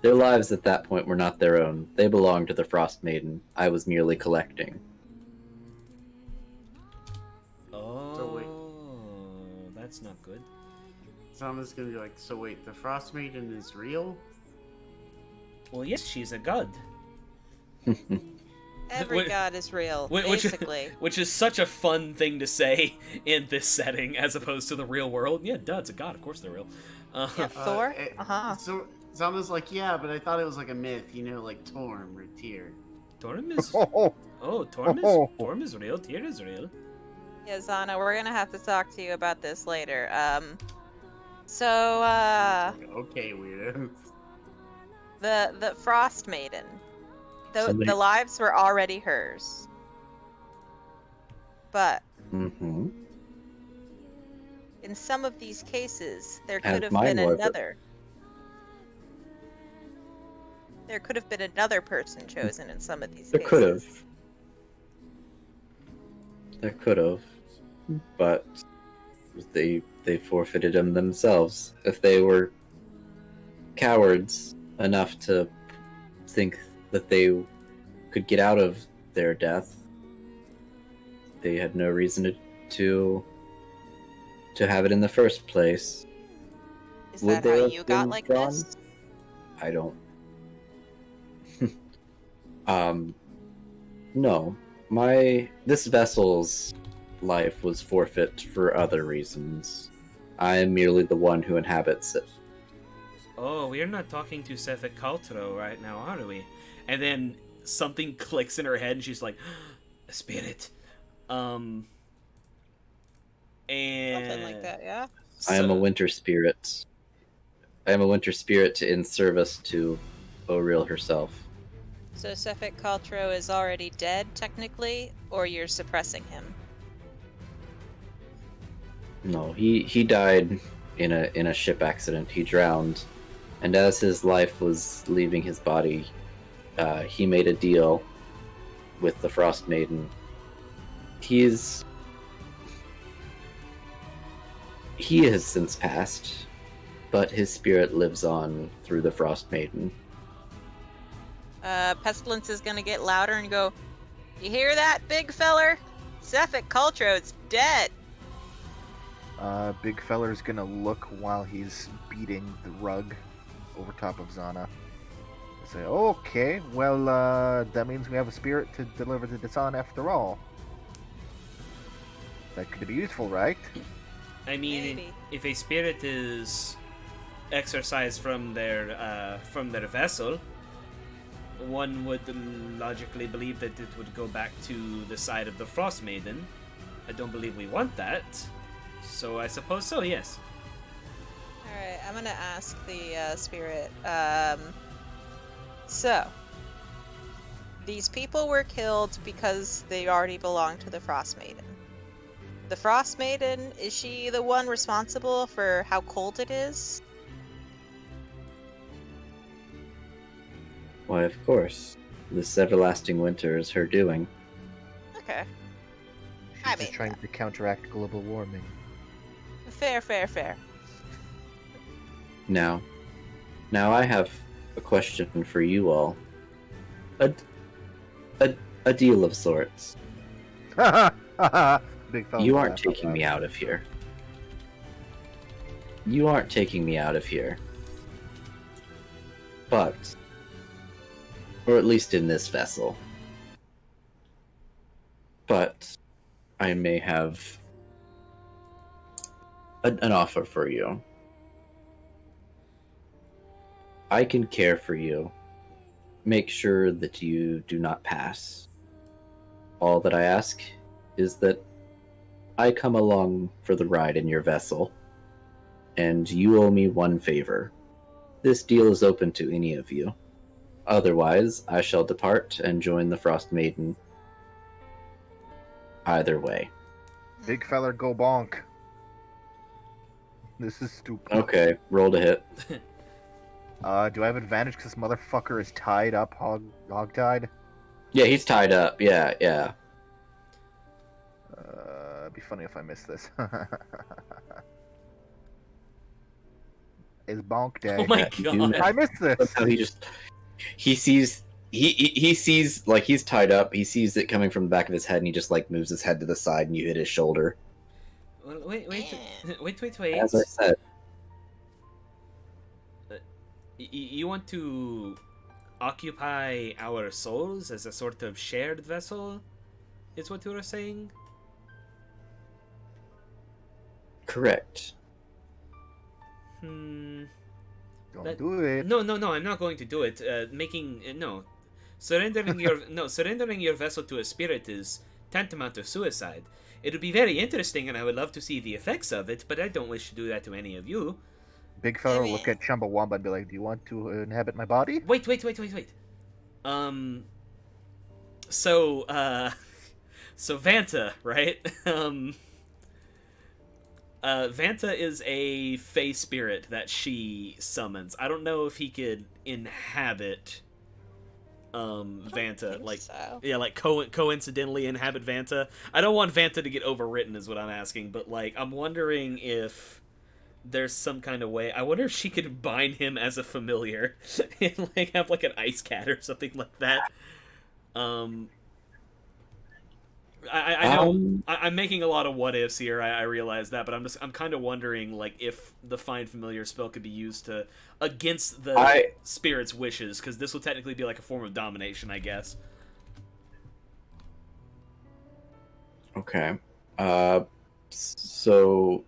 their lives at that point were not their own. They belonged to the Frostmaiden. I was merely collecting. That's not good. Zama's gonna be like, so wait, the Frostmaiden is real? Well, yes, she's a god. Every god is real, Which, basically. which is such a fun thing to say in this setting as opposed to the real world. Yeah, duh, it's a god. Of course they're real. Yeah, Thor? Uh-huh. So Zama's like, yeah, but I thought it was like a myth, you know, like Torm or Tyr. Torm is... Oh, Oh, Torm is real. Tyr is real. Yeah, Zana, we're gonna have to talk to you about this later. So, Okay, weirdos. the Frostmaiden. Somebody- The lives were already hers. But Mm-hmm. in some of these cases, there And could have mine been was it. another. There could have been another person chosen in some of these There cases. could have. There could have. But they forfeited him themselves. If they were cowards enough to think that they could get out of their death, they had no reason to have it in the first place. Is Would that they how have you got been like drawn? this? I don't. No. This vessel's life was forfeit for other reasons. I am merely the one who inhabits it. Oh, we're not talking to Sefik Kaltro right now, are we? And then something clicks in her head, and she's like, "A spirit." And Something like that, yeah. I am a winter spirit. I am a winter spirit in service to Oriel herself. So Sefik Kaltro is already dead, technically, or you're suppressing him? No, he died in a ship accident. He drowned, and as his life was leaving his body, he made a deal with the Frostmaiden. He has since passed, but his spirit lives on through the Frostmaiden. Pestilence is gonna get louder and go, "You hear that, big feller? Sefik Kaltro's dead." Big feller's gonna look while he's beating the rug over top of Zana. Say, okay, well, that means we have a spirit to deliver the Dasan after all. That could be useful, right? I mean, Maybe. if a spirit is exorcised from their vessel, one would logically believe that it would go back to the side of the Frostmaiden. I don't believe we want that, so I suppose so. Yes. All right, I'm gonna ask the spirit. So these people were killed because they already belonged to the Frostmaiden. The Frostmaiden, is she the one responsible for how cold it is? Why, of course. This everlasting winter is her doing. Okay, She's I just mean, trying to counteract global warming. fair. Now I have a question for you all. A deal of sorts. Big fella. You aren't taking me out of here. You aren't taking me out of here. But, or at least in this vessel. But, I may have an offer for you. I can care for you. Make sure that you do not pass. All that I ask is that I come along for the ride in your vessel, and you owe me one favor. This deal is open to any of you. Otherwise, I shall depart and join the Frostmaiden. Either way. Big feller, go bonk. This is stupid. Okay, roll to hit. Do I have advantage because this motherfucker is tied up, hog-tied? Yeah, he's tied up. Yeah. It'd be funny if I missed this. It's bonk day. Oh my you do god. that. I missed this. That's how he sees like he's tied up. He sees it coming from the back of his head, and he just like moves his head to the side, and you hit his shoulder. Well, wait, Eh. wait. As I said, You want to occupy our souls as a sort of shared vessel? Is what you were saying? correct. Hmm. Don't do it. No, I'm not going to do it. No, surrendering your surrendering your vessel to a spirit is tantamount to suicide. It would be very interesting, and I would love to see the effects of it, but I don't wish to do that to any of you. Big fella will look at Chumbawamba and be like, "Do you want to inhabit my body?" Wait. Um. So, so Vanta, right? Vanta is a fey spirit that she summons. I don't know if he could inhabit Vanta, like so. yeah, like coincidentally inhabit Vanta. I don't want Vanta to get overwritten, is what I'm asking. But like, I'm wondering if there's some kind of way. I wonder if she could bind him as a familiar and like have like an ice cat or something like that. Um, I know I'm making a lot of what ifs here. I realize that, but I'm kind of wondering like if the find familiar spell could be used to against the spirit's wishes, because this will technically be like a form of domination, I guess. Okay. So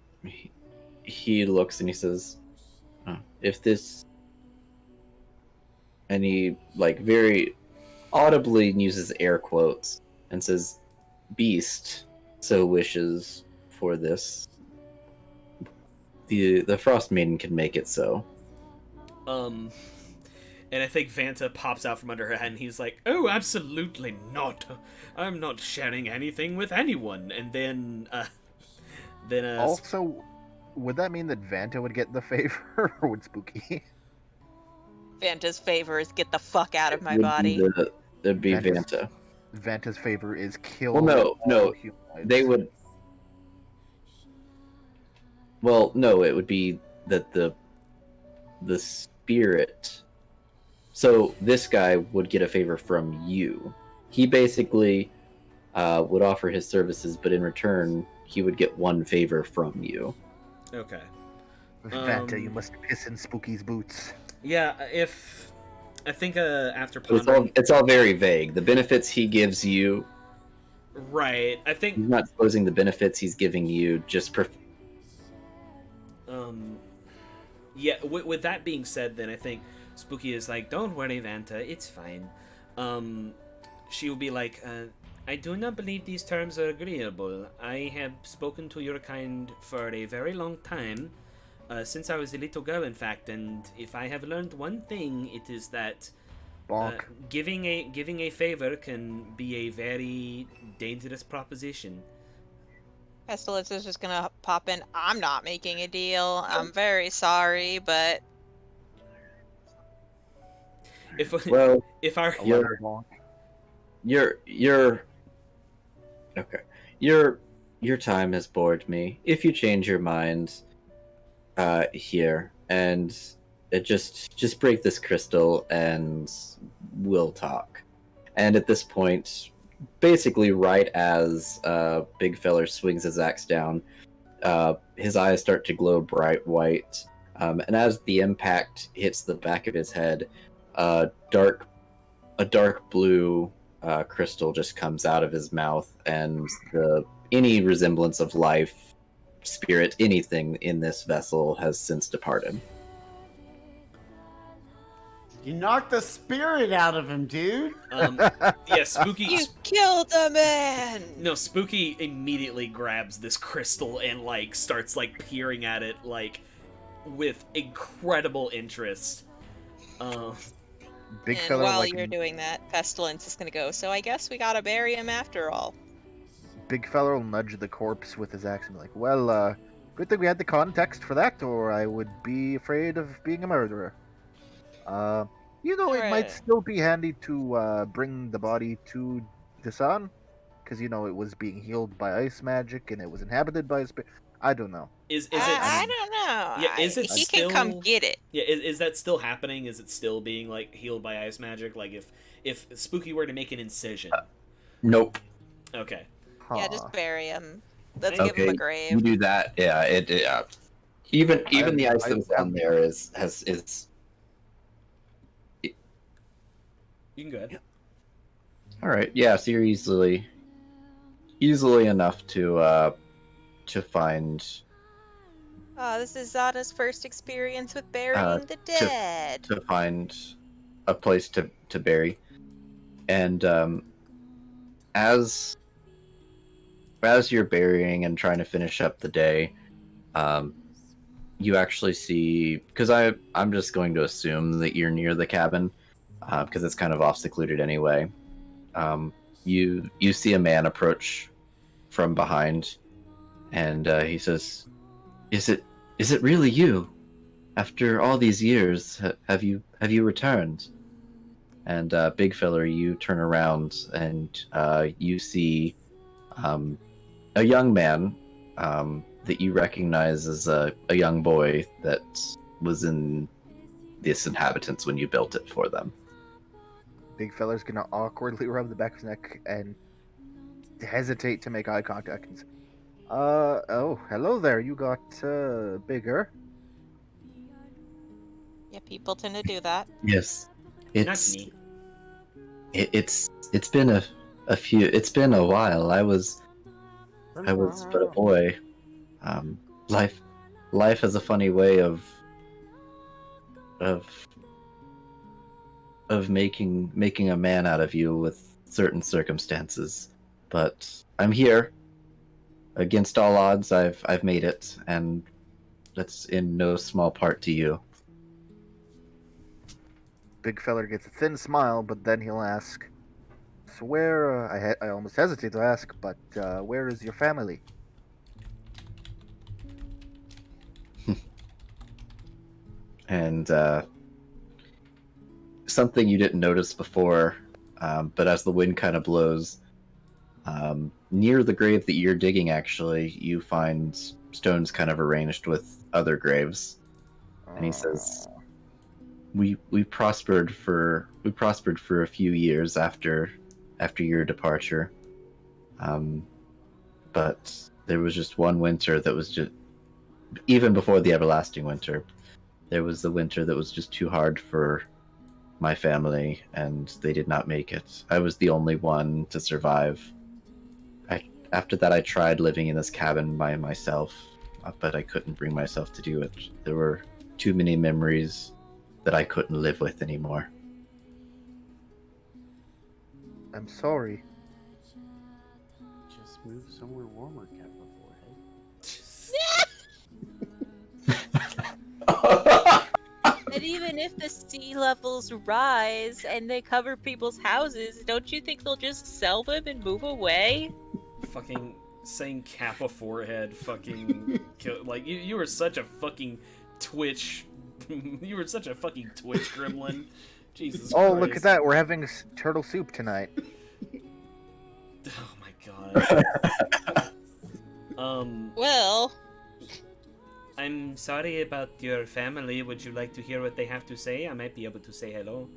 he looks and he says, "If this," and he like very audibly uses air quotes and says, "beast so wishes for this, the Frostmaiden can make it so." And I think Vanta pops out from under her head, and he's like, "Oh, absolutely not! I'm not sharing anything with anyone." And then, Also, would that mean that Vanta would get the favor, or would Spooky? Vanta's favor is get the fuck out of my Would be body. It'd be Vanta's- Vanta. Vanta's favor is kill. Well, no, all humanoids. they would. Well, no, it would be that the spirit. So this guy would get a favor from you. He basically would offer his services, but in return, he would get one favor from you. okay. Vanta, you must piss in Spooky's boots. Yeah, if I think after But pondering, it's all very vague. The benefits he gives you, right? I think he's not disclosing the benefits he's giving you. Yeah. With that being said, then I think Spooky is like, "Don't worry, Vanta, it's fine." She will be like, "I do not believe these terms are agreeable. I have spoken to your kind for a very long time, since I was a little girl, in fact. And if I have learned one thing, it is that Bonk. giving a favor can be a very dangerous proposition." Pestilence is just gonna pop in. I'm not making a deal. I'm very sorry, but If Well, if our A letter bonk. you're okay. Your time has bored me. If you change your mind, here and just break this crystal and we'll talk. And at this point, basically right as Big Feller swings his axe down, his eyes start to glow bright white, and as the impact hits the back of his head, a dark blue crystal just comes out of his mouth, and any resemblance of life, spirit, anything in this vessel has since departed. You knocked the spirit out of him, dude. yeah, Spooky. you killed a man. No, Spooky immediately grabs this crystal and like starts like peering at it like with incredible interest. Big And fella while like you're doing that, Pestilence is gonna go. So I guess we gotta bury him after all. Big fella will nudge the corpse with his axe and be like, "Well, good thing we had the context for that, or I would be afraid of being a murderer." It might Right. still be handy to bring the body to the sun, because it was being healed by ice magic and it was inhabited by a spirit. I don't know. Is it? I don't know. Yeah, is it he still? can come get it. Yeah, is that still happening? Is it still being like healed by ice magic? Like if Spooky were to make an incision? Nope. Okay. Yeah, Huh. just bury him. Let's Okay. give him a You grave. do that, yeah. Even the ice I- that's on there is You can go ahead. all right. Yeah, so you're easily enough to find Oh, this is Zada's first experience with uh burying the to dead. to find a place to bury, and as you're burying and trying to finish up the day, um, you actually see, because I'm just going to assume that you're near the cabin, because it's kind of off secluded anyway. You see a man approach from behind, and he says, is it really you? After all these years, have you returned?" And big fella, you turn around and you see um, a young man that you recognize as a young boy that was in this inhabitants when you built it for them. Big fella's gonna awkwardly rub the back of his neck and hesitate to make eye contact. And say, oh, hello there. You got bigger. Yeah, people tend to do that. Yes, Not it's me. it's been it's been a while. I was but a boy. Um, life has a funny way of making a man out of you with certain circumstances. But I'm here. Against all odds, I've made it, and that's in no small part to you. Big feller gets a thin smile, but then he'll ask, "So where?" I almost hesitate to ask, but where is your family? And something you didn't notice before, but as the wind kind of blows, near the grave that you're digging, actually, you find stones kind of arranged with other graves. And he says, "We prospered for a few years after your departure, but there was just one winter that was just, even before the everlasting winter, there was the winter that was just too hard for my family, and they did not make it. I was the only one to survive. After that, I tried living in this cabin by myself, but I couldn't bring myself to do it. There were too many memories that I couldn't live with anymore." I'm sorry. Just move somewhere warmer, Captain Forehead. And even if the sea levels rise and they cover people's houses, don't you think they'll just sell them and move away? Fucking saying Kappa forehead. Fucking like you were such a fucking Twitch. You were such a fucking Twitch gremlin. Jesus Oh, Christ. look at that. We're having turtle soup tonight. Oh my god. Well, I'm sorry about your family. Would you like to hear what they have to say? I might be able to say hello.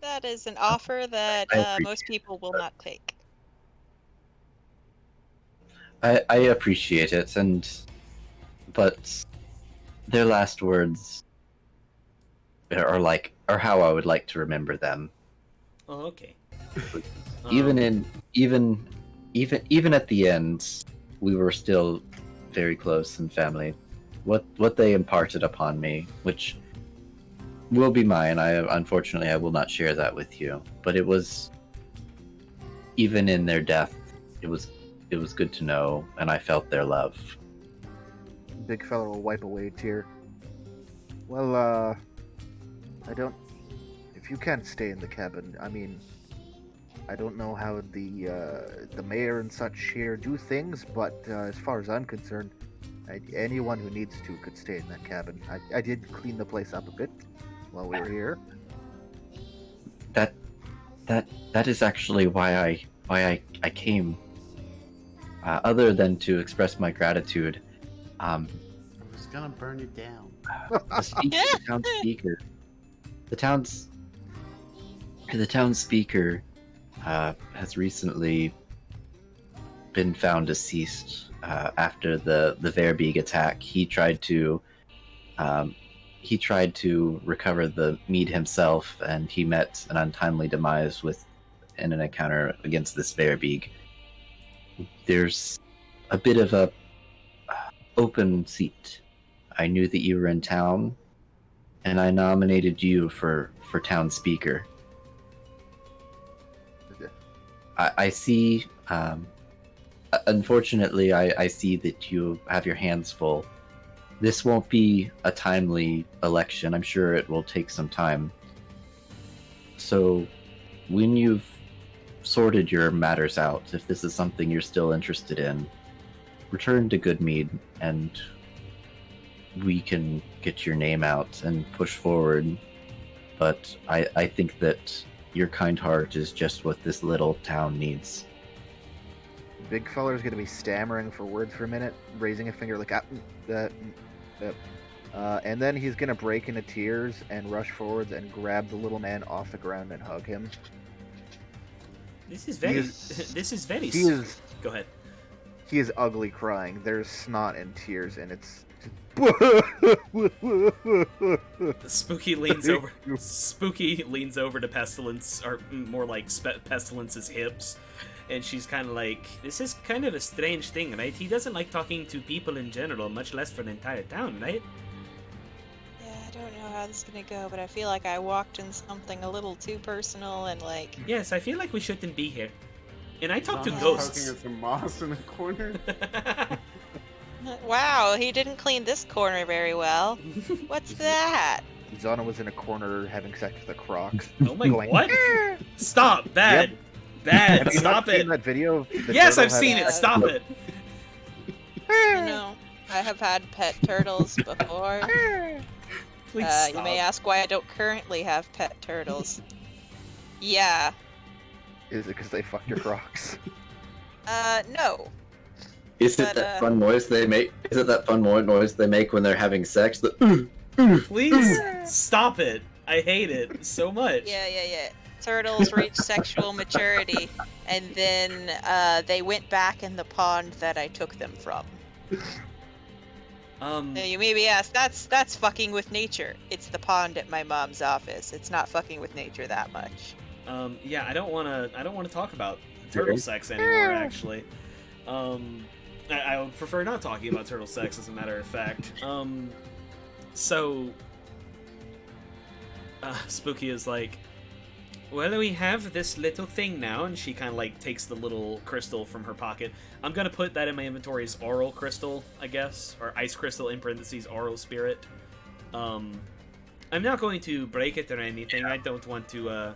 that is an offer that I appreciate most people will not take. I appreciate it, but their last words are how I would like to remember them. Oh, okay. Even at the end, we were still very close in family. What they imparted upon me, which will be mine. Unfortunately, I will not share that with you. But it was, even in their death, it was good to know, and I felt their love. Big fella will wipe away a tear. Well, I don't. If you can't stay in the cabin, I mean, I don't know how the mayor and such here do things, but as far as I'm concerned, anyone who needs to could stay in that cabin. I did clean the place up a bit while we were here. That is actually why I came. Other than to express my gratitude, I was gonna burn it down. the town speaker, the town speaker, has recently been found deceased after the Verbeeg attack. He tried to recover the mead himself, and he met an untimely demise in an encounter against this Verbeeg. There's a bit of a open seat. I knew that you were in town, and I nominated you for town speaker. I see. Unfortunately, I see that you have your hands full. This won't be a timely election. I'm sure it will take some time. So, when you've sorted your matters out, if this is something you're still interested in, return to Goodmead and we can get your name out and push forward. But I think that your kind heart is just what this little town needs. Big feller's gonna be stammering for words for a minute, raising a finger like, and then he's gonna break into tears and rush forwards and grab the little man off the ground and hug him. This is very. Go ahead. He is ugly crying. There's snot and tears, and it's. Spooky leans over. Spooky leans over to Pestilence, or more like Pestilence's hips, and she's kind of like, "This is kind of a strange thing, right? He doesn't like talking to people in general, much less for the entire town, right?" Yeah, I don't know how this is gonna go, but I feel like I walked in something a little too personal and like. Yes, I feel like we shouldn't be here. And I talk to Zana's ghosts. poking at some moss in a corner. Wow, he didn't clean this corner very well. What's that? Zana was in a corner having sex with the Crocs. Oh my Going, what? Stop! Bad! Yep. Bad! Have you Stop not seen it! that video? of the Yes, turtle I've seen having it! Stop it! You know, I have had pet turtles before. Please You stop. may ask why I don't currently have pet turtles. Yeah. Is it because they fucked your Crocs? No. Is it But, that fun noise they make? Is it that fun noise they make when they're having sex? Please stop it! I hate it so much. Yeah. Turtles reach sexual maturity, and then they went back in the pond that I took them from. Now you maybe ask, that's fucking with nature. It's the pond at my mom's office. It's not fucking with nature that much. Yeah, I don't want to talk about turtle sex anymore. Actually, I would prefer not talking about turtle sex, as a matter of fact. So, Spooky is like, well, we have this little thing now, and she kind of like takes the little crystal from her pocket. I'm gonna put that in my inventory as aural crystal, I guess, or ice crystal in parentheses, aural spirit. I'm not going to break it or anything. I don't want to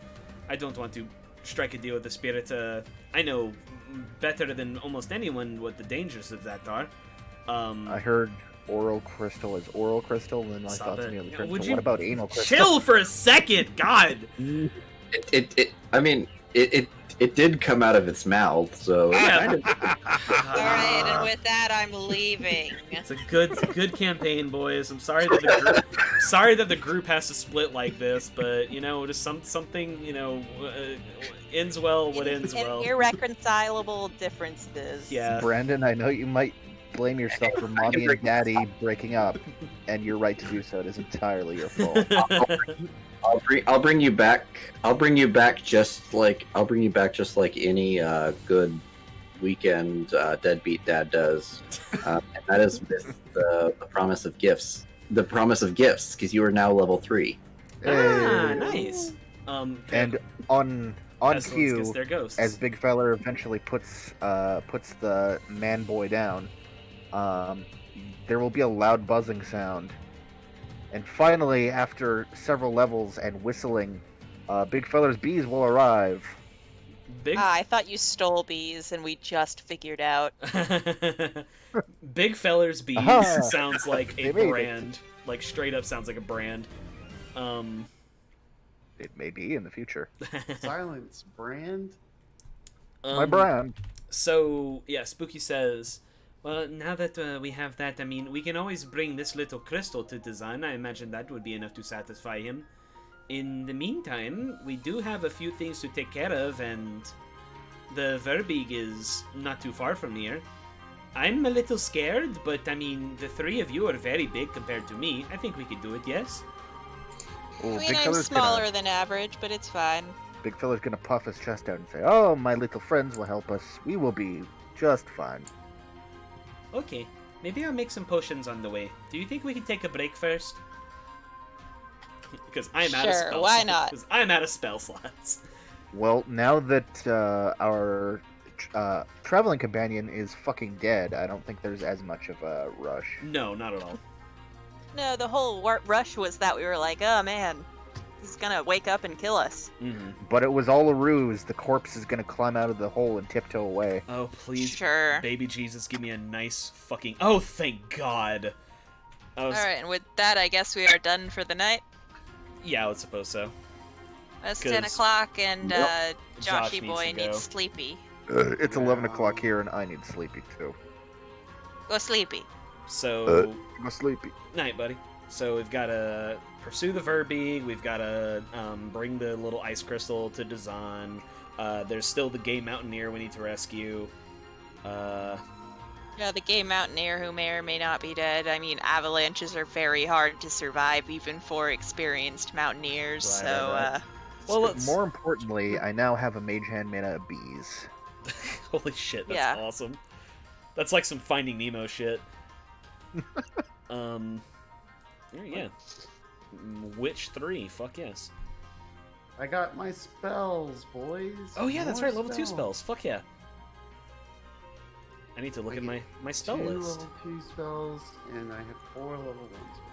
strike a deal with the spirit. I know better than almost anyone what the dangers of that are. I heard oral crystal is oral crystal, and I Stop thought to it. me on the Yeah, crystal, would you what about anal crystal? Chill for a second, God. It did come out of its mouth, so Yeah. Alright, and with that, I'm leaving. It's a good campaign, boys. I'm sorry that the group has to split like this, but you know, just something, you know, ends well what ends well. Irreconcilable differences. Yeah. Brandon, I know you might blame yourself for mommy and daddy breaking up, and you're right to do so. It is entirely your fault. I'll bring you back. I'll bring you back just like any good weekend deadbeat dad does, and that is with the promise of gifts. The promise of gifts, because you are now level 3. Ah, nice. And on Pestilence cue, gets their ghosts. as Big Feller eventually puts the man boy down, there will be a loud buzzing sound. And finally, after several levels and whistling, Big Feller's bees will arrive. Big I thought you stole bees, and we just figured out. Big Feller's Bees Aha! sounds like a They made it. brand. Like straight up sounds like a brand. It may be in the future. Silence brand. My brand. So, yeah, Spooky says, well, now that we have that, I mean, we can always bring this little crystal to design. I imagine that would be enough to satisfy him. In the meantime, we do have a few things to take care of, and The Verbeeg is not too far from here. I'm a little scared, but I mean, the three of you are very big compared to me. I think we could do it, yes? Oh, I mean, big I'm fella's smaller gonna than average, but it's fine. big fella's gonna puff his chest out and say, "Oh, my little friends will help us. We will be just fine." Okay, maybe I'll make some potions on the way. Do you think we can take a break first? Because I'm out of Sure, spell why slots. not? Because I'm out of spell slots. Well, now that our traveling companion is fucking dead, I don't think there's as much of a rush. No, not at all. No, the whole rush was that we were like, oh man, he's gonna wake up and kill us. Mm-hmm. But it was all a ruse. The corpse is gonna climb out of the hole and tiptoe away. Oh, please, Sure. baby Jesus, give me a nice fucking... Oh, thank God. I was... Alright, and with that, I guess we are done for the night. Yeah, I would suppose so. It's 'Cause- 10 o'clock, and Yep. Josh Joshy needs boy to go. needs sleepy. It's 11 o'clock here, and I need sleepy too. Go sleepy. So, Go sleepy. night, buddy. So we've got to pursue the Verbeeg. We've got to bring the little ice crystal to Dazan. There's still the gay mountaineer we need to rescue. Yeah, the gay mountaineer who may or may not be dead. I mean, avalanches are very hard to survive, even for experienced mountaineers. Right, So, right. Well, let's... More importantly, I now have a mage hand made out of bees. Holy shit, that's Yeah. awesome. That's like some Finding Nemo shit. Yeah. Witch 3, fuck yes. I got my spells, boys. Oh yeah, that's More right, level 2 spells, fuck yeah. I need to look I at get my spell 2 list. level 2 spells, and I have 4 level 1 spells.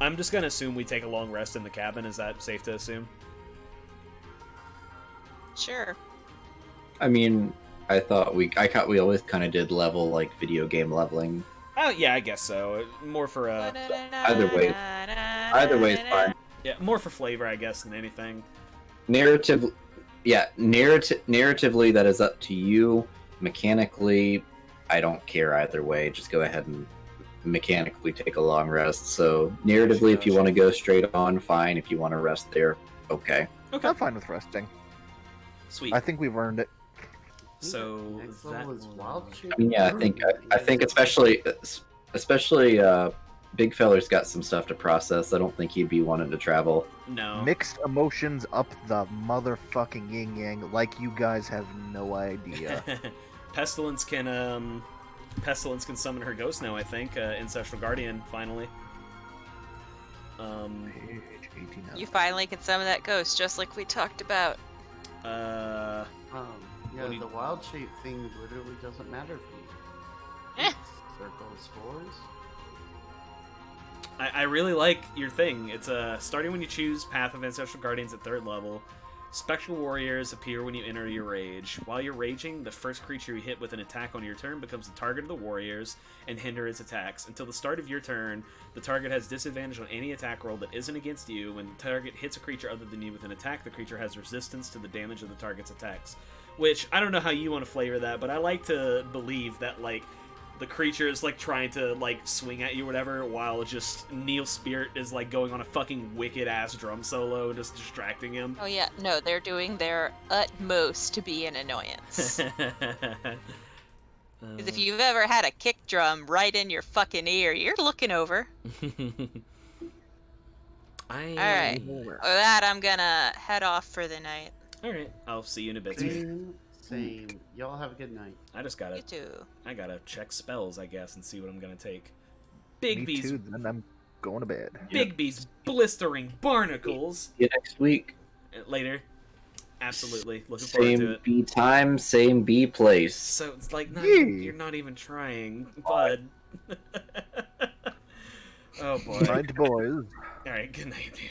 I'm just gonna assume we take a long rest in the cabin, is that safe to assume? sure. I mean, I thought we always kind of did level like video game leveling. Oh yeah, I guess so. More for Either way is fine. yeah, more for flavor, I guess, than anything. Narratively, that is up to you. Mechanically, I don't care either way. Just go ahead and mechanically take a long rest. So narratively, if you want to go straight on, fine. If you want to rest there, okay. Okay, I'm fine with resting. sweet. I think we've earned it. So Next that level is wild shape. I mean, yeah, I think especially Big Feller's got some stuff to process. I don't think he'd be wanting to travel. no. Mixed emotions up the motherfucking yin yang, like you guys have no idea. Pestilence can summon her ghost now, I think. Ancestral Guardian, finally. Page 18 You finally can summon that ghost, just like we talked about. Yeah, What do you- the wild shape thing literally doesn't matter for me. Eh. Circle of spores. I really like your thing. It's starting when you choose Path of Ancestral Guardians at 3rd level. Spectral warriors appear when you enter your rage. While you're raging, the first creature you hit with an attack on your turn becomes the target of the warriors and hinder its attacks. Until the start of your turn, the target has disadvantage on any attack roll that isn't against you. When the target hits a creature other than you with an attack, the creature has resistance to the damage of the target's attacks. Which, I don't know how you want to flavor that, but I like to believe that, like, the creature is, like, trying to, like, swing at you or whatever, while just Neil Spirit is, like, going on a fucking wicked-ass drum solo, just distracting him. Oh yeah, no, they're doing their utmost to be an annoyance. Because if you've ever had a kick drum right in your fucking ear, you're looking over. Alright. With that, I'm gonna head off for the night. Alright, I'll see you in a bit. Same. Y'all have a good night. I just You gotta, too. I gotta check spells, I guess, and see what I'm gonna take. Big Me B's, too, then I'm going to bed. Big B's blistering barnacles. See you next week. Later. Absolutely. Looking forward to Same it. B time, same B place. So it's like, Yee. you're not even trying, bud. Oh boy. Night, boys. Alright, good night, dude.